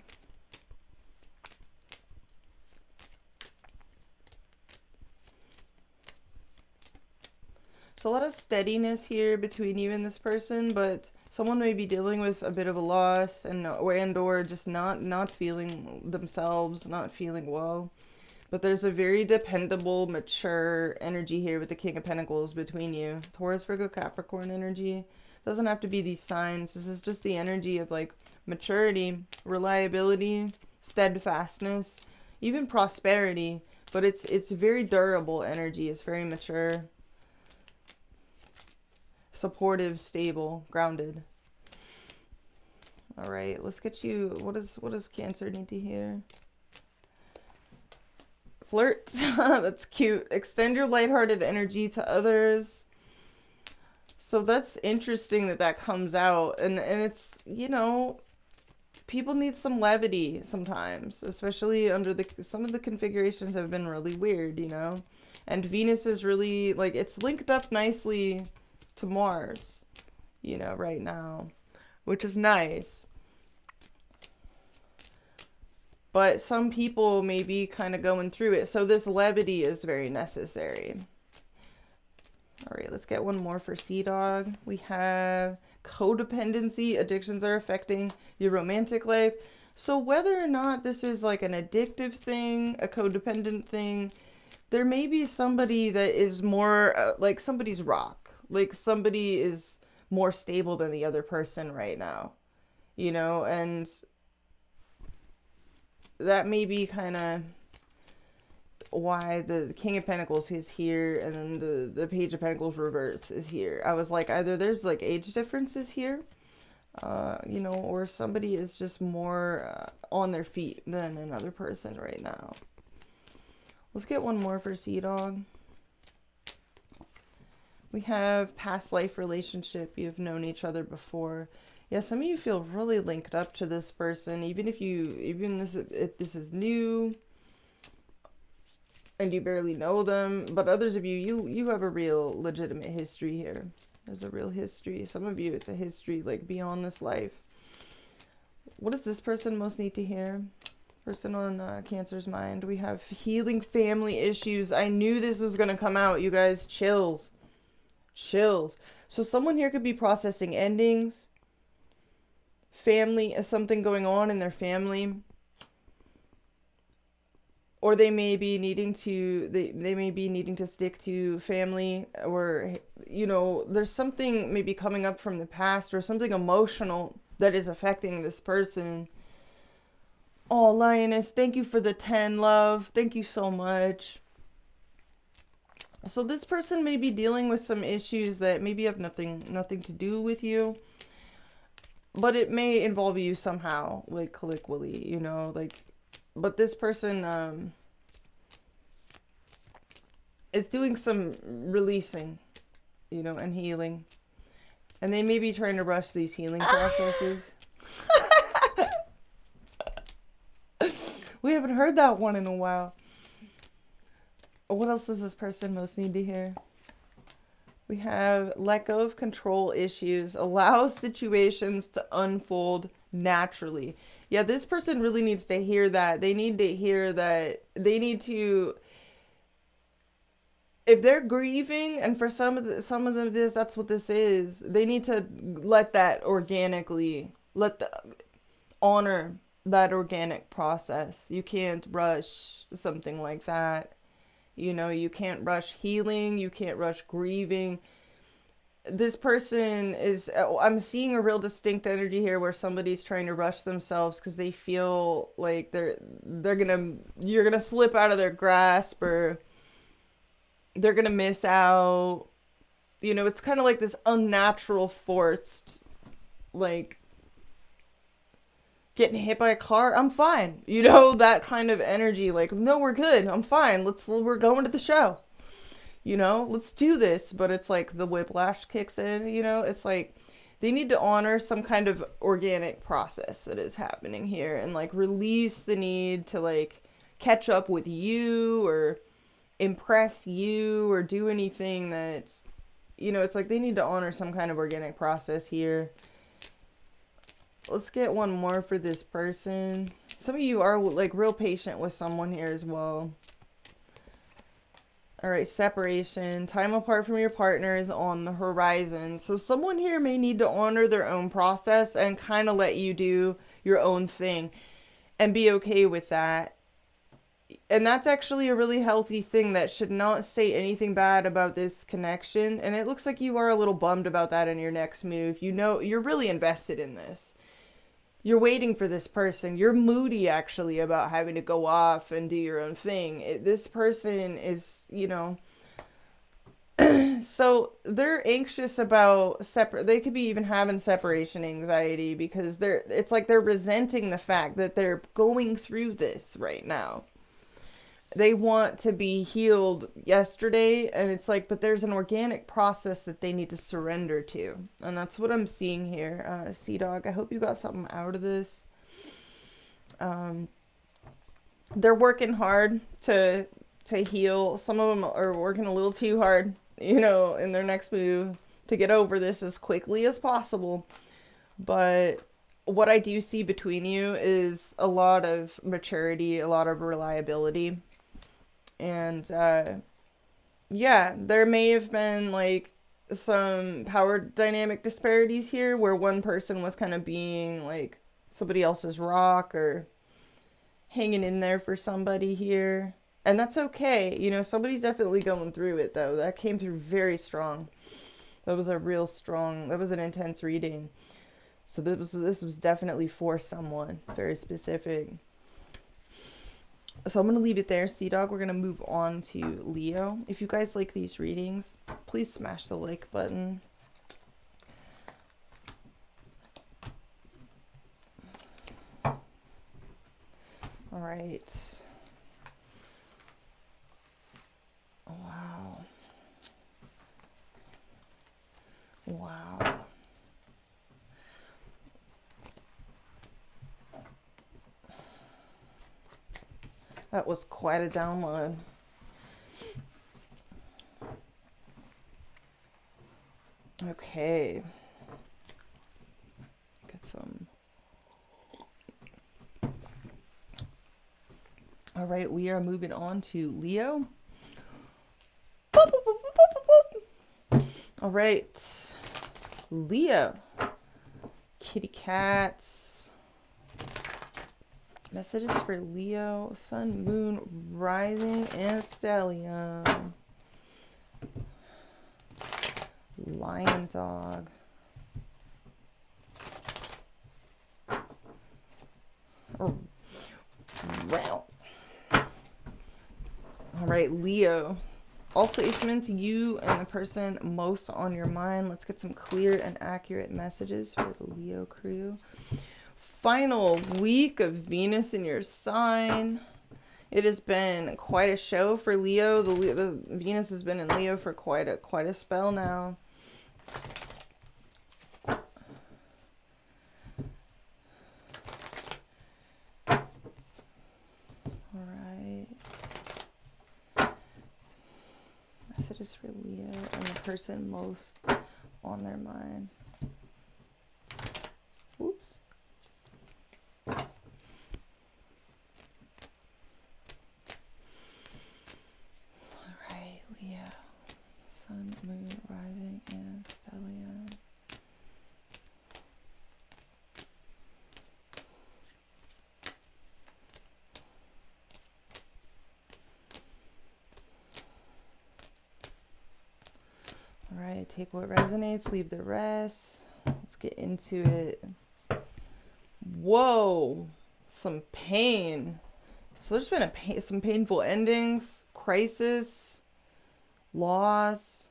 So a lot of steadiness here between you and this person, but someone may be dealing with a bit of a loss and or just not feeling themselves, not feeling well. But there's a very dependable, mature energy here with the King of Pentacles between you. Taurus, Virgo, Capricorn energy. Doesn't have to be these signs. This is just the energy of like maturity, reliability, steadfastness, even prosperity. But it's very durable energy. It's very mature, supportive, stable, grounded. All right, let's get you. What does Cancer need to hear? Flirt. That's cute. Extend your lighthearted energy to others. So that's interesting that comes out, and it's, you know, people need some levity sometimes, especially under some of the configurations have been really weird, you know, and Venus is really like, it's linked up nicely to Mars, you know, right now, which is nice. But some people may be kind of going through it, so this levity is very necessary. All right, let's get one more for Sea Dog. We have codependency. Addictions are affecting your romantic life. So whether or not this is like an addictive thing, a codependent thing, there may be somebody that is more like somebody's rock. Like somebody is more stable than the other person right now, you know, and that may be kind of why the King of Pentacles is here and then the Page of Pentacles reverse is here. I was like, either there's like age differences here, you know, or somebody is just more on their feet than another person right now. Let's get one more for Sea Dog. We have past life relationship. You've known each other before. Yeah, some of you feel really linked up to this person, even if this is new and you barely know them. But others of you have a real legitimate history here. There's a real history. Some of you, it's a history like beyond this life. What does this person most need to hear? Person on Cancer's mind. We have healing family issues. I knew this was going to come out, you guys. Chills. Chills. So someone here could be processing endings. Family, something going on in their family. Or they may be needing to they may be needing to stick to family, or you know, there's something maybe coming up from the past or something emotional that is affecting this person. Oh, Lioness, thank you for the 10, love. Thank you so much. So this person may be dealing with some issues that maybe have nothing to do with you, but it may involve you somehow, like colloquially, you know, like. But this person is doing some releasing, you know, and healing. And they may be trying to rush these healing processes. We haven't heard that one in a while. What else does this person most need to hear? We have let go of control issues. Allow situations to unfold naturally. Yeah, this person really needs to hear that. They need to hear that they need to, if they're grieving, and for some of them that's what this is, they need to let that organically, honor that organic process. You can't rush something like that. You know, you can't rush healing, you can't rush grieving. This person is, I'm seeing a real distinct energy here where somebody's trying to rush themselves because they feel like you're gonna slip out of their grasp, or they're gonna miss out. You know, it's kind of like this unnatural, forced, like, getting hit by a car, I'm fine. You know, that kind of energy, like, no, we're good, I'm fine, we're going to the show. You know, let's do this. But it's like the whiplash kicks in, you know, it's like they need to honor some kind of organic process that is happening here and like release the need to like catch up with you or impress you or do anything that's, you know, it's like they need to honor some kind of organic process here. Let's get one more for this person. Some of you are like real patient with someone here as well. All right, separation. Time apart from your partner is on the horizon. So someone here may need to honor their own process and kind of let you do your own thing and be okay with that. And that's actually a really healthy thing. That should not say anything bad about this connection. And it looks like you are a little bummed about that in your next move. You know, you're really invested in this. You're waiting for this person. You're moody, actually, about having to go off and do your own thing. This person is, you know... so they're anxious about they could be even having separation anxiety because it's like they're resenting the fact that they're going through this right now. They want to be healed yesterday, and it's like, but there's an organic process that they need to surrender to. And that's what I'm seeing here. Sea Dog, I hope you got something out of this. They're working hard to heal. Some of them are working a little too hard, you know, in their next move to get over this as quickly as possible. But what I do see between you is a lot of maturity, a lot of reliability. And, yeah, there may have been, like, some power dynamic disparities here where one person was kind of being, like, somebody else's rock or hanging in there for somebody here. And that's okay. You know, somebody's definitely going through it, though. That came through very strong. That was an intense reading. So this was definitely for someone. Very specific. So I'm going to leave it there, Sea Dog. We're going to move on to Leo. If you guys like these readings, please smash the like button. All right. Wow. Wow. That was quite a download. Okay. Get some. All right, we are moving on to Leo. Boop, boop, boop, boop, boop, boop. All right. Leo. Kitty cats. Messages for Leo, Sun, Moon, Rising, and Stellium. Lion Dog. Oh, wow. All right, Leo. All placements, you and the person most on your mind. Let's get some clear and accurate messages for the Leo crew. Final week of Venus in your sign. It has been quite a show for Leo. The Venus has been in Leo for quite a spell now. All right. Messages for Leo and the person most on their mind. Oops. Alright, Leo. Sun, Moon, Rising, and Stellium. Alright, take what resonates, leave the rest. Let's get into it. Whoa, some pain. So there's been some painful endings, crisis, loss,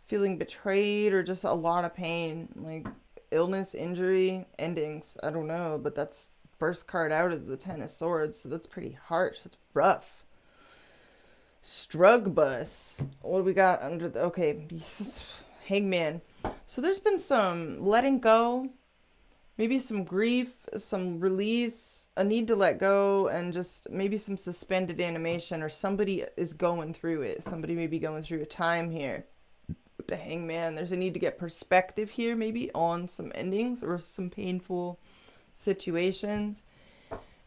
feeling betrayed, or just a lot of pain, like illness, injury, endings. I don't know, but that's first card out is the Ten of Swords, so that's pretty harsh. That's rough. Strugbus. What do we got under the... Okay, Hangman. So there's been some letting go, maybe some grief, some release, a need to let go, and just maybe some suspended animation, or somebody is going through it. Somebody may be going through a time here. With the Hangman, there's a need to get perspective here, maybe on some endings or some painful situations.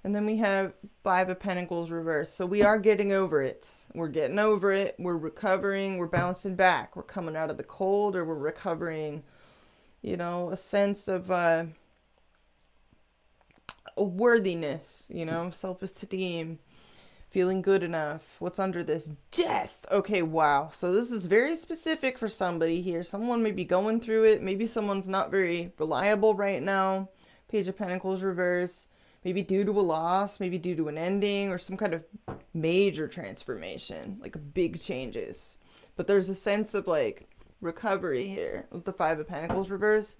And then we have Five of Pentacles reversed. So we are getting over it. We're getting over it. We're recovering. We're bouncing back. We're coming out of the cold, or we're recovering, you know, a sense of a worthiness, you know, self-esteem, feeling good enough. What's under this? Death. Okay, wow. So this is very specific for somebody here. Someone may be going through it. Maybe someone's not very reliable right now. Page of Pentacles reverse. Maybe due to a loss, maybe due to an ending, or some kind of major transformation, like big changes. But there's a sense of like recovery here with the Five of Pentacles reverse.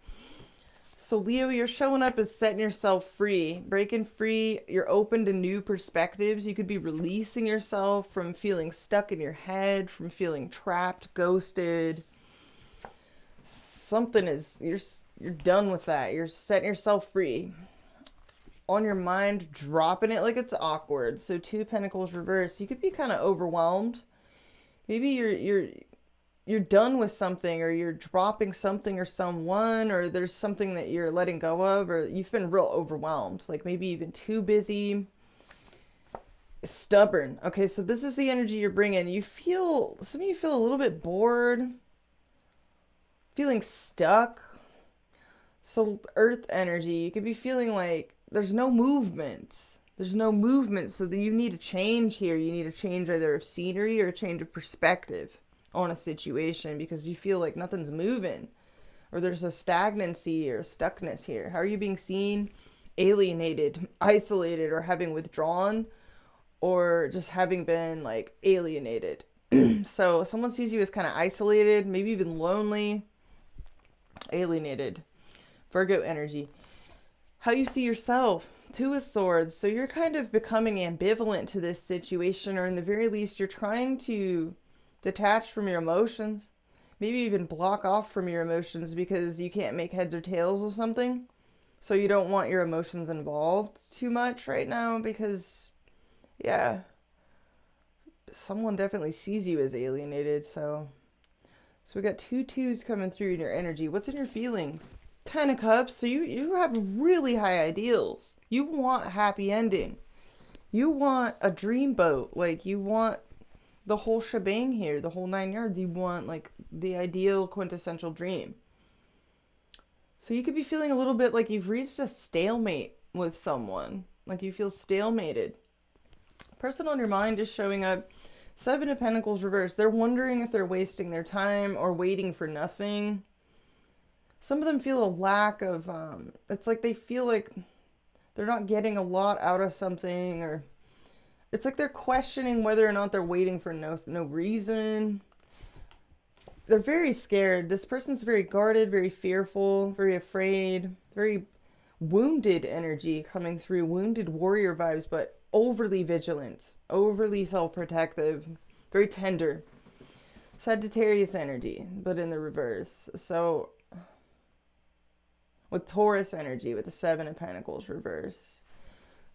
So Leo, you're showing up as setting yourself free, breaking free. You're open to new perspectives. You could be releasing yourself from feeling stuck in your head, from feeling trapped, ghosted. Something is, you're done with that. You're setting yourself free. On your mind, dropping it like it's awkward. So Two of Pentacles reverse. You could be kind of overwhelmed. Maybe you're done with something, or you're dropping something or someone, or there's something that you're letting go of, or you've been real overwhelmed. Like maybe even too busy. Stubborn. Okay, so this is the energy you're bringing. Some of you feel a little bit bored. Feeling stuck. So Earth energy. You could be feeling like there's no movement. There's no movement, so that you need a change here. You need a change either of scenery or a change of perspective on a situation, because you feel like nothing's moving, or there's a stagnancy or stuckness here. How are you being seen? Alienated, isolated, or having withdrawn, or just having been like alienated. So someone sees you as kind of isolated, maybe even lonely, alienated. Virgo energy. How you see yourself. Two of Swords. So you're kind of becoming ambivalent to this situation, or in the very least, you're trying to detach from your emotions. Maybe even block off from your emotions because you can't make heads or tails of something. So you don't want your emotions involved too much right now because, yeah, someone definitely sees you as alienated. So we got two twos coming through in your energy. What's in your feelings? Ten of Cups. So you have really high ideals. You want a happy ending. You want a dream boat. Like, you want the whole shebang here, the whole 9 yards. You want like the ideal quintessential dream. So you could be feeling a little bit like you've reached a stalemate with someone. Like you feel stalemated. Person on your mind is showing up. Seven of Pentacles reversed. They're wondering if they're wasting their time or waiting for nothing. Some of them feel a lack of, it's like they feel like they're not getting a lot out of something, or it's like they're questioning whether or not they're waiting for no reason. They're very scared. This person's very guarded, very fearful, very afraid, very wounded energy coming through, wounded warrior vibes, but overly vigilant, overly self-protective, very tender. Sagittarius energy, but in the reverse. So with Taurus energy, with the Seven of Pentacles reverse.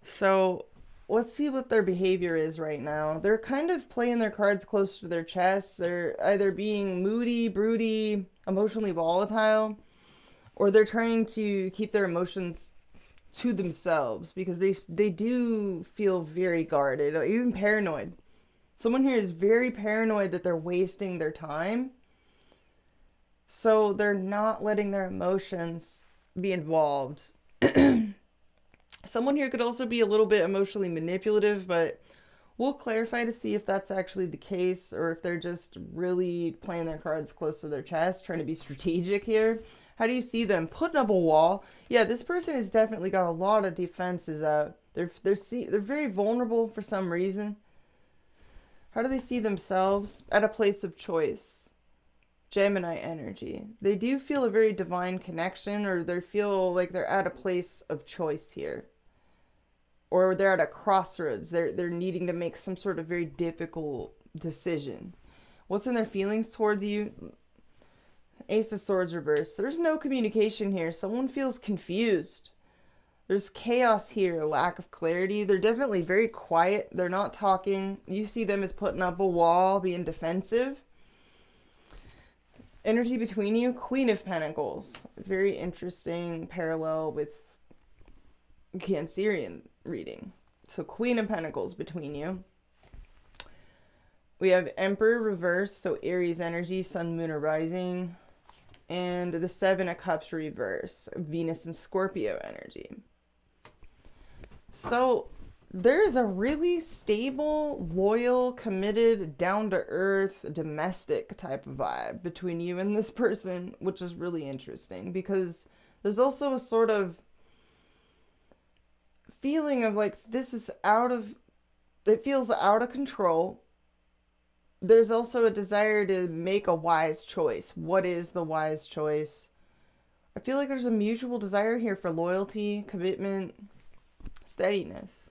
So let's see what their behavior is right now. They're kind of playing their cards close to their chests. They're either being moody, broody, emotionally volatile, or they're trying to keep their emotions to themselves because they do feel very guarded, even paranoid. Someone here is very paranoid that they're wasting their time. So they're not letting their emotions be involved. Someone here could also be a little bit emotionally manipulative, but we'll clarify to see if that's actually the case, or if they're just really playing their cards close to their chest, trying to be strategic here. How do you see them? Putting up a wall. Yeah, this person has definitely got a lot of defenses up. They're very vulnerable for some reason. How do they see themselves? At a place of choice. Gemini energy. They do feel a very divine connection, or they feel like they're at a place of choice here. or they're at a crossroads. They're needing to make some sort of very difficult decision. What's in their feelings towards you? Ace of Swords reversed. There's no communication here. Someone feels confused. There's chaos here, lack of clarity. They're definitely very quiet. They're not talking. You see them as putting up a wall, being defensive. Energy between you, Queen of Pentacles. Very interesting parallel with Cancerian reading. So Queen of Pentacles between you. We have Emperor reversed, so Aries energy, Sun, Moon, or Rising. And the Seven of Cups reverse, Venus and Scorpio energy. So there's a really stable, loyal, committed, down-to-earth, domestic type of vibe between you and this person, which is really interesting because there's also a sort of feeling of like this is it feels out of control. There's also a desire to make a wise choice. What is the wise choice? I feel like there's a mutual desire here for loyalty, commitment, steadiness.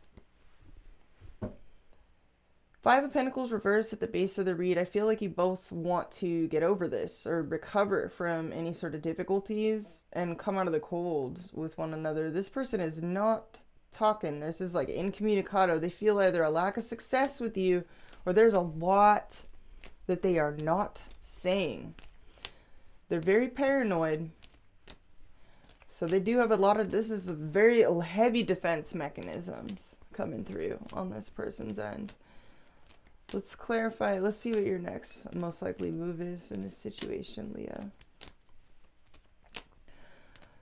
Five of Pentacles reversed at the base of the read. I feel like you both want to get over this or recover from any sort of difficulties and come out of the cold with one another. This person is not talking. This is like incommunicado. They feel either a lack of success with you or there's a lot that they are not saying. They're very paranoid. So they do have a lot of, this is a very heavy defense mechanisms coming through on this person's end. Let's clarify. Let's see what your next most likely move is in this situation, Leo.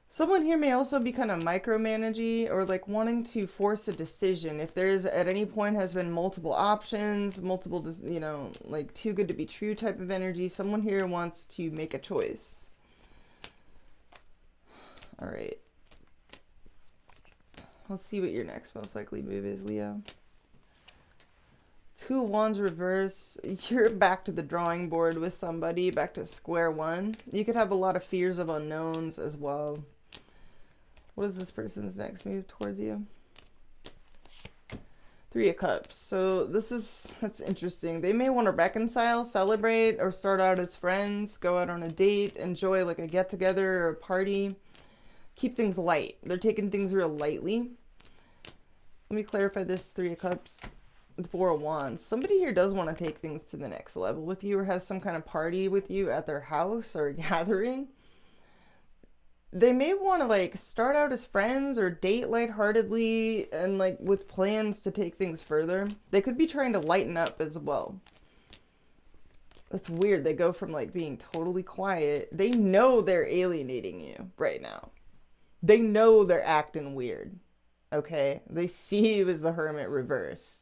Someone here may also be kind of micromanaging or like wanting to force a decision. If there's at any point has been multiple options, multiple, you know, like too good to be true type of energy, someone here wants to make a choice. All right. Let's see what your next most likely move is, Leo. Two of Wands reverse. You're back to the drawing board with somebody, back to square one. You could have a lot of fears of unknowns as well. What is this person's next move towards you? Three of Cups. So that's interesting. They may want to reconcile, celebrate, or start out as friends, go out on a date, enjoy like a get-together or a party. Keep things light. They're taking things real lightly. Let me clarify this Three of Cups. The Four of Wands. Somebody here does want to take things to the next level with you or have some kind of party with you at their house or gathering. They may want to like start out as friends or date lightheartedly and like with plans to take things further. They could be trying to lighten up as well. It's weird. They go from like being totally quiet. They know they're alienating you right now. They know they're acting weird. Okay? They see you as the Hermit reverse.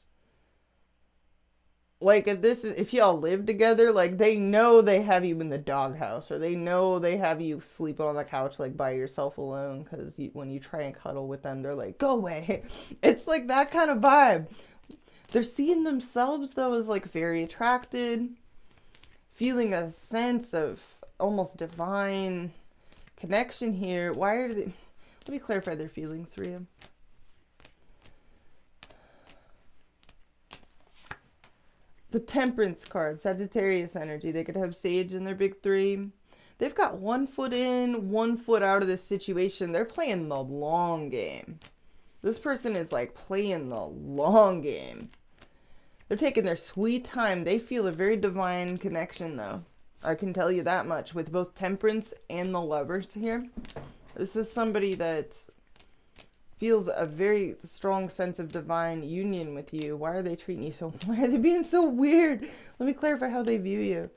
Like if y'all live together, like they know they have you in the doghouse or they know they have you sleeping on the couch like by yourself alone because when you try and cuddle with them, they're like, go away. It's like that kind of vibe. They're seeing themselves though as like very attracted, feeling a sense of almost divine connection here. Why are they... Let me clarify their feelings for you. The Temperance card, Sagittarius energy. They could have Sage in their big three. They've got 1 foot in, 1 foot out of this situation. They're playing the long game. This person is like playing the long game. They're taking their sweet time. They feel a very divine connection though. I can tell you that much with both Temperance and the Lovers here. This is somebody that feels a very strong sense of divine union with you. Why are they treating you so... Why are they being so weird? Let me clarify how they view you.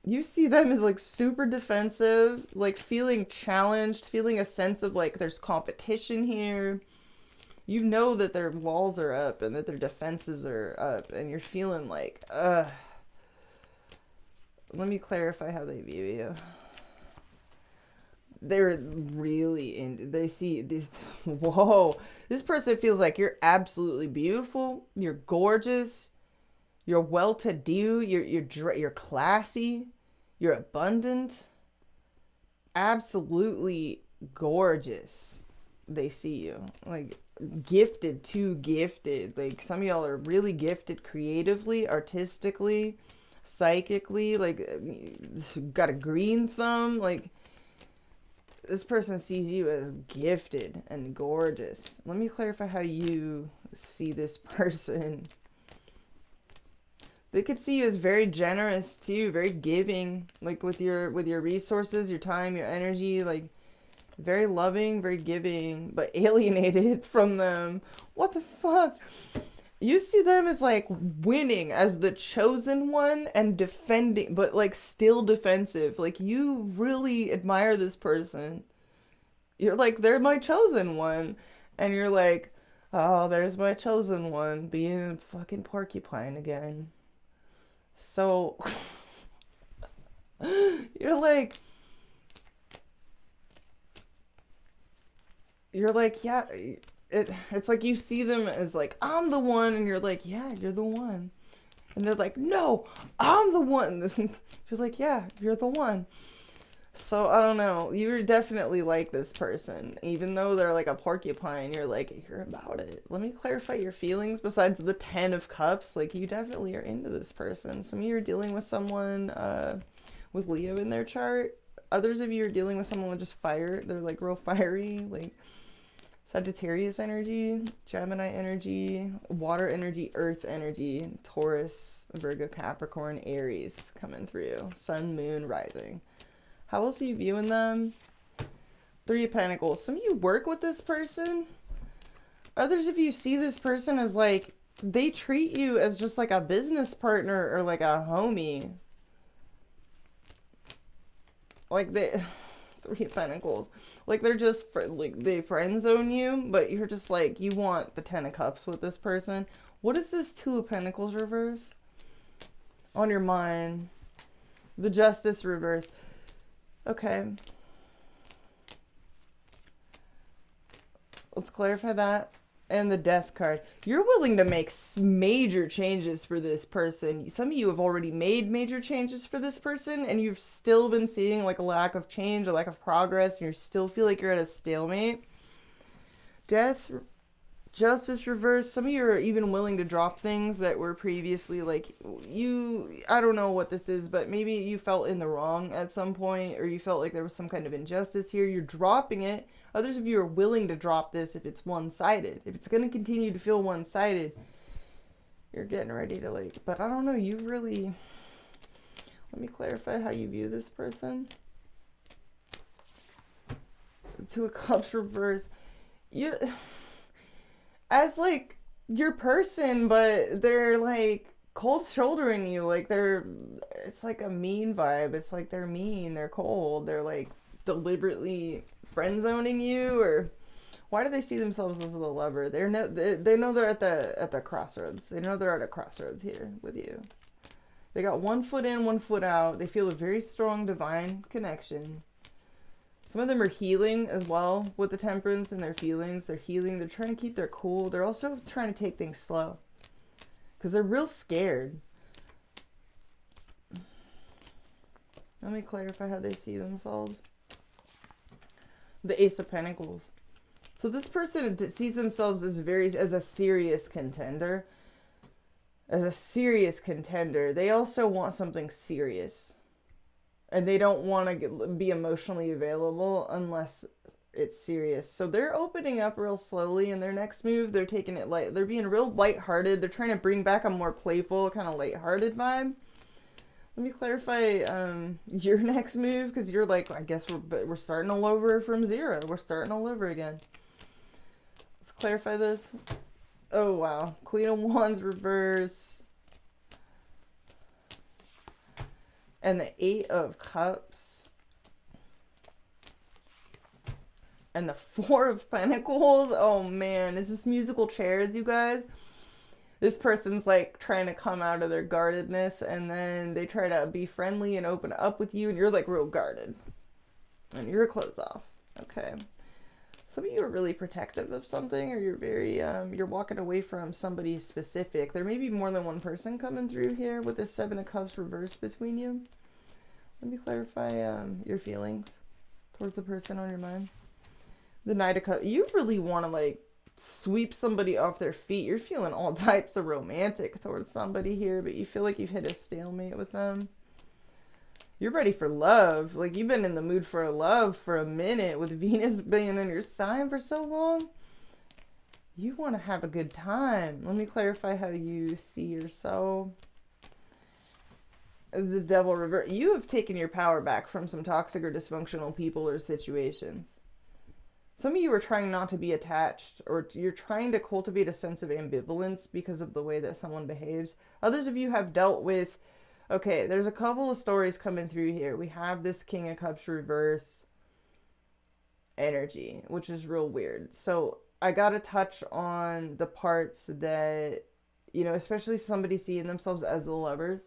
You see them as like super defensive, like feeling challenged, feeling a sense of like there's competition here. You know that their walls are up and that their defenses are up and you're feeling like, Let me clarify how they view you. They're really they see this. Whoa, this person feels like you're absolutely beautiful, you're gorgeous, you're well-to-do, you're classy, you're abundant, absolutely gorgeous. They see you like gifted, too gifted. Like, some of y'all are really gifted creatively, artistically, psychically. Like, got a green thumb. Like, this person sees you as gifted and gorgeous. Let me clarify how you see this person. They could see you as very generous too, very giving, like with your resources, your time, your energy, like very loving, very giving, but alienated from them. What the fuck? You see them as like winning, as the chosen one and defending, but like still defensive. Like, you really admire this person. You're like, they're my chosen one. And you're like, oh, there's my chosen one being a fucking porcupine again. So, you're like, yeah, it's like you see them as like, I'm the one, and you're like, yeah, you're the one. And they're like, no, I'm the one. You're like, yeah, you're the one. So, I don't know. You're definitely like this person. Even though they're like a porcupine, you're like, you're about it. Let me clarify your feelings besides the 10 of Cups. Like, you definitely are into this person. Some of you are dealing with someone with Leo in their chart. Others of you are dealing with someone with just fire. They're like real fiery. Like, Sagittarius energy, Gemini energy, water energy, earth energy, Taurus, Virgo, Capricorn, Aries coming through. Sun, moon, rising. How else are you viewing them? 3 of Pentacles. Some of you work with this person. Others of you see this person as like, they treat you as just like a business partner or like a homie. Like, they... 3 of Pentacles. Like, they're just, like, they friend zone you, but you're just like, you want the 10 of Cups with this person. What is this 2 of Pentacles reverse? On your mind. The Justice reverse. Okay. Let's clarify that. And the Death card. You're willing to make major changes for this person. Some of you have already made major changes for this person, and you've still been seeing like a lack of change, a lack of progress, and you still feel like you're at a stalemate. Death, Justice reverse. Some of you are even willing to drop things that were previously like, I don't know what this is, but maybe you felt in the wrong at some point, or you felt like there was some kind of injustice here. You're dropping it. Others of you are willing to drop this if it's one-sided. If it's going to continue to feel one-sided, you're getting ready to like, but I don't know, you really, let me clarify how you view this person. The 2 of Cups reverse. You, as like your person, but they're like cold shouldering you. Like it's like a mean vibe. It's like they're mean, they're cold, they're like deliberately friend zoning you. Or why do they see themselves as the lover? They know they're at the crossroads. They know they're at a crossroads here with you. They got 1 foot in, 1 foot out. They feel a very strong divine connection. Some of them are healing as well with the Temperance and their feelings. They're healing. They're trying to keep their cool. They're also trying to take things slow because they're real scared. Let me clarify how they see themselves. The Ace of Pentacles. So this person sees themselves as a serious contender. As a serious contender. They also want something serious. And they don't want to be emotionally available unless it's serious. So they're opening up real slowly in their next move. They're taking it light. They're being real lighthearted. They're trying to bring back a more playful, kind of lighthearted vibe. Let me clarify your next move, because you're like, I guess we're starting all over from zero. We're starting all over again. Let's clarify this. Oh, wow. Queen of Wands reverse. And the 8 of Cups. And the 4 of Pentacles. Oh, man. Is this musical chairs, you guys? This person's like trying to come out of their guardedness, and then they try to be friendly and open up with you, and you're like real guarded. And you're closed off. Okay. Some of you are really protective of something, or you're very, you're walking away from somebody specific. There may be more than one person coming through here with this 7 of Cups reversed between you. Let me clarify your feelings towards the person on your mind. The Knight of Cups. You really want to like sweep somebody off their feet. You're feeling all types of romantic towards somebody here, but you feel like you've hit a stalemate with them. You're ready for love. Like, you've been in the mood for love for a minute with Venus being in your sign for so long. You want to have a good time. Let me clarify how you see yourself. The Devil reverse. You have taken your power back from some toxic or dysfunctional people or situations. Some of you are trying not to be attached, or you're trying to cultivate a sense of ambivalence because of the way that someone behaves. Others of you have dealt with, okay, there's a couple of stories coming through here. We have this King of Cups reverse energy, which is real weird. So I got to touch on the parts that, you know, especially somebody seeing themselves as the lovers.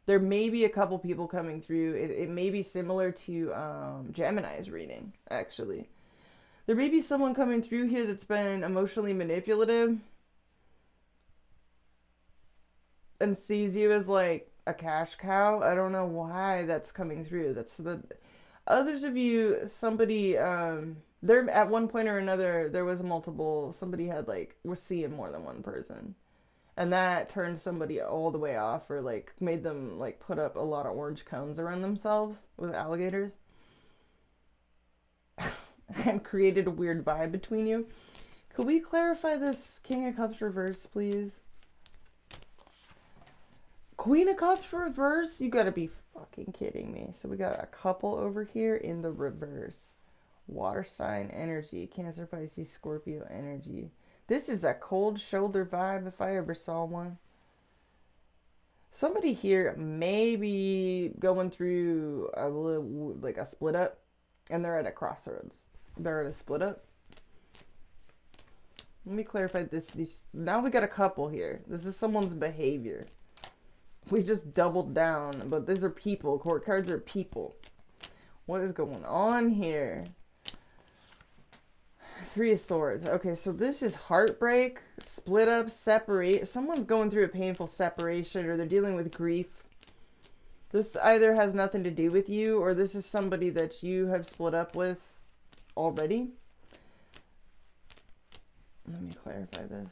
There may be a couple people coming through. It may be similar to Gemini's reading, actually. There may be someone coming through here that's been emotionally manipulative and sees you as like a cash cow. I don't know why that's coming through. That's the others of you, somebody there at one point or another there was multiple, somebody had like was seeing more than one person. And that turned somebody all the way off, or like made them like put up a lot of orange cones around themselves with alligators. And created a weird vibe between you. Could we clarify this King of Cups reverse, please? Queen of Cups reverse? You gotta be fucking kidding me. So we got a couple over here in the reverse. Water sign energy. Cancer, Pisces, Scorpio energy. This is a cold shoulder vibe if I ever saw one. Somebody here may be going through a little, like a split up, and they're at a crossroads. They're at a split up. Let me clarify this. Now we got a couple here. This is someone's behavior. We just doubled down, but these are people. Court cards are people. What is going on here? Three of Swords. Okay, so this is heartbreak, split up, separate. Someone's going through a painful separation, or they're dealing with grief. This either has nothing to do with you, or this is somebody that you have split up with already. Let me clarify this.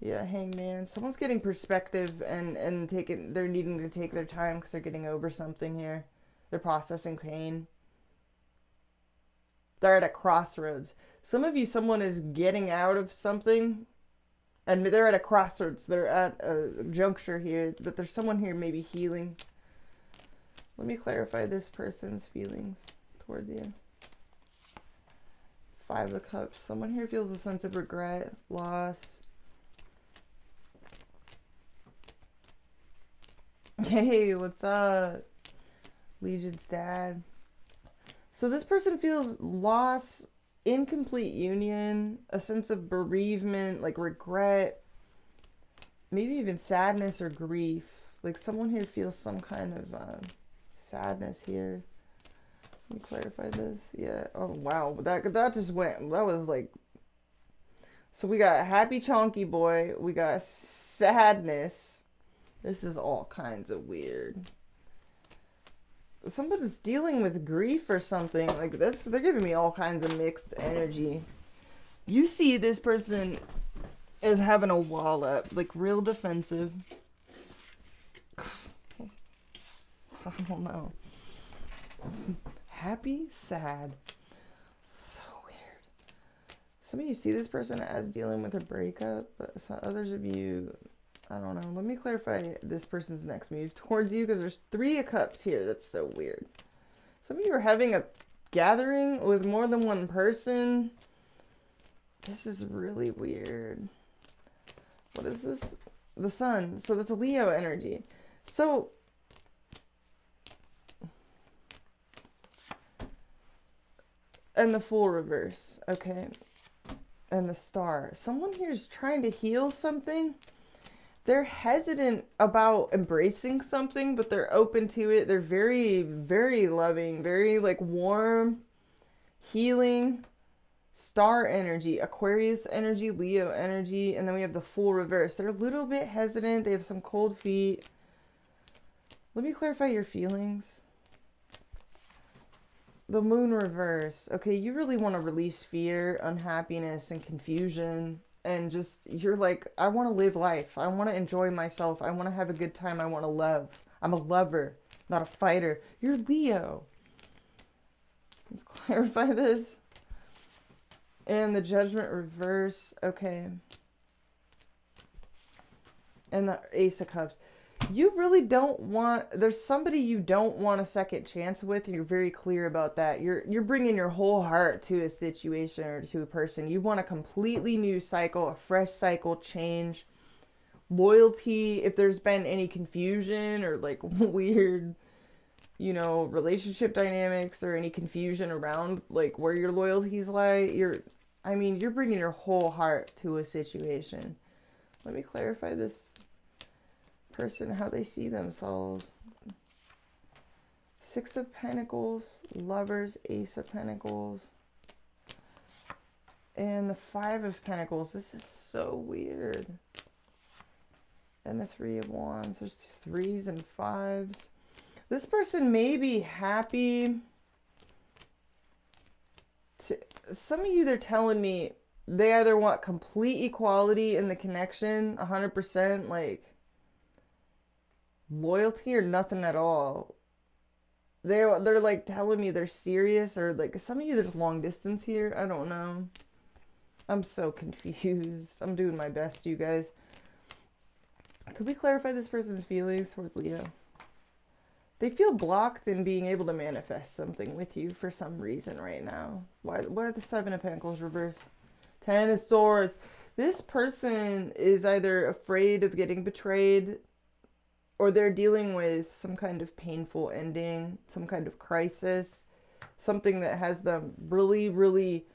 Yeah, Hangman. Someone's getting perspective and taking, they're needing to take their time because they're getting over something here. They're processing pain. They're at a crossroads. Some of you, someone is getting out of something, and they're at a crossroads. They're at a juncture here, but there's someone here maybe healing. Let me clarify this person's feelings towards you. Five of Cups. Someone here feels a sense of regret, loss. Hey, what's up? Legion's dad. So this person feels loss, incomplete union, a sense of bereavement, like regret, maybe even sadness or grief. Like someone here feels some kind of sadness here. Let me clarify this. Yeah. Oh, wow. That just went, that was like, so we got happy chonky boy. We got sadness. This is all kinds of weird. Somebody's dealing with grief or something like this. They're giving me all kinds of mixed energy. You see this person is having a wall up, like real defensive. I don't know. Happy, sad. So weird. Some of you see this person as dealing with a breakup, but some others of you, I don't know. Let me clarify this person's next move towards you, because there's Three of Cups here. That's so weird. Some of you are having a gathering with more than one person. This is really weird. What is this? The Sun. So that's a Leo energy. So and the Fool reverse. Okay. And the Star. Someone here is trying to heal something. They're hesitant about embracing something, but they're open to it. They're very, very loving, very like warm, healing. Star energy, Aquarius energy, Leo energy, and then we have the Fool reverse. They're a little bit hesitant. They have some cold feet. Let me clarify your feelings. The moon reverse. Okay, you really want to release fear, unhappiness, and confusion. And just, you're like, I want to live life. I want to enjoy myself. I want to have a good time. I want to love. I'm a lover, not a fighter. You're Leo. Let's clarify this. And the judgment reverse. Okay. And the Ace of Cups. You really don't want, there's somebody you don't want a second chance with. You're very clear about that. You're bringing your whole heart to a situation or to a person. You want a completely new cycle, a fresh cycle, change, loyalty. If there's been any confusion or like weird, you know, relationship dynamics or any confusion around like where your loyalties lie, you're bringing your whole heart to a situation. Let me clarify this person, how they see themselves. Six of Pentacles, Lovers, Ace of Pentacles, and the Five of Pentacles. This is so weird. And the Three of Wands. There's threes and fives. This person may be happy. Some of you, they're telling me they either want complete equality in the connection, 100%, like loyalty, or nothing at all. They're like telling me they're serious, or like some of you, there's long distance here. I don't know. I'm so confused. I'm doing my best, you guys. Could we clarify this person's feelings towards Leo? They feel blocked in being able to manifest something with you for some reason right now. Why the Seven of Pentacles reverse? Ten of Swords. This person is either afraid of getting betrayed, or they're dealing with some kind of painful ending, some kind of crisis, something that has them really, really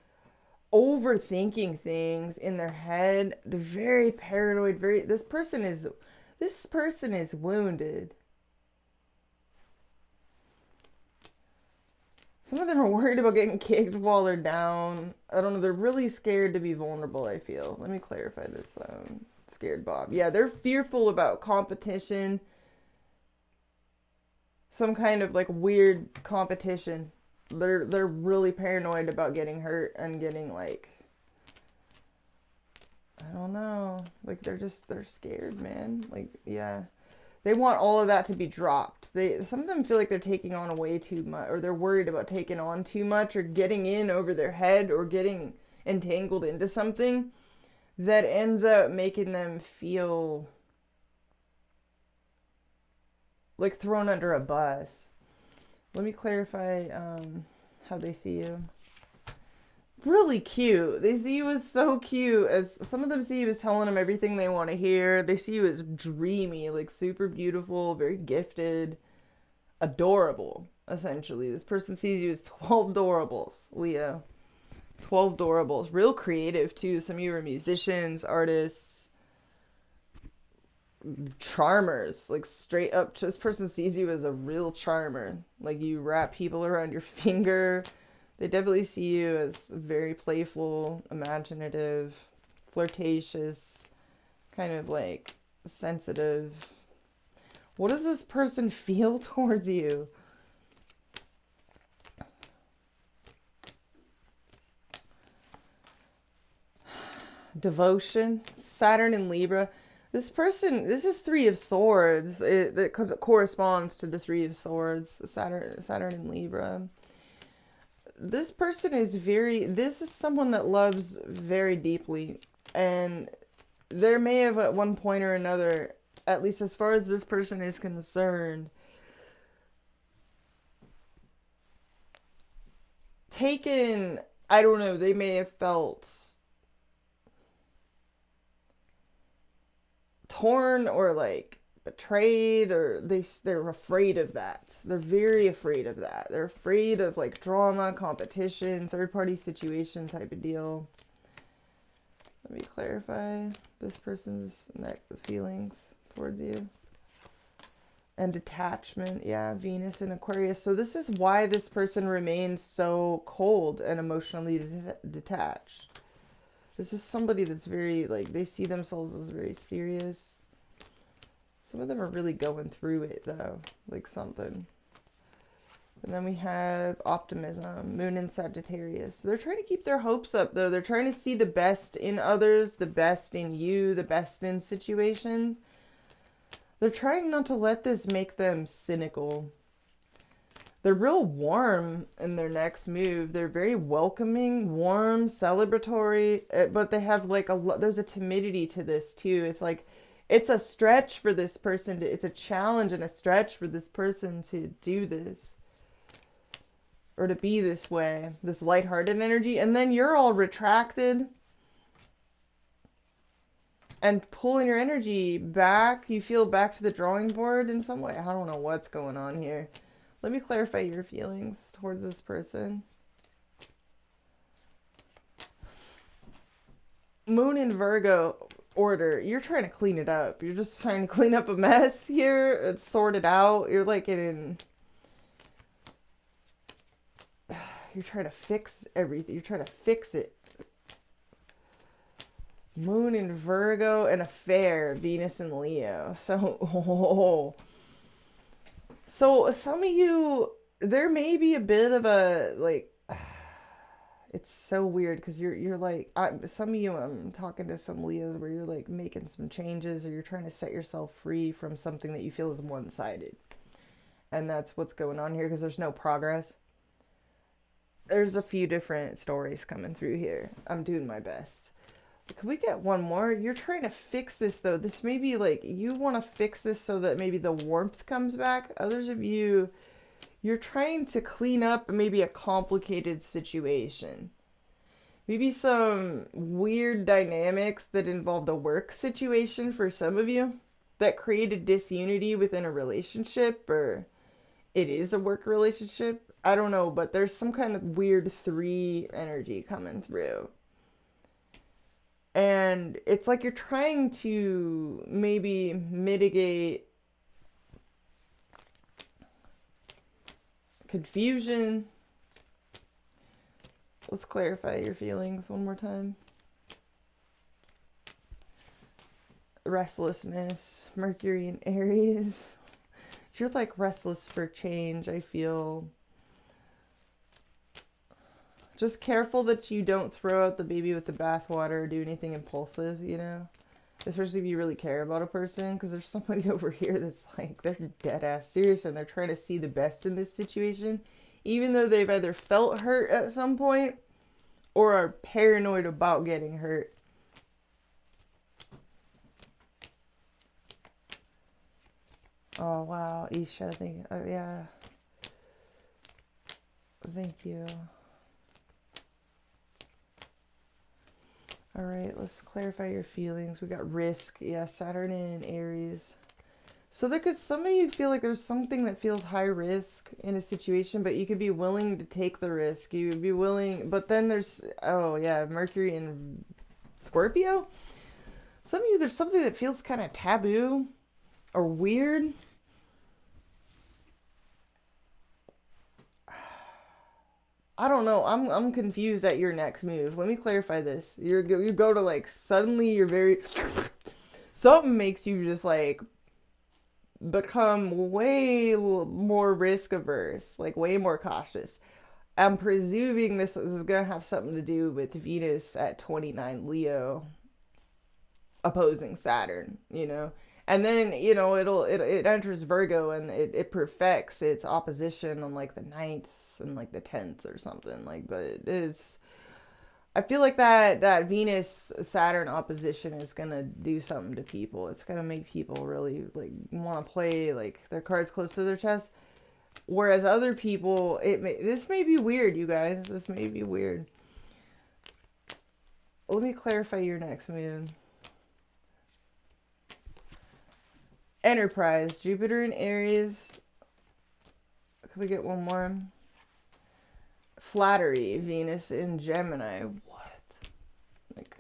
overthinking things in their head. They're very paranoid. This person is wounded. Some of them are worried about getting kicked while they're down. I don't know. They're really scared to be vulnerable, I feel. Let me clarify this. Scared Bob. Yeah, they're fearful about competition. Some kind of like weird competition. They're really paranoid about getting hurt and getting like, I don't know. Like they're scared, man. Like, yeah. They want all of that to be dropped. Some of them feel like they're taking on way too much, or they're worried about taking on too much, or getting in over their head, or getting entangled into something that ends up making them feel like thrown under a bus. Let me clarify how they see you. Really cute. They see you as so cute. As some of them see you as telling them everything they want to hear. They see you as dreamy, like super beautiful, very gifted, adorable, essentially. This person sees you as 12 adorables, Leo. 12 adorables. Real creative, too. Some of you are musicians, artists, charmers. Like straight up, this person sees you as a real charmer. Like you wrap people around your finger. They definitely see you as very playful, imaginative, flirtatious, kind of like sensitive. What does this person feel towards you? Devotion, Saturn and Libra. This person, this is Three of Swords. That corresponds to the Three of Swords, Saturn and Libra. This person is this is someone that loves very deeply, and there may have at one point or another, at least as far as this person is concerned, taken, I don't know, they may have felt torn or like betrayed, or they're afraid of that. They're very afraid of that. They're afraid of like drama, competition, third party situation type of deal. Let me clarify this person's feelings towards you. And detachment, yeah, Venus and Aquarius. So this is why this person remains so cold and emotionally detached. This is somebody that's very, like, they see themselves as very serious. Some of them are really going through it, though. Like something. And then we have optimism, moon in Sagittarius. They're trying to keep their hopes up, though. They're trying to see the best in others, the best in you, the best in situations. They're trying not to let this make them cynical. They're real warm in their next move. They're very welcoming, warm, celebratory, but they have like there's a timidity to this too. It's like, it's a stretch for this person it's a challenge and a stretch for this person to do this. Or to be this way, this lighthearted energy. And then you're all retracted and pulling your energy back. You feel back to the drawing board in some way. I don't know what's going on here. Let me clarify your feelings towards this person. Moon in Virgo order. You're trying to clean it up. You're just trying to clean up a mess here. It's sorted out. You're like you're trying to fix everything. You're trying to fix it. Moon in Virgo, an affair, Venus in Leo. So, so some of you, there may be a bit of a, like, it's so weird because you're like, some of you, I'm talking to some Leos where you're like making some changes or you're trying to set yourself free from something that you feel is one-sided. And that's what's going on here because there's no progress. There's a few different stories coming through here. I'm doing my best. Can we get one more? You're trying to fix this, though. This may be like, you want to fix this so that maybe the warmth comes back. Others of you, you're trying to clean up maybe a complicated situation. Maybe some weird dynamics that involved a work situation for some of you that created disunity within a relationship, or it is a work relationship. I don't know, but there's some kind of weird 3 energy coming through. And it's like you're trying to maybe mitigate confusion. Let's clarify your feelings one more time. Restlessness, Mercury in Aries. You're like restless for change, I feel. Just careful that you don't throw out the baby with the bathwater or do anything impulsive, you know? Especially if you really care about a person, because there's somebody over here that's like, they're dead ass serious and they're trying to see the best in this situation, even though they've either felt hurt at some point or are paranoid about getting hurt. Oh, wow. Isha, yeah. Thank you. All right, let's clarify your feelings. We got risk. Yeah, Saturn in Aries. So some of you feel like there's something that feels high risk in a situation, but you could be willing to take the risk. You would be willing, but then there's, oh yeah, Mercury in Scorpio. Some of you, there's something that feels kind of taboo or weird. I don't know. I'm confused at your next move. Let me clarify this. You go to like, suddenly you're very, something makes you just like become way more risk averse, like way more cautious. I'm presuming this is going to have something to do with Venus at 29 Leo opposing Saturn, you know? And then, you know, it enters Virgo and it perfects its opposition on like the 9th and like the 10th or something, like, but it's, I feel like that Venus Saturn opposition is gonna do something to people. It's gonna make people really like want to play like their cards close to their chest, whereas other people, this may be weird, you guys. This may be weird. Let me clarify your next move. Enterprise, Jupiter in Aries. Can we get one more? Flattery, Venus in Gemini. What? Like,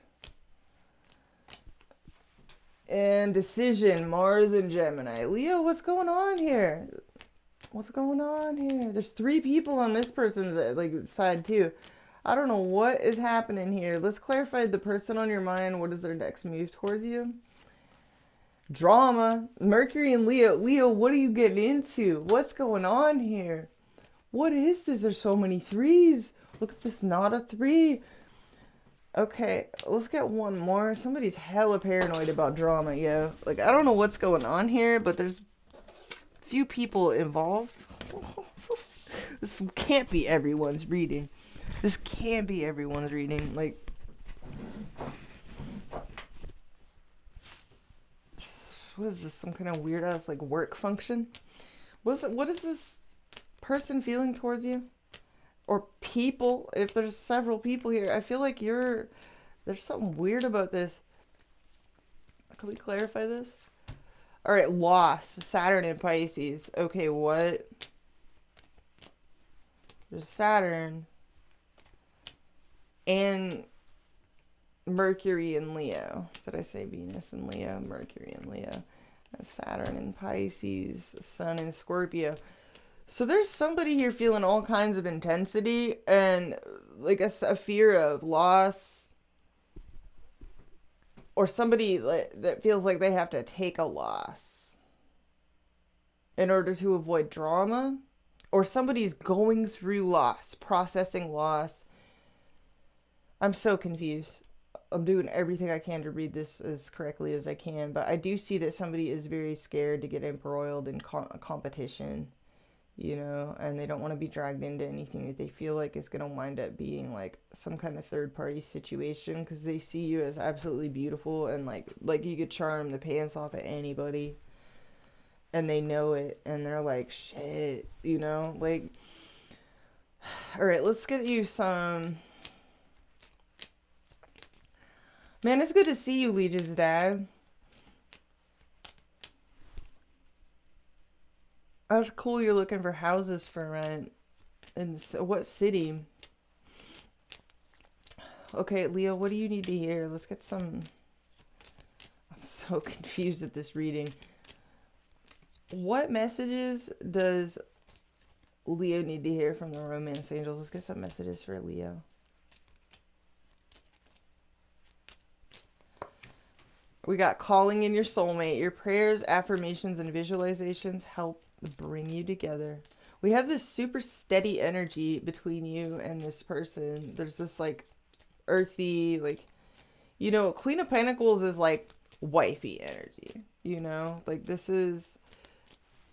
and decision, Mars in Gemini. Leo, what's going on here? What's going on here? There's 3 people on this person's like side too. I don't know what is happening here. Let's clarify the person on your mind. What is their next move towards you? Drama, Mercury and Leo. Leo, what are you getting into? What's going on here? What is this? There's so many threes. Look at this, not a three. Okay, let's get one more. Somebody's hella paranoid about drama, yo. Like, I don't know what's going on here, but there's few people involved. This can't be everyone's reading. This can't be everyone's reading. Like, what is this? Some kind of weird ass like work function? What is this person feeling towards you? Or people? If there's several people here, I feel like there's something weird about this. Can we clarify this? All right, loss. Saturn and Pisces. Okay, what? There's Saturn and Mercury in Leo. Did I say Venus in Leo? Mercury in Leo. And Saturn in Pisces. Sun in Scorpio. So there's somebody here feeling all kinds of intensity and like a fear of loss. Or somebody that feels like they have to take a loss in order to avoid drama. Or somebody's going through loss, processing loss. I'm so confused. I'm doing everything I can to read this as correctly as I can. But I do see that somebody is very scared to get embroiled in competition. You know, and they don't want to be dragged into anything that they feel like is going to wind up being like some kind of third party situation, because they see you as absolutely beautiful and like you could charm the pants off of anybody, and they know it, and they're like, shit, you know, like, all right, let's get you some. Man, it's good to see you, Legion's dad. That's cool. You're looking for houses for rent. In what city? Okay, Leo, what do you need to hear? Let's get some. I'm so confused at this reading. What messages does Leo need to hear from the romance angels? Let's get some messages for Leo. We got calling in your soulmate. Your prayers, affirmations, and visualizations help bring you together. We have this super steady energy between you and this person. There's this like earthy, like, you know, Queen of Pentacles is like wifey energy, you know, like this is,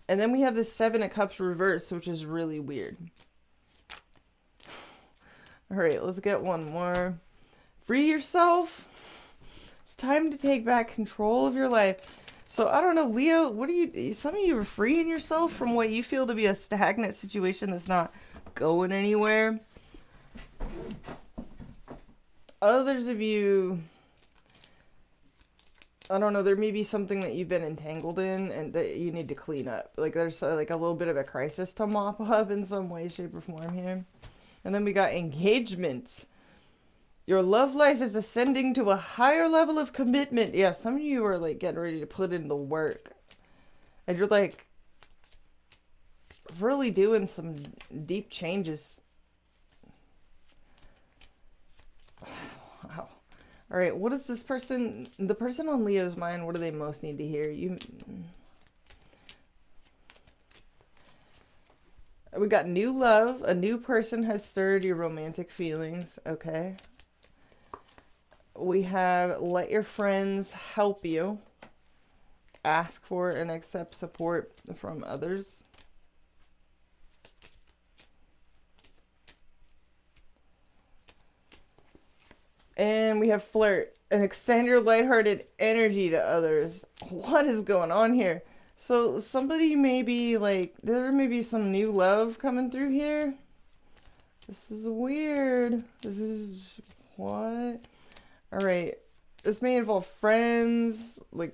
and then we have this Seven of Cups reversed, which is really weird. All right, let's get one more. Free yourself. It's time to take back control of your life. So, I don't know, Leo, what are you, some of you are freeing yourself from what you feel to be a stagnant situation that's not going anywhere. Others of you, I don't know, there may be something that you've been entangled in and that you need to clean up. Like, there's like a little bit of a crisis to mop up in some way, shape, or form here. And then we got engagements. Your love life is ascending to a higher level of commitment. Yeah, some of you are like getting ready to put in the work. And you're like really doing some deep changes. Wow. All right, what is this person, the person on Leo's mind, what do they most need to hear? We got new love. A new person has stirred your romantic feelings. Okay. We have let your friends help you. Ask for and accept support from others. And we have flirt and extend your lighthearted energy to others. What is going on here? So somebody may be like, there may be some new love coming through here. This is weird. This is what? All right, this may involve friends, like,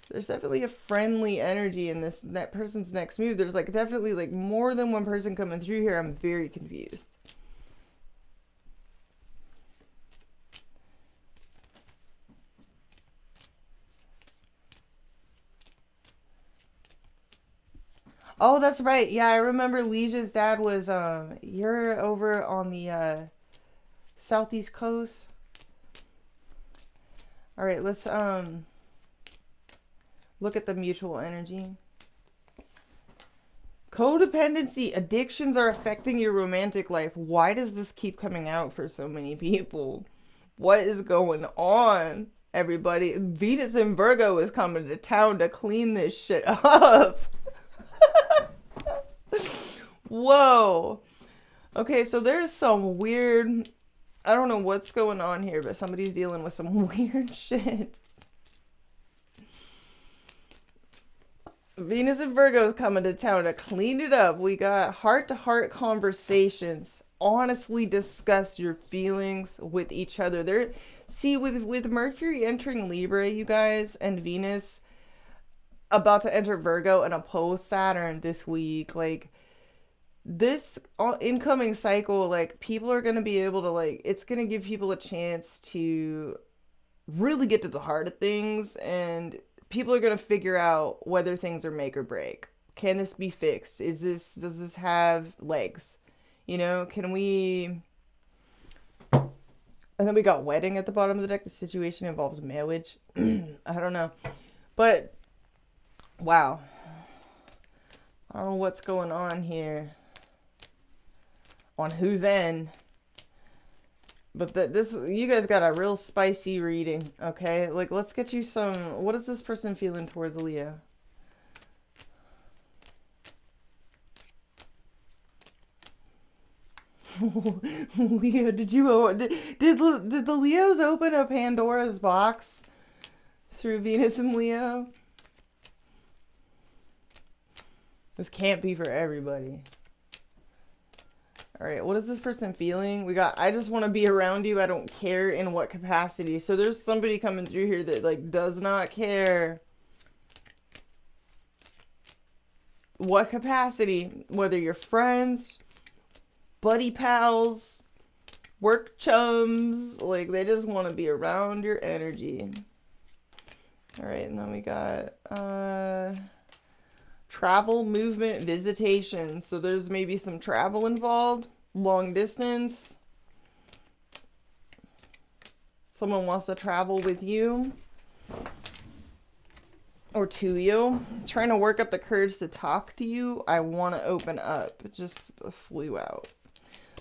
there's definitely a friendly energy in this, that person's next move. There's like definitely like more than one person coming through here. I'm very confused. Oh, that's right. Yeah, I remember Legion's dad was, you're over on the, southeast coast. All right, let's look at the mutual energy. Codependency, addictions are affecting your romantic life. Why does this keep coming out for so many people? What is going on, everybody? Venus in Virgo is coming to town to clean this shit up. Whoa. Okay, so there's some weird... I don't know what's going on here, but somebody's dealing with some weird shit. Venus and Virgo is coming to town to clean it up. We got heart-to-heart conversations. Honestly discuss your feelings with each other. See, with Mercury entering Libra, you guys, and Venus about to enter Virgo and oppose Saturn this week, like, this incoming cycle, like, people are going to be able to, like, it's going to give people a chance to really get to the heart of things, and people are going to figure out whether things are make or break. Can this be fixed? Does this have legs? You know, can we... And then we got wedding at the bottom of the deck. The situation involves marriage. I don't know. But, wow. I don't know what's going on here. On whose end. But you guys got a real spicy reading, okay? Like, let's get you some... What is this person feeling towards Leo? Leo, did the Leos open a Pandora's box through Venus and Leo? This can't be for everybody. All right, what is this person feeling? We got, I just want to be around you. I don't care in what capacity. So there's somebody coming through here that, like, does not care what capacity. Whether you're friends, buddy pals, work chums. Like, they just want to be around your energy. All right, and then we got travel, movement, visitation. So there's maybe some travel involved. Long distance. Someone wants to travel with you. Or to you. Trying to work up the courage to talk to you. I want to open up. It just flew out.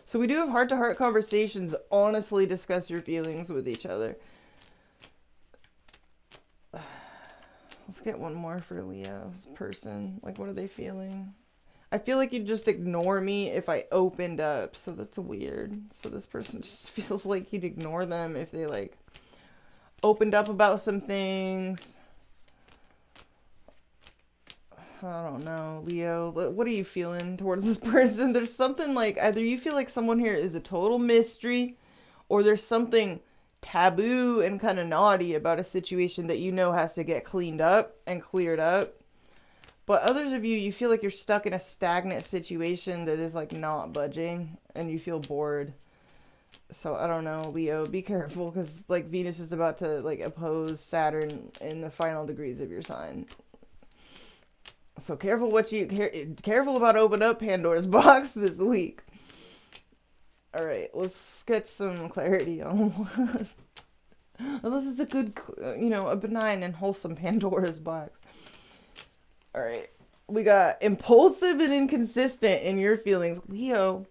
So we do have heart-to-heart conversations. Honestly discuss your feelings with each other. Let's get one more for Leo's person. Like, what are they feeling? I feel like you'd just ignore me if I opened up. So that's weird. So this person just feels like you'd ignore them if they, like, opened up about some things. I don't know, Leo. What are you feeling towards this person? There's something like, either you feel like someone here is a total mystery, or there's something taboo and kind of naughty about a situation that you know has to get cleaned up and cleared up. But others of you feel like you're stuck in a stagnant situation that is, like, not budging, and you feel bored. So I don't know, Leo, be careful, because, like, Venus is about to, like, oppose Saturn in the final degrees of your sign. So careful careful about opening up Pandora's box this week. All right, let's get some clarity on unless it's a good, you know, a benign and wholesome Pandora's box. All right, we got impulsive and inconsistent in your feelings, Leo.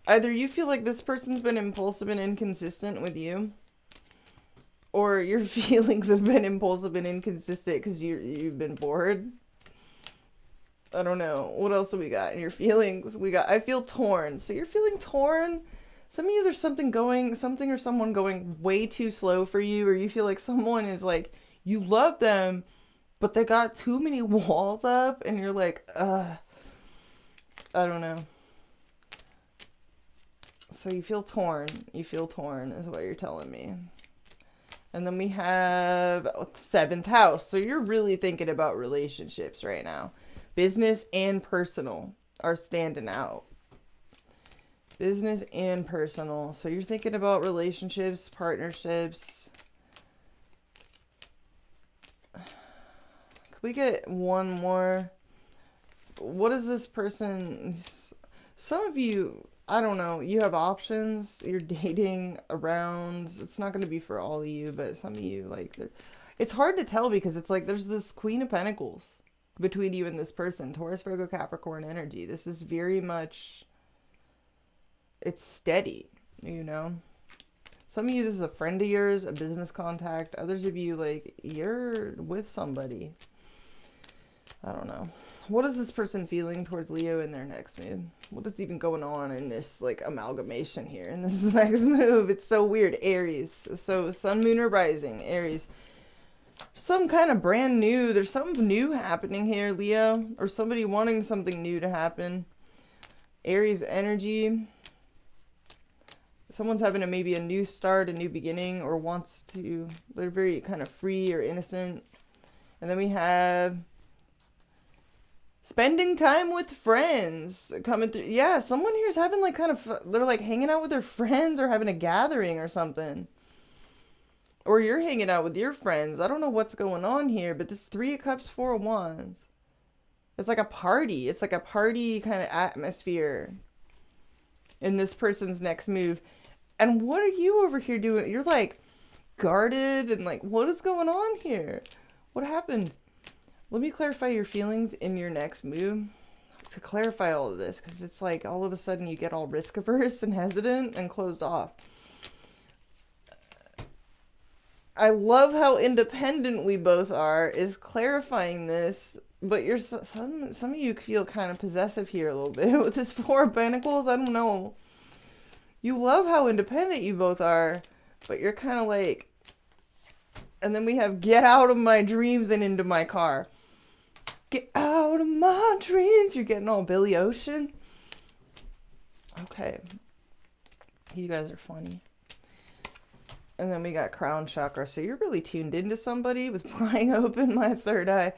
Either you feel like this person's been impulsive and inconsistent with you, or your feelings have been impulsive and inconsistent because you've been bored. I don't know. What else do we got in your feelings? We got, I feel torn. So you're feeling torn. Some of you, there's something or someone going way too slow for you, or you feel like someone is like, you love them, but they got too many walls up, and you're like, I don't know. So you feel torn. You feel torn is what you're telling me. And then we have 7th house. So you're really thinking about relationships right now. Business and personal are standing out. Business and personal. So you're thinking about relationships, partnerships. Could we get one more? What is this person? Some of you, I don't know, you have options. You're dating around. It's not going to be for all of you, but some of you, like, it's hard to tell because it's like there's this Queen of Pentacles between you and this person. Taurus, Virgo, Capricorn energy. This is very much, it's steady, you know. Some of you, this is a friend of yours, a business contact. Others of you, like, you're with somebody. I don't know. What is this person feeling towards Leo in their next move? What is even going on in this, like, amalgamation here in this next move? It's so weird. Aries. So, sun, moon, or rising. Aries. Some kind of brand new. There's something new happening here, Leo. Or somebody wanting something new to happen. Aries energy. Someone's having maybe a new start, a new beginning, or wants to. They're very kind of free or innocent. And then we have spending time with friends coming through. Yeah, someone here's having like kind of, they're like hanging out with their friends or having a gathering or something. Or you're hanging out with your friends. I don't know what's going on here, but this 3 of Cups, 4 of Wands. It's like a party. It's like a party kind of atmosphere in this person's next move. And what are you over here doing? You're like guarded and like, what is going on here? What happened? Let me clarify your feelings in your next move to clarify all of this, because it's like all of a sudden you get all risk averse and hesitant and closed off. I love how independent we both are is clarifying this, but you're some of you feel kind of possessive here a little bit with this 4 of Pentacles. I don't know. You love how independent you both are, but you're kind of like, and then we have get out of my dreams and into my car. Get out of my dreams. You're getting all Billy Ocean. Okay. You guys are funny. And then we got crown chakra. So you're really tuned into somebody with prying open my third eye.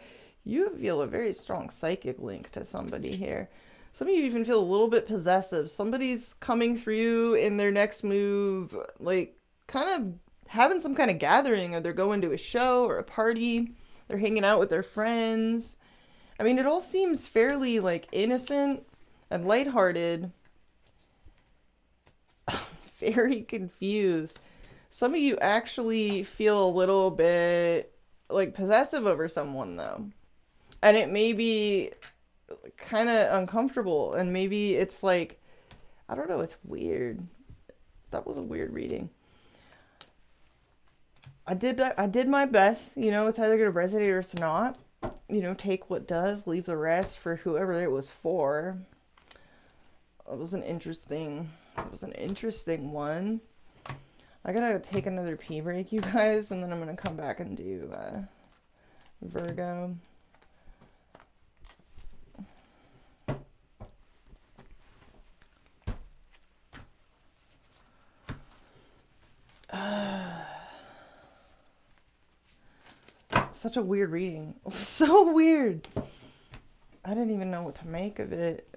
You feel a very strong psychic link to somebody here. Some of you even feel a little bit possessive. Somebody's coming through in their next move, like kind of having some kind of gathering, or they're going to a show or a party. They're hanging out with their friends. I mean, it all seems fairly like innocent and lighthearted. Very confused. Some of you actually feel a little bit like possessive over someone though. And it may be kind of uncomfortable, and maybe it's like, I don't know, it's weird. That was a weird reading. I did my best, you know. It's either going to resonate or it's not. You know, take what does, leave the rest for whoever it was for. It was an interesting one. I gotta take another pee break, you guys, and then I'm gonna come back and do Virgo. Such a weird reading. So weird. I didn't even know what to make of it.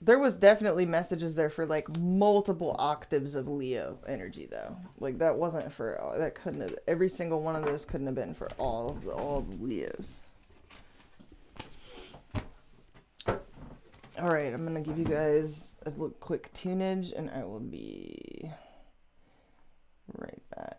There was definitely messages there for like multiple octaves of Leo energy though. Like that wasn't for, that couldn't have, every single one of those couldn't have been for all of the Leos. All right, I'm gonna give you guys a quick tunage and I will be right back.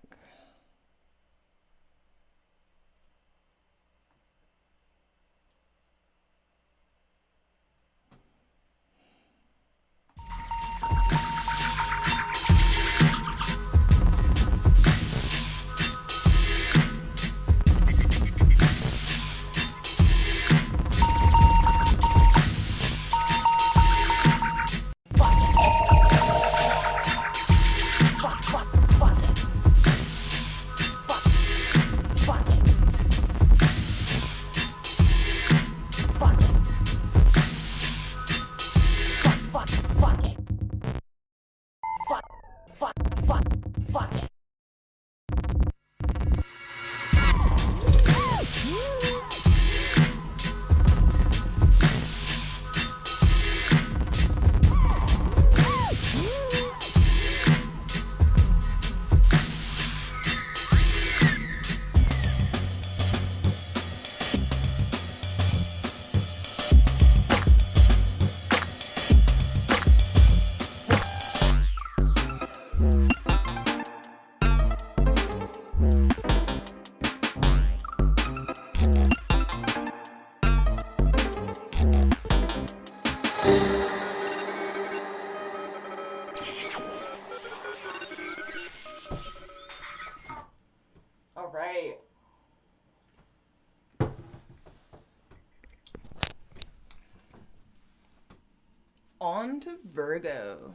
On to Virgo.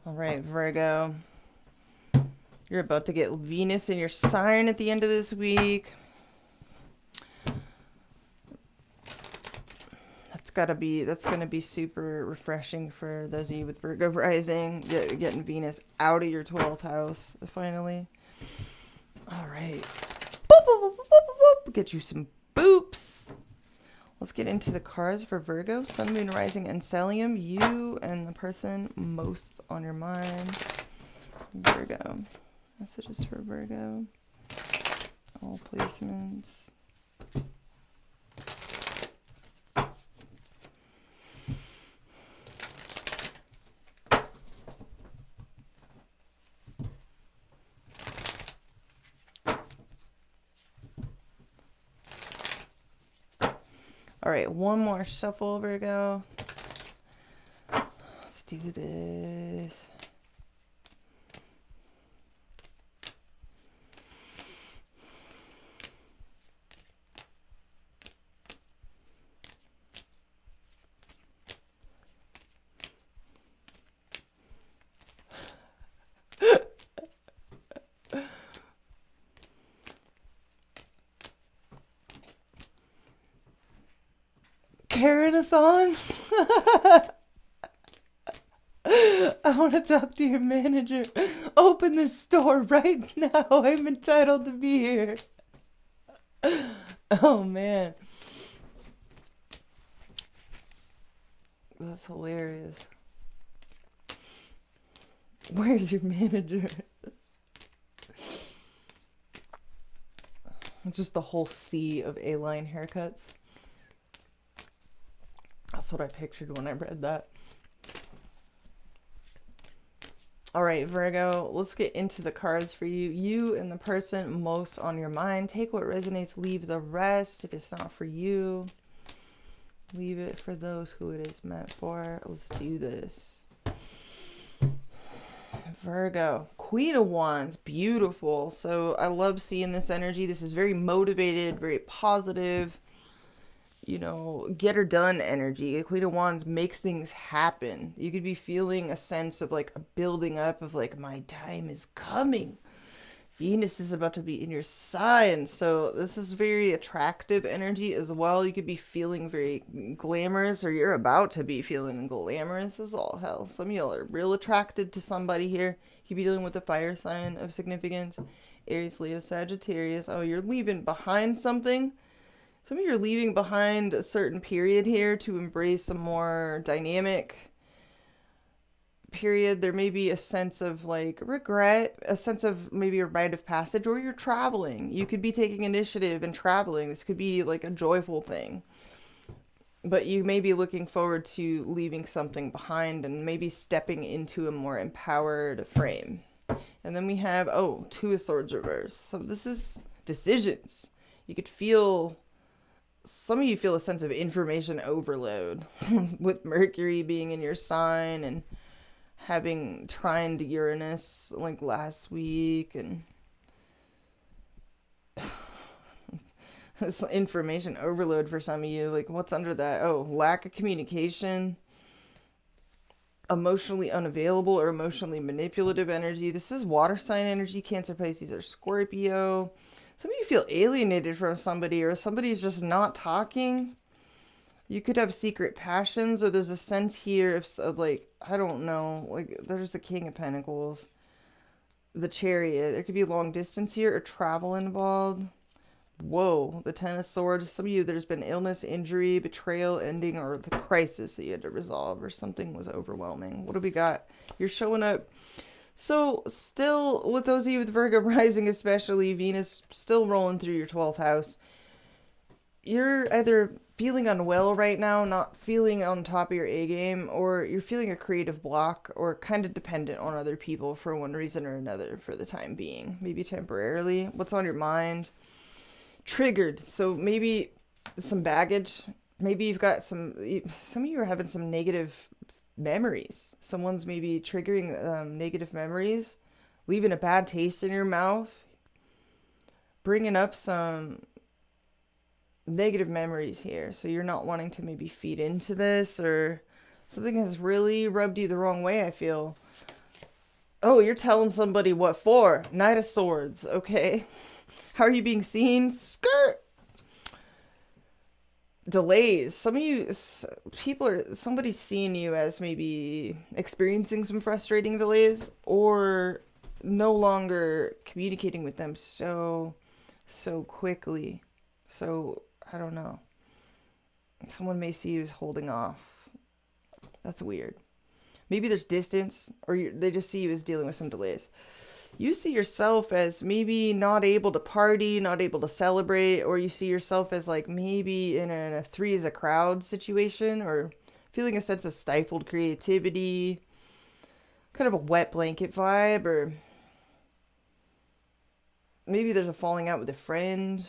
All right, Virgo. You're about to get Venus in your sign at the end of this week. That's gonna be super refreshing for those of you with Virgo rising. Getting Venus out of your 12th house finally. All right. Boop, boop, boop, boop, boop, boop. Get you some boops. Let's get into the cards for Virgo. Sun, Moon, Rising, and Stellium. You and the person most on your mind. Virgo. Messages for Virgo. All placements. All right, one more shuffle, Virgo. Let's do this. Karen-a-thon? I want to talk to your manager. Open this store right now. I'm entitled to be here. Oh, man. That's hilarious. Where's your manager? Just the whole sea of A-line haircuts. That's what I pictured when I read that. All right, Virgo, let's get into the cards for you. You and the person most on your mind. Take what resonates, leave the rest. If it's not for you, leave it for those who it is meant for. Let's do this. Virgo, Queen of Wands, beautiful. So I love seeing this energy. This is very motivated, very positive. You know, get her done energy. Queen of Wands makes things happen. You could be feeling a sense of like a building up of like, my time is coming. Venus is about to be in your sign. So this is very attractive energy as well. You could be feeling very glamorous, or you're about to be feeling glamorous as all hell. Some of y'all are real attracted to somebody here. You could be dealing with a fire sign of significance. Aries, Leo, Sagittarius. Oh, you're leaving behind something. Some of you are leaving behind a certain period here to embrace a more dynamic period. There may be a sense of like regret, a sense of maybe a rite of passage, or you're traveling. You could be taking initiative and traveling. This could be like a joyful thing. But you may be looking forward to leaving something behind and maybe stepping into a more empowered frame. And then we have, oh, Two of Swords reverse. So this is decisions. You could feel... Some of you feel a sense of information overload with Mercury being in your sign and having trined Uranus like last week, and it's information overload for some of you. Like, what's under that? Oh, lack of communication, emotionally unavailable or emotionally manipulative energy. This is water sign energy. Cancer, Pisces, or Scorpio. Some of you feel alienated from somebody, or somebody's just not talking. You could have secret passions, or there's a sense here of like, I don't know, like there's the King of Pentacles, the Chariot. There could be long distance here or travel involved. Whoa, the Ten of Swords. Some of you, there's been illness, injury, betrayal, ending, or the crisis that you had to resolve, or something was overwhelming. What do we got? You're showing up. So still, with those of you with Virgo rising especially, Venus still rolling through your 12th house. You're either feeling unwell right now, not feeling on top of your A game, or you're feeling a creative block, or kind of dependent on other people for one reason or another for the time being. Maybe temporarily. What's on your mind? Triggered. So maybe some baggage. Maybe you've got some of you are having some negative memories. Someone's maybe triggering negative memories, leaving a bad taste in your mouth. bringing up some negative memories here. So you're not wanting to maybe feed into this, or something has really rubbed you the wrong way, I feel. Oh, you're telling somebody what for. Knight of Swords, okay. How are you being seen? Skirt! Delays. Some of you, somebody's seeing you as maybe experiencing some frustrating delays, or no longer communicating with them so quickly. So, I don't know. Someone may see you as holding off. That's weird. Maybe there's distance, or they just see you as dealing with some delays. You see yourself as maybe not able to party, not able to celebrate, or you see yourself as like maybe in a three as a crowd situation, or feeling a sense of stifled creativity, kind of a wet blanket vibe, or maybe there's a falling out with a friend.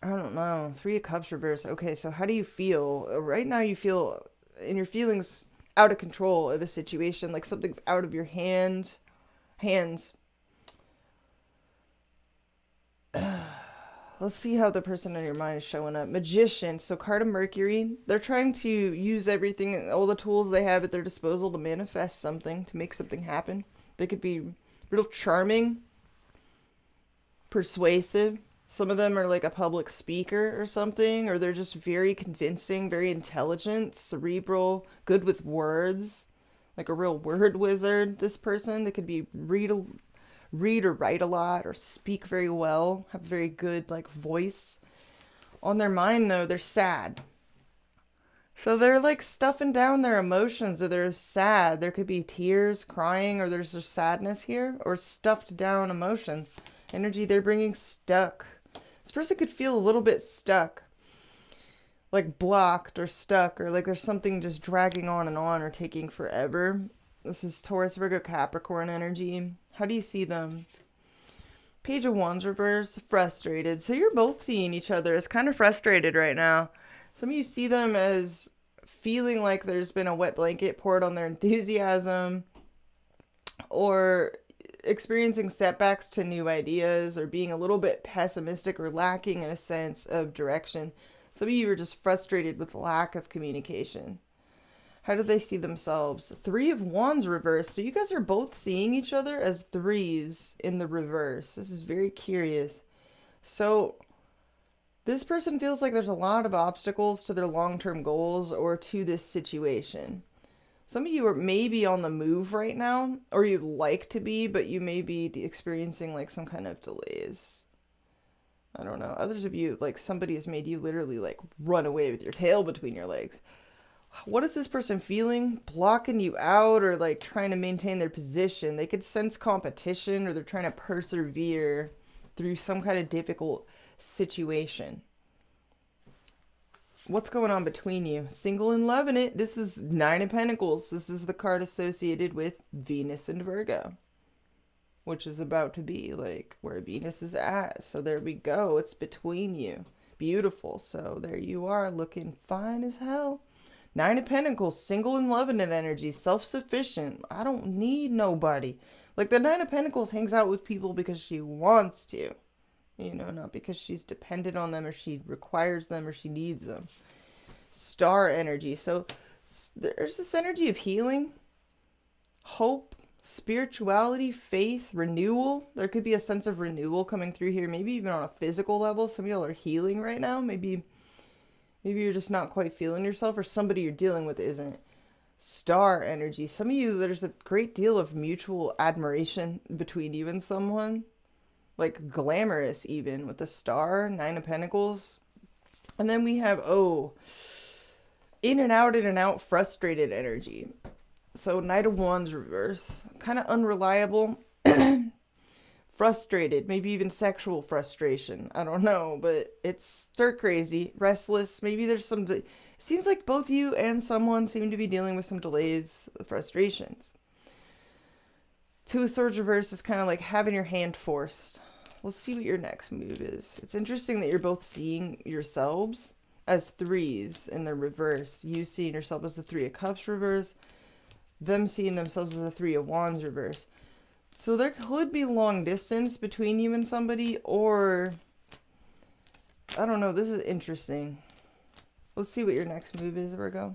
I don't know. Three of Cups reverse. Okay, so how do you feel? Right now you feel in your feelings out of control of a situation, like something's out of your hands. Let's see how the person in your mind is showing up. Magician. So card of Mercury. They're trying to use everything, all the tools they have at their disposal to manifest something, to make something happen. They could be real charming, persuasive. Some of them are like a public speaker or something, or they're just very convincing, very intelligent, cerebral, good with words, like a real word wizard, this person. They could be read or write a lot, or speak very well, have a very good like voice. On their mind though, they're sad. So they're like stuffing down their emotions, or they're sad. There could be tears, crying, or there's just sadness here, or stuffed down emotion. Energy they're bringing stuck. This person could feel a little bit stuck, like blocked or stuck, or like there's something just dragging on and on, or taking forever. This is Taurus, Virgo, Capricorn energy. How do you see them? Page of Wands reverse, frustrated. So you're both seeing each other as kind of frustrated right now. Some of you see them as feeling like there's been a wet blanket poured on their enthusiasm, or experiencing setbacks to new ideas, or being a little bit pessimistic or lacking in a sense of direction. Some of you are just frustrated with lack of communication. How do they see themselves? Three of Wands reverse. So you guys are both seeing each other as threes in the reverse. This is very curious. So this person feels like there's a lot of obstacles to their long-term goals, or to this situation. Some of you are maybe on the move right now, or you'd like to be, but you may be experiencing like some kind of delays. I don't know. Others of you, like somebody has made you literally like run away with your tail between your legs. What is this person feeling? Blocking you out, or like trying to maintain their position? They could sense competition, or they're trying to persevere through some kind of difficult situation. What's going on between you? Single and loving it. This is Nine of Pentacles. This is the card associated with Venus and Virgo, which is about to be like where Venus is at. So there we go. It's between you. Beautiful. So there you are, looking fine as hell. Nine of Pentacles, single and loving it energy, self-sufficient. I don't need nobody. Like the Nine of Pentacles hangs out with people because she wants to. You know, not because she's dependent on them, or she requires them, or she needs them. Star energy. So there's this energy of healing, hope, spirituality, faith, renewal. There could be a sense of renewal coming through here, maybe even on a physical level. Some of y'all are healing right now. Maybe you're just not quite feeling yourself, or somebody you're dealing with isn't. Star energy. Some of you, there's a great deal of mutual admiration between you and someone. Like glamorous even, with the star, Nine of Pentacles. And then we have, in and out, frustrated energy. So Knight of Wands reverse, kind of unreliable, frustrated, maybe even sexual frustration. I don't know, but it's stir crazy, restless. Maybe there's some, seems like both you and someone seem to be dealing with some delays, frustrations. Two of Swords reverse is kind of like having your hand forced. Let's see what your next move is. It's interesting that you're both seeing yourselves as threes in the reverse. You seeing yourself as the Three of Cups reverse. Them seeing themselves as the Three of Wands reverse. So there could be long distance between you and somebody, or I don't know. This is interesting. Let's see what your next move is, Virgo.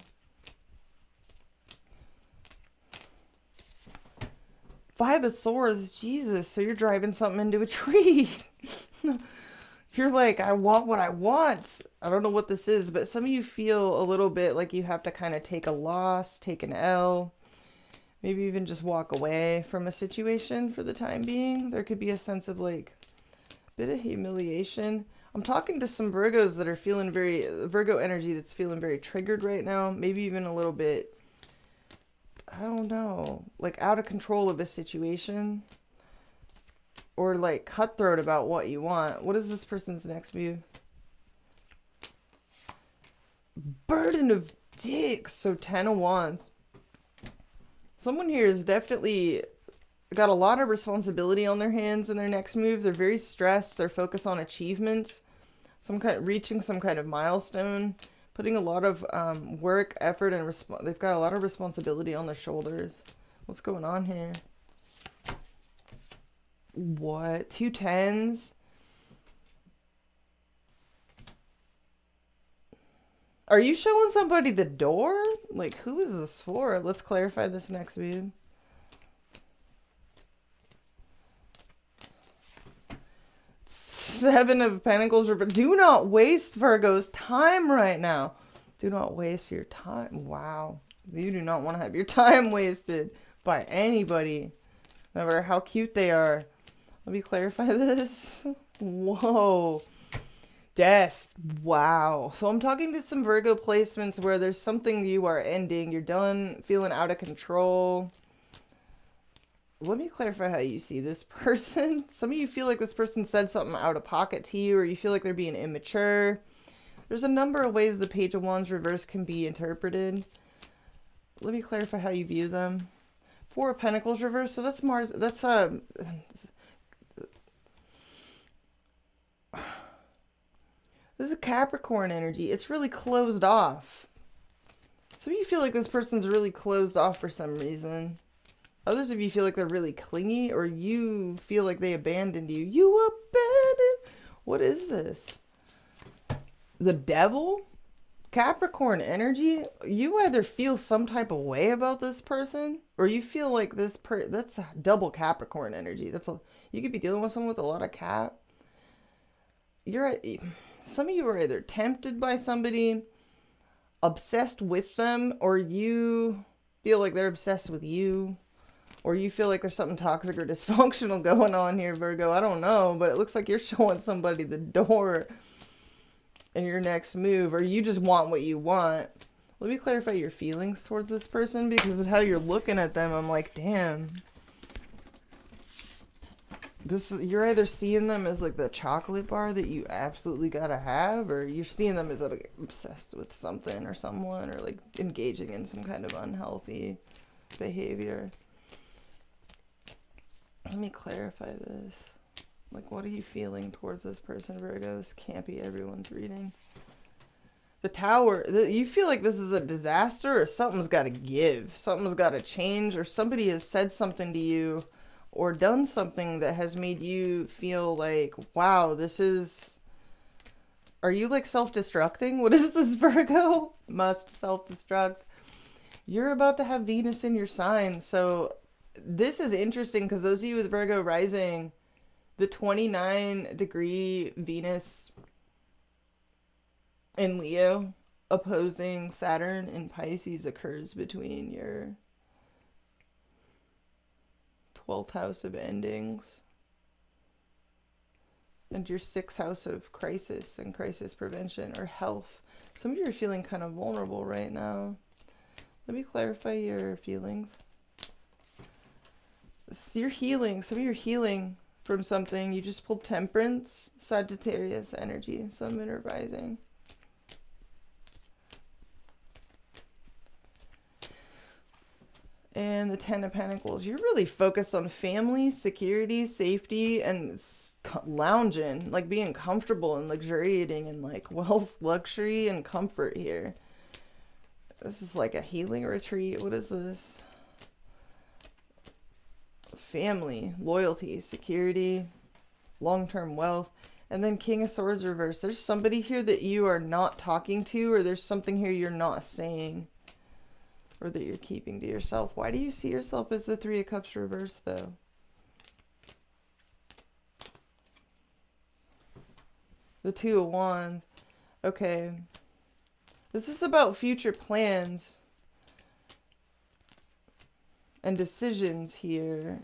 Five of Swords, Jesus. So you're driving something into a tree. You're like, I want what I want. I don't know what this is, but some of you feel a little bit like you have to kind of take a loss, take an L. Maybe even just walk away from a situation for the time being. There could be a sense of like a bit of humiliation. I'm talking to some Virgos that are feeling very, Virgo energy that's feeling very triggered right now. Maybe even a little bit, I don't know, like out of control of a situation. Or like cutthroat about what you want. What is this person's next move? Burden of dicks. So 10 of Wands. Someone here is definitely got a lot of responsibility on their hands in their next move. They're very stressed. They're focused on achievements. Reaching some kind of milestone. Putting a lot of work, effort, and they've got a lot of responsibility on their shoulders. What's going on here? What? 2 10s? Are you showing somebody the door? Like, who is this for? Let's clarify this next move. Seven of Pentacles. Do not waste Virgo's time right now. Do not waste your time. Wow. You do not want to have your time wasted by anybody, no matter how cute they are. Let me clarify this. Whoa. Death. Wow. So I'm talking to some Virgo placements where there's something you are ending. You're done feeling out of control. Let me clarify how you see this person. Some of you feel like this person said something out of pocket to you, or you feel like they're being immature. There's a number of ways the Page of Wands reverse can be interpreted. Let me clarify how you view them. Four of Pentacles reverse. So that's Mars. That's this is a Capricorn energy. It's really closed off. Some of you feel like this person's really closed off for some reason. Others of you feel like they're really clingy, or you feel like they abandoned you. You abandoned. What is this? The Devil? Capricorn energy? You either feel some type of way about this person, or you feel like that's a double Capricorn energy. You could be dealing with someone with a lot of Cap. Some of you are either tempted by somebody, obsessed with them, or you feel like they're obsessed with you, or you feel like there's something toxic or dysfunctional going on here, Virgo. I don't know, but it looks like you're showing somebody the door in your next move, or you just want what you want. Let me clarify your feelings towards this person, because of how you're looking at them. I'm like, damn. You're either seeing them as like the chocolate bar that you absolutely gotta have, or you're seeing them as like obsessed with something or someone, or like engaging in some kind of unhealthy behavior. Let me clarify this. Like, what are you feeling towards this person, Virgo? This can't be everyone's reading. The Tower. You feel like this is a disaster, or something's got to give. Something's got to change, or somebody has said something to you or done something that has made you feel like, wow, this is... Are you like self-destructing? What is this, Virgo? Must self-destruct. You're about to have Venus in your sign. So this is interesting, because those of you with Virgo rising, the 29-degree Venus in Leo opposing Saturn in Pisces occurs between your 12th house of endings and your 6th house of crisis and crisis prevention, or health. Some of you are feeling kind of vulnerable right now. Let me clarify your feelings. You're healing. Some of you are healing from something. You just pulled Temperance, Sagittarius energy, Sun, Moon, or Rising. And the Ten of Pentacles. You're really focused on family, security, safety, and lounging, like being comfortable and luxuriating in like wealth, luxury, and comfort here. This is like a healing retreat. What is this? family, loyalty, security, long-term wealth. And then King of Swords reverse. There's somebody here that you are not talking to, or there's something here you're not saying, or that you're keeping to yourself. Why do you see yourself as the Three of Cups reverse, though? The Two of Wands. Okay. This is about future plans and decisions here.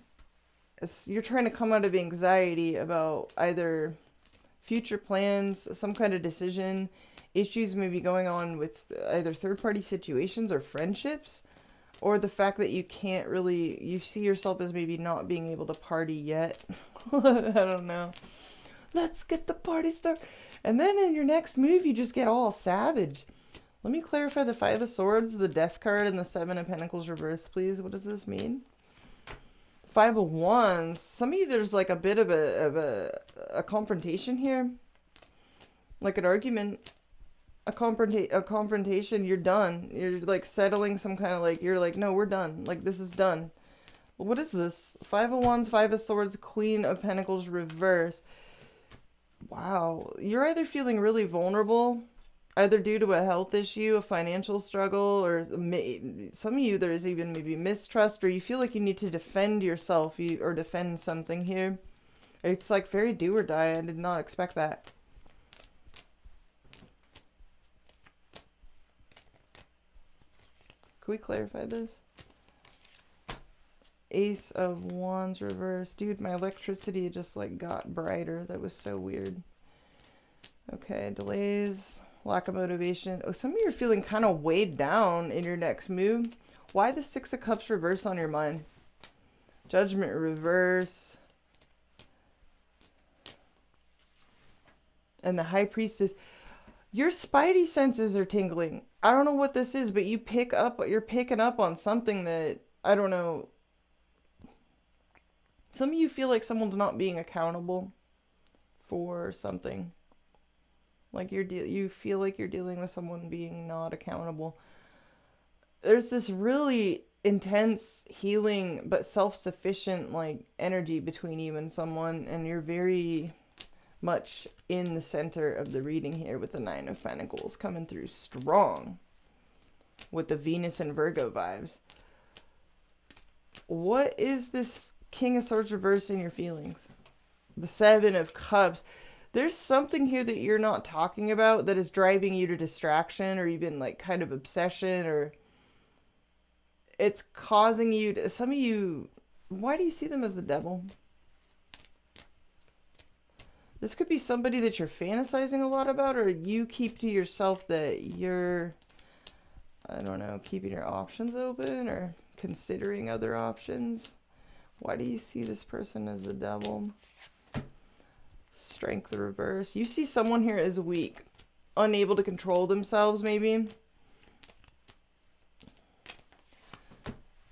You're trying to come out of anxiety about either future plans, some kind of decision, issues maybe going on with either third-party situations or friendships, or the fact that you can't really, you see yourself as maybe not being able to party yet. I don't know. Let's get the party started. And then in your next move, you just get all savage. Let me clarify the Five of Swords, the Death card, and the Seven of Pentacles reversed, please. What does this mean? Five of Wands. Some of you, there's like a bit of a confrontation here. Like an argument. A confrontation. You're done. You're like settling some kind of like, you're like, no, we're done. Like, this is done. What is this? Five of Wands, Five of Swords, Queen of Pentacles reverse. Wow. You're either feeling really vulnerable, either due to a health issue, a financial struggle, or some of you, there's even maybe mistrust, or you feel like you need to defend yourself or defend something here. It's like very do or die. I did not expect that. Can we clarify this? Ace of Wands reverse. Dude, my electricity just like got brighter. That was so weird. Okay, delays. Lack of motivation. Oh, some of you are feeling kind of weighed down in your next move. Why the Six of Cups reverse on your mind? Judgment reverse. And the High Priestess. Your spidey senses are tingling. I don't know what this is, but you're picking up on something that, I don't know. Some of you feel like someone's not being accountable for something. Like you feel like you're dealing with someone being not accountable. There's this really intense healing but self-sufficient like energy between you and someone, and you're very much in the center of the reading here with the Nine of Pentacles coming through strong with the Venus and Virgo vibes. What is this King of Swords reverse in your feelings? The Seven of Cups. There's something here that you're not talking about that is driving you to distraction or even like kind of obsession, or it's causing you to, some of you, why do you see them as the devil? This could be somebody that you're fantasizing a lot about, or you keep to yourself that you're, I don't know, keeping your options open or considering other options. Why do you see this person as the devil? Strength reverse. You see someone here as weak, unable to control themselves maybe.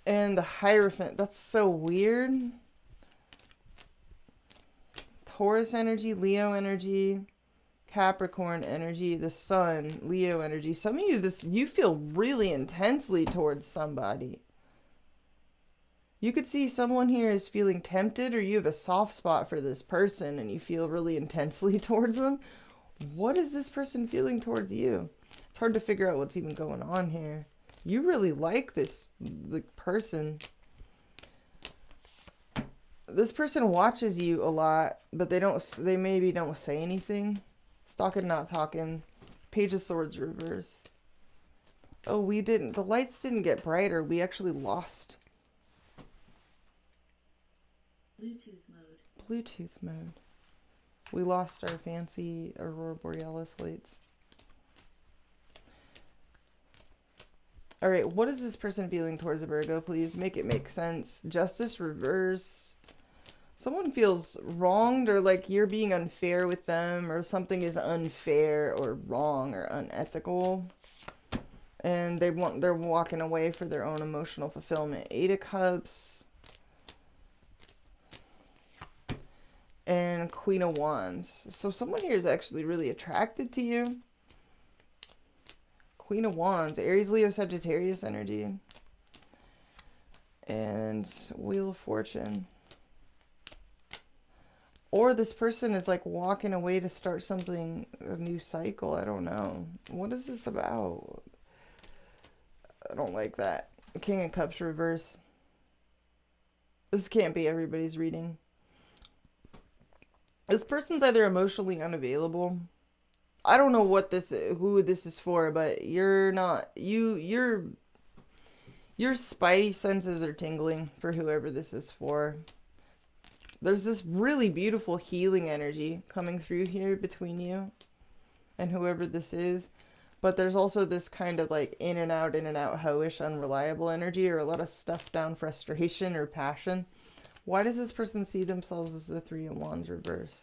And the Hierophant. That's so weird. Taurus energy, Leo energy, Capricorn energy, the Sun, Leo energy. Some of you, you feel really intensely towards somebody. You could see someone here is feeling tempted, or you have a soft spot for this person and you feel really intensely towards them. What is this person feeling towards you? It's hard to figure out what's even going on here. You really like this person. This person watches you a lot, but they maybe don't say anything. Talking, not talking. Page of Swords reverse. Oh, the lights didn't get brighter. We actually lost. Bluetooth mode. We lost our fancy Aurora Borealis lights. Alright, what is this person feeling towards a Virgo? Please make it make sense. Justice reverse. Someone feels wronged, or like you're being unfair with them, or something is unfair or wrong or unethical. And they're walking away for their own emotional fulfillment. Eight of Cups. And Queen of Wands. So someone here is actually really attracted to you. Queen of Wands. Aries, Leo, Sagittarius energy. And Wheel of Fortune. Or this person is like walking away to start something, a new cycle. I don't know. What is this about? I don't like that. King of Cups reverse. This can't be everybody's reading. This person's either emotionally unavailable. I don't know what this, who this is for, but you're not, your spidey senses are tingling for whoever this is for. There's this really beautiful healing energy coming through here between you and whoever this is. But there's also this kind of like in and out, hoish, unreliable energy, or a lot of stuffed down frustration or passion. Why does this person see themselves as the Three of Wands reverse?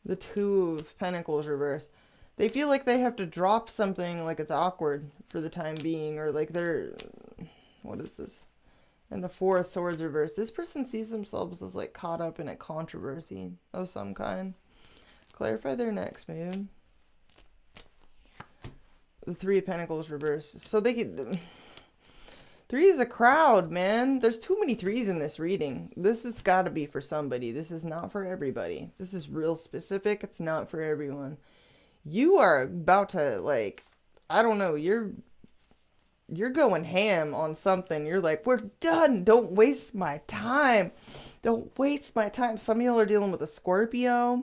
The Two of Pentacles reverse. They feel like they have to drop something, like it's awkward for the time being, or like they're, what is this? And the Four of Swords reverse. This person sees themselves as like caught up in a controversy of some kind. Clarify their next move. The Three of Pentacles reverse. So they could... Three is a crowd, man. There's too many threes in this reading. This has got to be for somebody. This is not for everybody. This is real specific. It's not for everyone. You are about to, like, I don't know, you're going ham on something. You're like, we're done. Don't waste my time. Don't waste my time. Some of y'all are dealing with a Scorpio.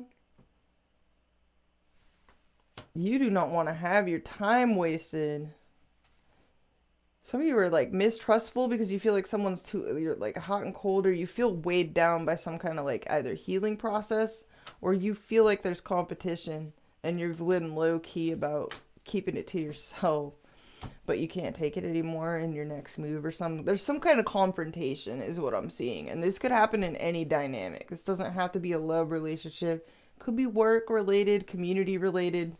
You do not want to have your time wasted. Some of you are like mistrustful because you feel like someone's too, you're like hot and cold, or you feel weighed down by some kind of like either healing process, or you feel like there's competition and you're living low key about keeping it to yourself, but you can't take it anymore in your next move or something. There's some kind of confrontation is what I'm seeing. And this could happen in any dynamic. This doesn't have to be a love relationship. Could be work related, community related,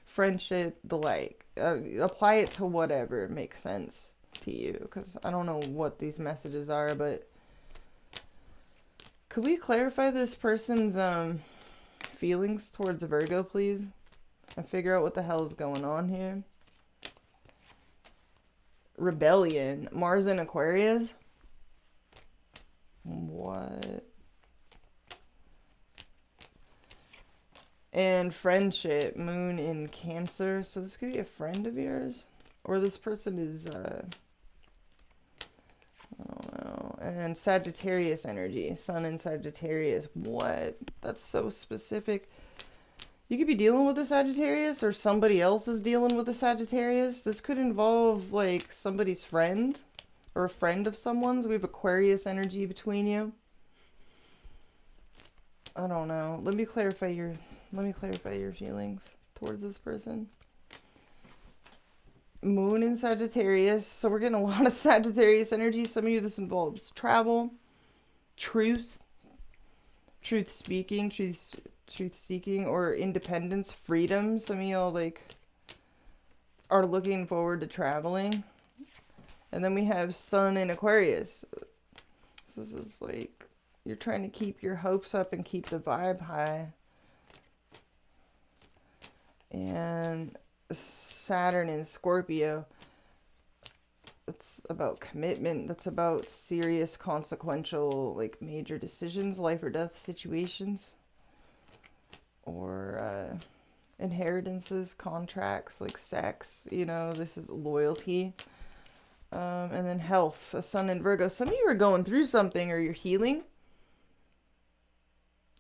friendship, the like. Apply it to whatever makes sense to you, because I don't know what these messages are, but could we clarify this person's feelings towards Virgo, please, and figure out what the hell is going on here? Rebellion, Mars in Aquarius. What? And friendship, Moon in Cancer. So this could be a friend of yours, or this person is I don't know. And Sagittarius energy, Sun in Sagittarius. What? That's so specific. You could be dealing with a Sagittarius, or somebody else is dealing with a Sagittarius. This could involve like somebody's friend or a friend of someone's. We have Aquarius energy between you. I don't know. Let me clarify your feelings towards this person. Moon in Sagittarius. So we're getting a lot of Sagittarius energy. Some of you, this involves travel, truth speaking, truth seeking, or independence, freedom. Some of y'all like are looking forward to traveling. And then we have Sun in Aquarius. So this is like you're trying to keep your hopes up and keep the vibe high. And Saturn in Scorpio. It's about commitment. That's about serious, consequential, like major decisions, life or death situations, or inheritances, contracts, like sex. You know, this is loyalty. And then health, a Sun in Virgo. Some of you are going through something, or you're healing,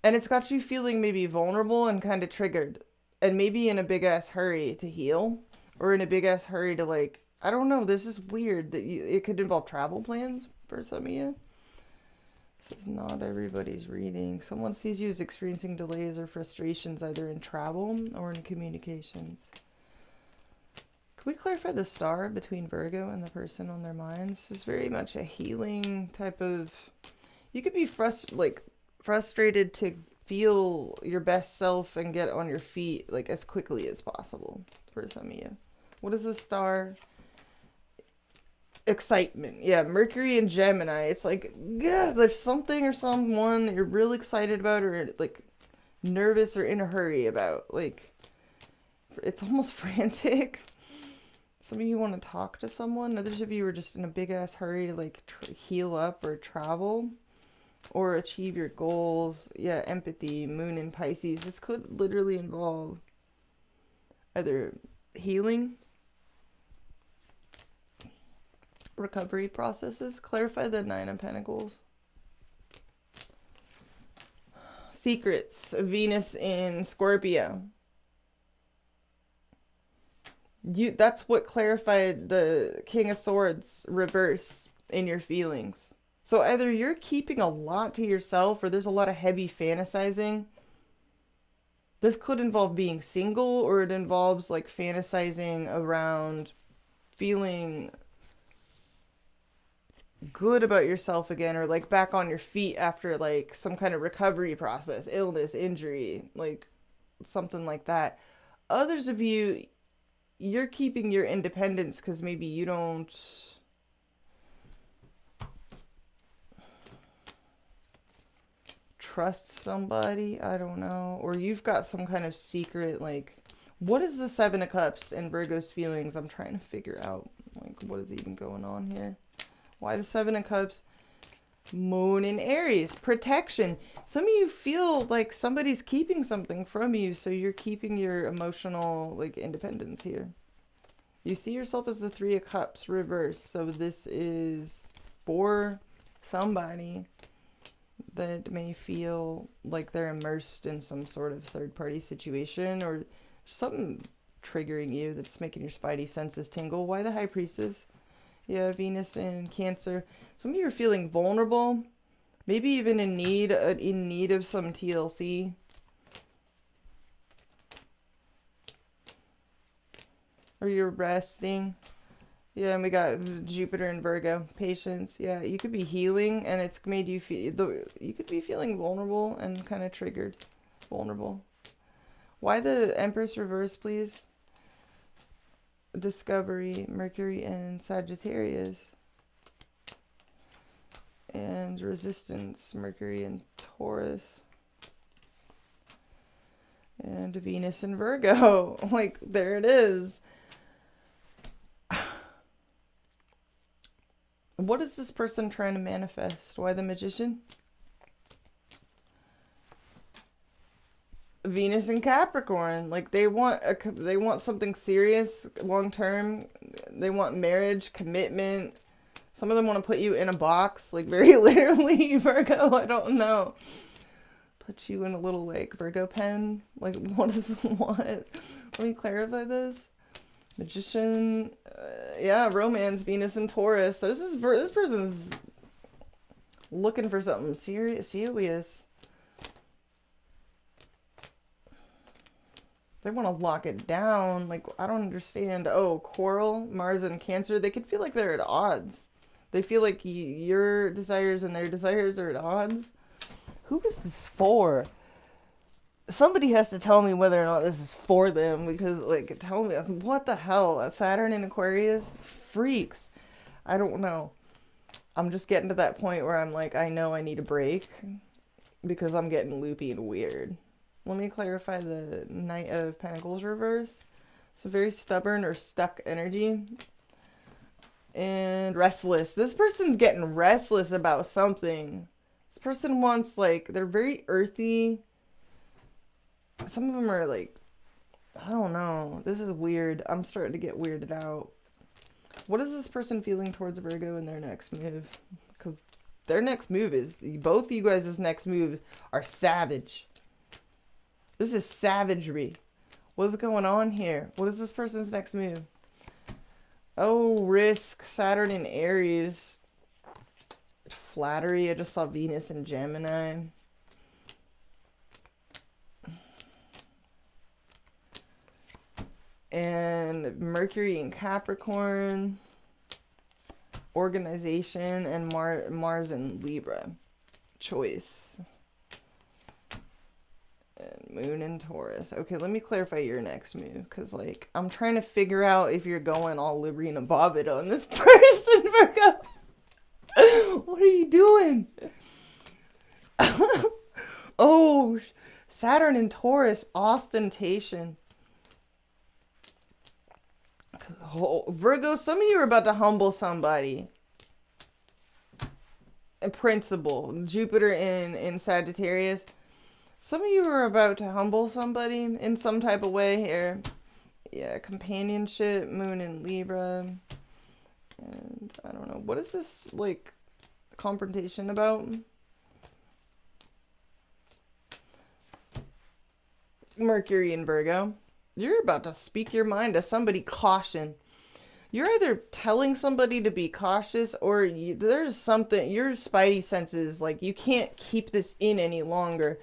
and it's got you feeling maybe vulnerable and kind of triggered, and maybe in a big ass hurry to heal, or in a big ass hurry to like, I don't know, this is weird that it could involve travel plans for some of you. This is not everybody's reading. Someone sees you as experiencing delays or frustrations either in travel or in communications. Could we clarify the star between Virgo and the person on their minds? This is very much a healing type of, you could be frustrated to feel your best self and get on your feet like as quickly as possible for some of you. What is the star? Excitement. Yeah, Mercury and Gemini. It's like, yeah, there's something or someone that you're really excited about, or like nervous or in a hurry about. Like, it's almost frantic. Some of you want to talk to someone. Others of you are just in a big ass hurry to like heal up or travel. or achieve your goals. Yeah, empathy, moon in Pisces. This could literally involve either healing, recovery processes. Clarify the Nine of Pentacles. Secrets, Venus in Scorpio. That's what clarified the King of Swords reverse in your feelings. So either you're keeping a lot to yourself or there's a lot of heavy fantasizing. This could involve being single, or it involves like fantasizing around feeling good about yourself again, or like back on your feet after like some kind of recovery process, illness, injury, like something like that. Others of you, you're keeping your independence because maybe you don't trust somebody, I don't know, or you've got some kind of secret, like, what is the Seven of Cups in Virgo's feelings? I'm trying to figure out, like, what is even going on here? Why the Seven of Cups? Moon in Aries, protection. Some of you feel like somebody's keeping something from you, so you're keeping your emotional, like, independence here. You see yourself as the Three of Cups reversed, so this is for somebody that may feel like they're immersed in some sort of third-party situation, or something triggering you that's making your spidey senses tingle. Why the High Priestess? Yeah, Venus in Cancer. Some of you are feeling vulnerable, maybe even in need of some TLC. Or you're resting. Yeah, and we got Jupiter and Virgo. Patience. Yeah, you could be healing, and it's made you feel... You could be feeling vulnerable and kind of triggered. Vulnerable. Why the Empress reverse, please? Discovery, Mercury and Sagittarius. And resistance, Mercury and Taurus. And Venus and Virgo. Like, there it is. What is this person trying to manifest? Why the Magician? Venus and Capricorn. Like, they want something serious, long term. They want marriage, commitment. Some of them want to put you in a box, like, very literally, Virgo. I don't know. Put you in a little, like, Virgo pen. Like, what is what? Let me clarify this. Magician, yeah, romance, Venus and Taurus. This person's looking for something serious. They want to lock it down. Like, I don't understand. Oh, Coral, Mars and Cancer. They could feel like they're at odds. They feel like your desires and their desires are at odds. Who is this for? Somebody has to tell me whether or not this is for them, because, like, tell me, what the hell? Saturn in Aquarius? Freaks. I don't know. I'm just getting to that point where I'm like, I know I need a break because I'm getting loopy and weird. Let me clarify the Knight of Pentacles reverse. It's a very stubborn or stuck energy. And restless. This person's getting restless about something. This person wants, like, they're very earthy. Some of them are like, I don't know. This is weird. I'm starting to get weirded out. What is this person feeling towards Virgo in their next move? Because their next move is, both you guys' next moves are savage. This is savagery. What is going on here? What is this person's next move? Oh, risk. Saturn in Aries. Flattery. I just saw Venus in Gemini. And Mercury in Capricorn, organization, and Mars in Libra, choice, and Moon in Taurus. Okay, let me clarify your next move, because, like, I'm trying to figure out if you're going all Librina Bobbit on this person, Virgo. What are you doing? Oh, Saturn in Taurus, ostentation. Oh, Virgo, some of you are about to humble somebody. a principle. Jupiter in Sagittarius. Some of you are about to humble somebody in some type of way here. Yeah, companionship, moon in Libra. And I don't know. What is this, like, confrontation about? Mercury in Virgo. You're about to speak your mind to somebody. Caution. You're either telling somebody to be cautious or there's something, your spidey senses, like, you can't keep this in any longer.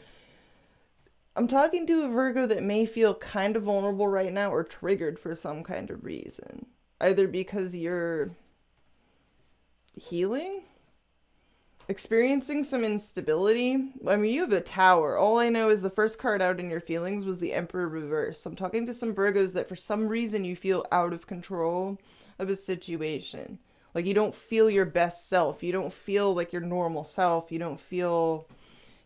I'm talking to a Virgo that may feel kind of vulnerable right now or triggered for some kind of reason. Either because you're healing, experiencing some instability. I mean, you have a Tower. All I know is the first card out in your feelings was the Emperor reverse. I'm talking to some Virgos that for some reason you feel out of control of a situation. Like, you don't feel your best self. You don't feel like your normal self. You don't feel...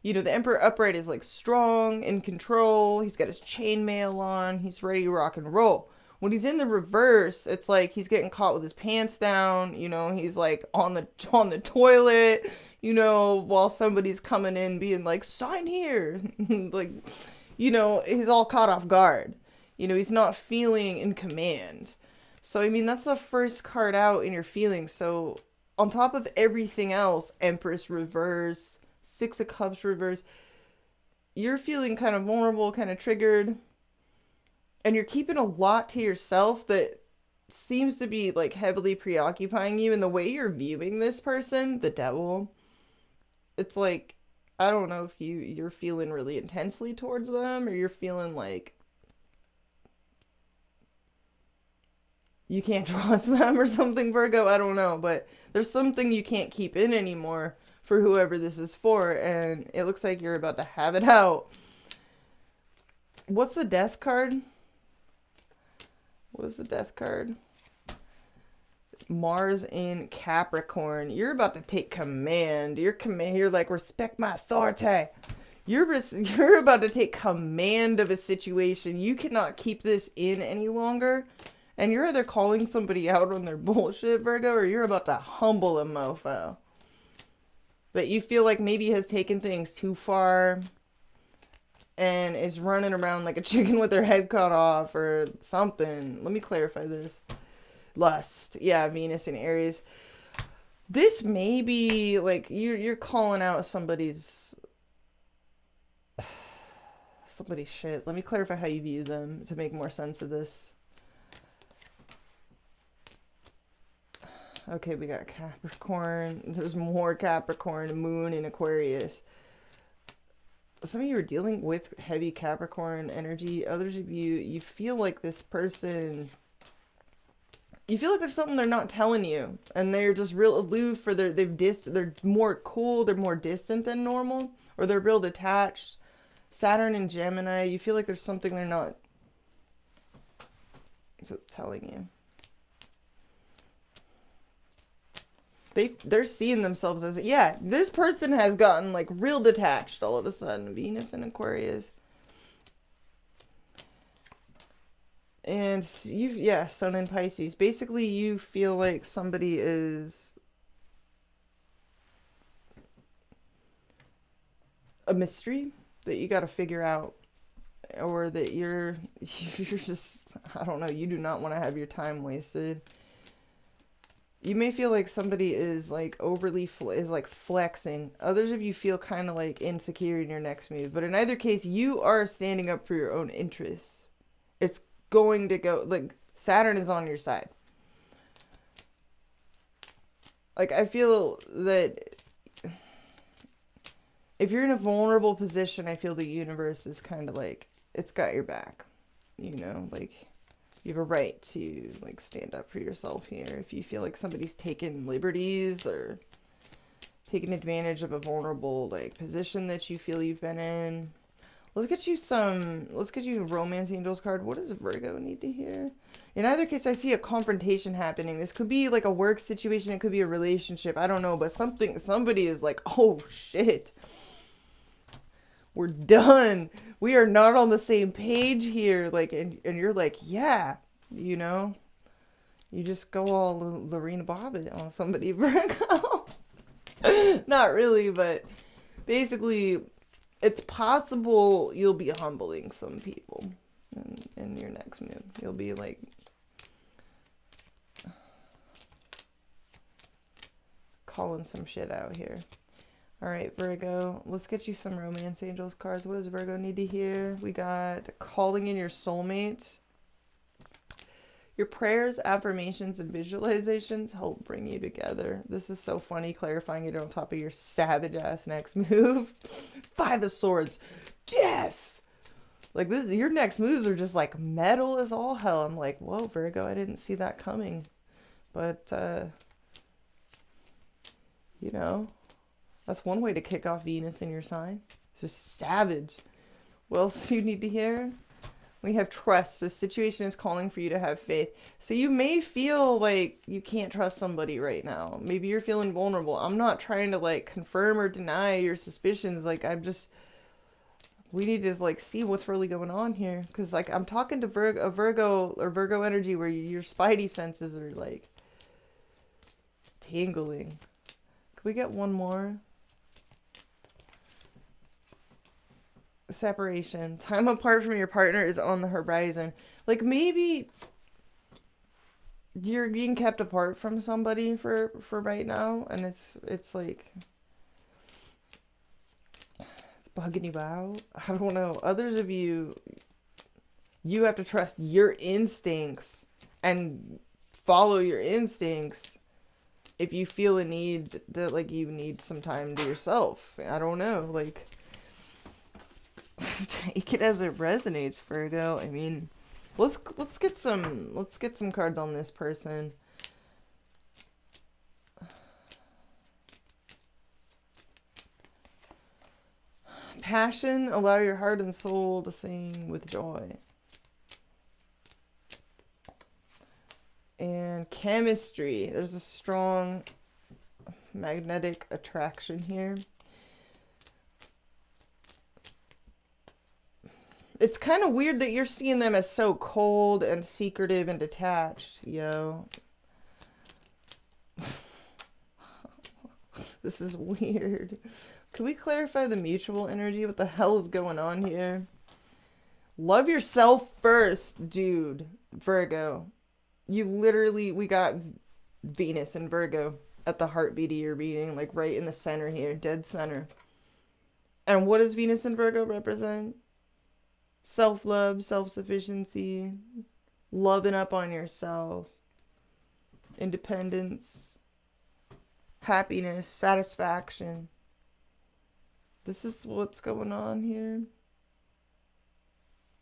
You know, the Emperor upright is, like, strong, in control. He's got his chainmail on. He's ready to rock and roll. When he's in the reverse, it's like he's getting caught with his pants down. You know, he's, like, on the toilet, you know, while somebody's coming in being like, sign here. Like, you know, he's all caught off guard. You know, he's not feeling in command. So, I mean, that's the first card out in your feelings. So, on top of everything else, Empress reverse... Six of Cups reverse, you're feeling kind of vulnerable, kind of triggered, and you're keeping a lot to yourself that seems to be, like, heavily preoccupying you. And the way you're viewing this person, the devil, it's like, I don't know if you're feeling really intensely towards them, or you're feeling like you can't trust them or something, Virgo. I don't know, but there's something you can't keep in anymore for whoever this is for, and it looks like you're about to have it out. What's the Death card? What is the Death card? Mars in Capricorn. You're about to take command. You're like, respect my authority. You're about to take command of a situation. You cannot keep this in any longer. And you're either calling somebody out on their bullshit, Virgo, or you're about to humble a mofo that you feel like maybe has taken things too far and is running around like a chicken with their head cut off or something. Let me clarify this. Lust. Yeah, Venus in Aries. This may be like you're calling out somebody's shit. Let me clarify how you view them to make more sense of this. Okay, we got Capricorn. There's more Capricorn, Moon in Aquarius. Some of you are dealing with heavy Capricorn energy. Others of you feel like this person... You feel like there's something they're not telling you. And they're just real aloof, or they're more cool, they're more distant than normal. Or they're real detached. Saturn and Gemini, you feel like there's something they're not telling you. They're seeing themselves as, yeah, this person has gotten, like, real detached all of a sudden. Venus in Aquarius. And Sun in Pisces. Basically, you feel like somebody is a mystery that you got to figure out, or that you're just, I don't know, you do not want to have your time wasted. You may feel like somebody is, like, overly flexing. Others of you feel kind of, like, insecure in your next move. But in either case, you are standing up for your own interests. It's going to go, like, Saturn is on your side. Like, I feel that if you're in a vulnerable position, I feel the universe is kind of, like, it's got your back. You know, like... You have a right to, like, stand up for yourself here. If you feel like somebody's taking liberties or taking advantage of a vulnerable, like, position that you feel you've been in. Let's get you a Romance Angels card. What does Virgo need to hear? In either case, I see a confrontation happening. This could be, like, a work situation. It could be a relationship. I don't know. But somebody is like, oh, shit. We're done. We are not on the same page here. Like, and you're like, yeah, you know, you just go all Lorena Bobbitt on somebody, Virgo. Not really, but basically, it's possible you'll be humbling some people in your next move. You'll be like, calling some shit out here. All right, Virgo, let's get you some romance angels cards. What does Virgo need to hear? We got calling in your soulmate. Your prayers, affirmations, and visualizations help bring you together. This is so funny, clarifying it on top of your savage-ass next move. 5 of Swords. Death! Like, this, your next moves are just, like, metal as all hell. I'm like, whoa, Virgo, I didn't see that coming. But, you know, that's one way to kick off Venus in your sign. It's just savage. What else do you need to hear? We have trust. This situation is calling for you to have faith. So you may feel like you can't trust somebody right now. Maybe you're feeling vulnerable. I'm not trying to like confirm or deny your suspicions. Like we need to like see what's really going on here. Because like I'm talking to Virgo energy where your spidey senses are like tingling. Can we get one more? Separation. Time apart from your partner is on the horizon. Like maybe you're being kept apart from somebody for right now, and it's like it's bugging you out. I don't know. Others of you have to trust your instincts and follow your instincts if you feel a need that like you need some time to yourself. I don't know, like take it as it resonates, Virgo. I mean, let's get some cards on this person. Passion, allow your heart and soul to sing with joy. And chemistry, there's a strong magnetic attraction here. It's kind of weird that you're seeing them as so cold and secretive and detached, yo. This is weird. Can we clarify the mutual energy? What the hell is going on here? Love yourself first, dude. Virgo. You literally, we got Venus and Virgo at the heartbeat of your reading, like right in the center here, dead center. And what does Venus and Virgo represent? Self-love, self-sufficiency, loving up on yourself, independence, happiness, satisfaction. This is what's going on here.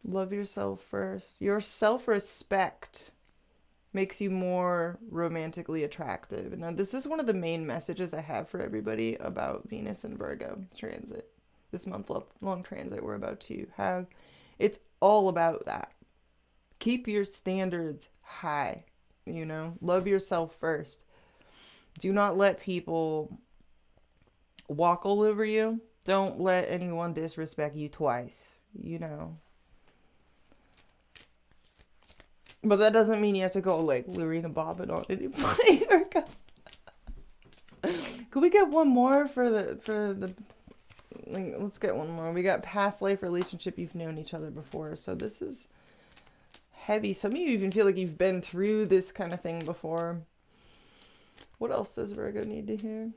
Love yourself first. Your self-respect makes you more romantically attractive. Now, this is one of the main messages I have for everybody about Venus and Virgo transit. This month-long transit we're about to have. It's all about that. Keep your standards high, you know. Love yourself first. Do not let people walk all over you. Don't let anyone disrespect you twice, you know. But that doesn't mean you have to go like Lorena Bobbitt on anybody. Could we get one more for the like, let's get one more. We got past life relationship. You've known each other before. So this is heavy. Some of you even feel like you've been through this kind of thing before. What else does Virgo need to hear?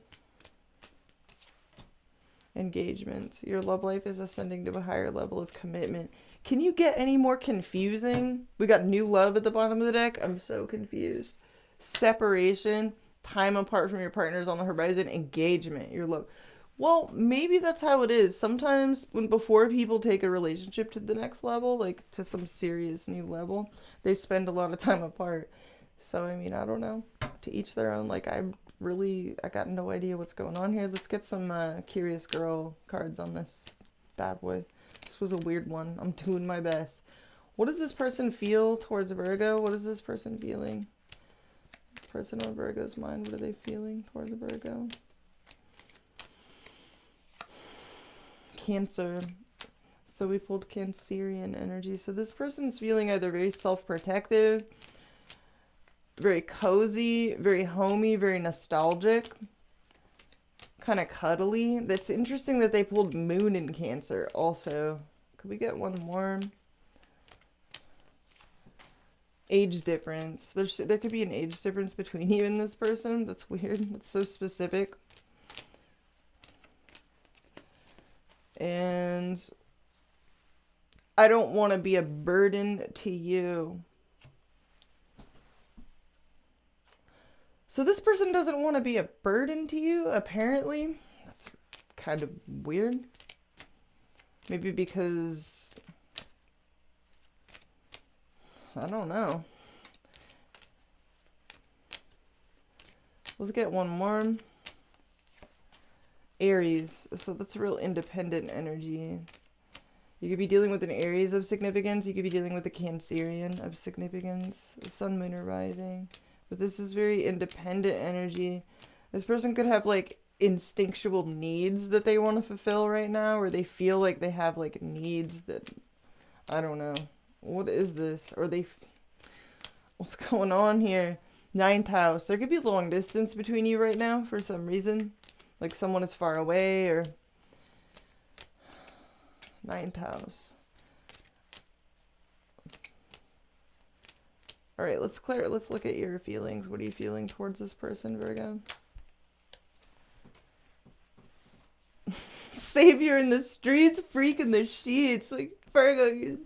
Engagement. Your love life is ascending to a higher level of commitment. Can you get any more confusing? We got new love at the bottom of the deck. I'm so confused. Separation. Time apart from your partners on the horizon. Engagement. Your love. Well, maybe that's how it is. Sometimes before people take a relationship to the next level, like to some serious new level, they spend a lot of time apart. So, I mean, I don't know. To each their own. Like, I got no idea what's going on here. Let's get some Curious Girl cards on this bad boy. This was a weird one. I'm doing my best. What does this person feel towards Virgo? What is this person feeling? This person on Virgo's mind, what are they feeling towards Virgo? Cancer. So we pulled Cancerian energy. So this person's feeling either very self-protective, very cozy, very homey, very nostalgic. kind of cuddly. That's interesting that they pulled moon in Cancer also. Could we get one more? Age difference. There could be an age difference between you and this person. That's weird. That's so specific. And I don't want to be a burden to you. So this person doesn't want to be a burden to you, apparently. That's kind of weird. Maybe because, I don't know. Let's get one more. Aries. So that's real independent energy. You could be dealing with an Aries of significance. You could be dealing with a Cancerian of significance. Sun, moon, or rising. But this is very independent energy. This person could have like instinctual needs that they want to fulfill right now, or they feel like they have like needs that, I don't know. What is this? Or what's going on here? 9th house. There could be long distance between you right now for some reason. Like someone is far away, or 9th house. All right, let's look at your feelings. What are you feeling towards this person, Virgo? Savior in the streets, freak in the sheets. Like, Virgo, you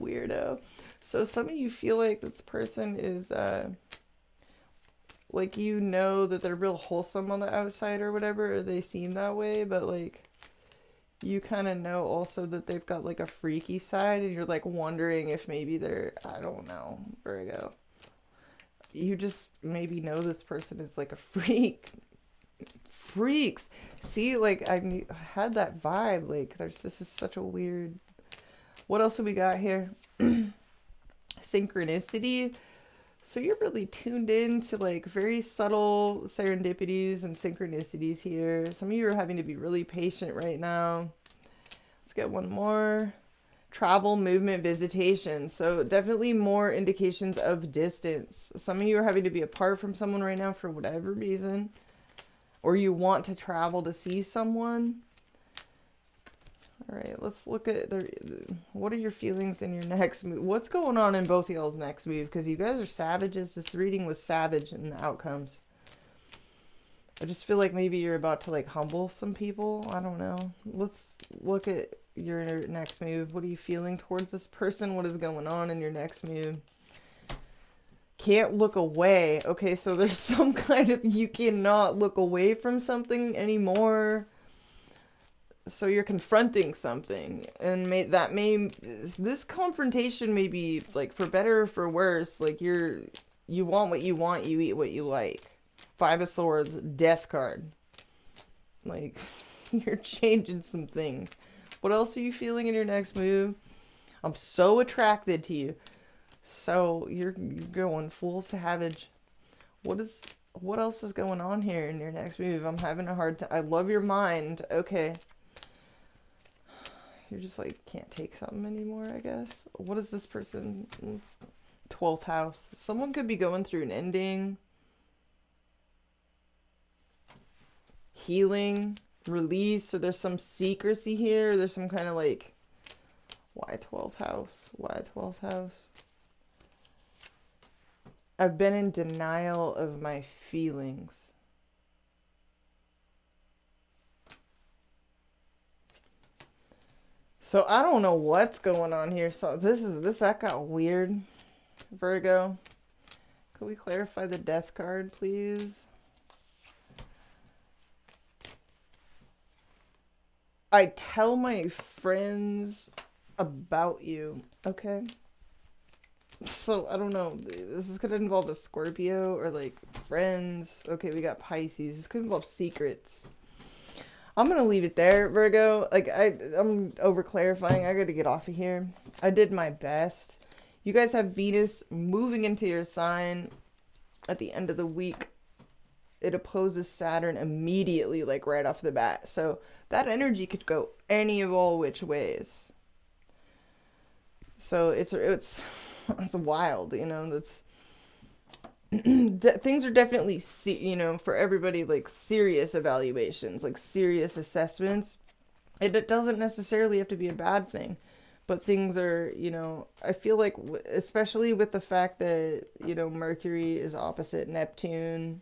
weirdo. So some of you feel like this person is, like, you know that they're real wholesome on the outside or whatever, or they seem that way, but, like, you kind of know also that they've got, like, a freaky side, and you're, like, wondering if maybe they're, I don't know, Virgo. You just maybe know this person is, like, a freak. Freaks. See, like, I had that vibe. Like, this is such a weird... What else have we got here? Synchronicity. So you're really tuned in to, like, very subtle serendipities and synchronicities here. Some of you are having to be really patient right now. Let's get one more. Travel, movement, visitation. So definitely more indications of distance. Some of you are having to be apart from someone right now for whatever reason. Or you want to travel to see someone. All right, let's look at what are your feelings in your next move? What's going on in both y'all's next move? Because you guys are savages. This reading was savage in the outcomes. I just feel like maybe you're about to like humble some people. I don't know. Let's look at your next move. What are you feeling towards this person? What is going on in your next move? Can't look away. Okay, so there's some kind of, you cannot look away from something anymore. So you're confronting something, and this confrontation may be like for better or for worse. Like you want what you want, you eat what you like. 5 of Swords, Death card. Like you're changing some things. What else are you feeling in your next move? I'm so attracted to you. So you're going full savage. What else is going on here in your next move? I'm having a hard time. I love your mind. Okay. You're just like, can't take something anymore, I guess. What is this person? It's 12th house. Someone could be going through an ending. Healing. Release. Or there's some secrecy here. There's some kind of like, why 12th house? Why 12th house? I've been in denial of my feelings. So I don't know what's going on here. So that got weird. Virgo. Could we clarify the Death card, please? I tell my friends about you. Okay. So I don't know. This is gonna involve a Scorpio or like friends. Okay, we got Pisces. This could involve secrets. I'm gonna leave it there, Virgo. Like I'm over clarifying. I gotta get off of here. I did my best. You guys have Venus moving into your sign at the end of the week. It opposes Saturn immediately, like right off the bat. So that energy could go any of all which ways. So it's wild, you know. things are definitely, you know, for everybody, like serious evaluations, like serious assessments. It doesn't necessarily have to be a bad thing, but things are, you know, I feel like, especially with the fact that, you know, Mercury is opposite Neptune,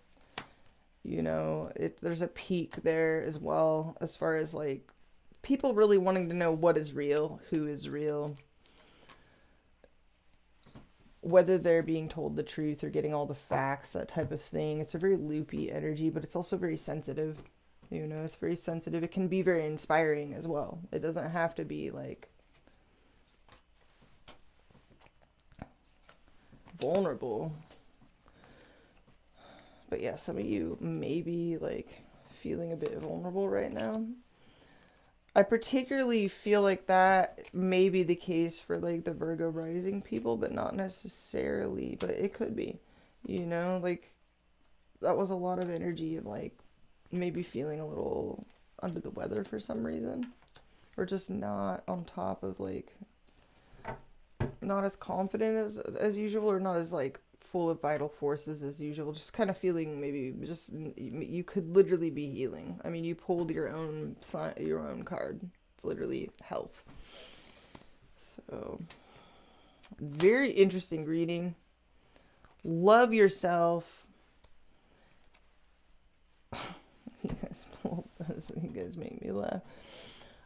you know, there's a peak there as well, as far as like people really wanting to know what is real, who is real, whether they're being told the truth or getting all the facts, that type of thing. It's a very loopy energy, but it's also very sensitive. You know, it's very sensitive. It can be very inspiring as well. It doesn't have to be like vulnerable. But yeah, some of you may be like feeling a bit vulnerable right now. I particularly feel like that may be the case for like the Virgo rising people, but not necessarily, but it could be, you know, like that was a lot of energy of like maybe feeling a little under the weather for some reason, or just not on top of like, not as confident as usual, or not as like full of vital forces as usual, just kind of feeling maybe just you could literally be healing. I mean, you pulled your own card. It's literally health. So very interesting reading. Love yourself. You guys make me laugh.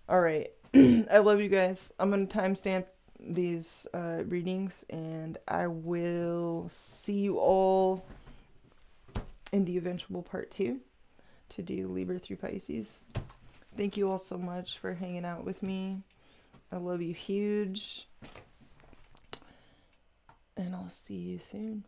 All right. I love you guys. I'm gonna timestamp these readings, and I will see you all in the eventual part 2 to do Libra through Pisces. Thank you all so much for hanging out with me. I love you huge, and I'll see you soon.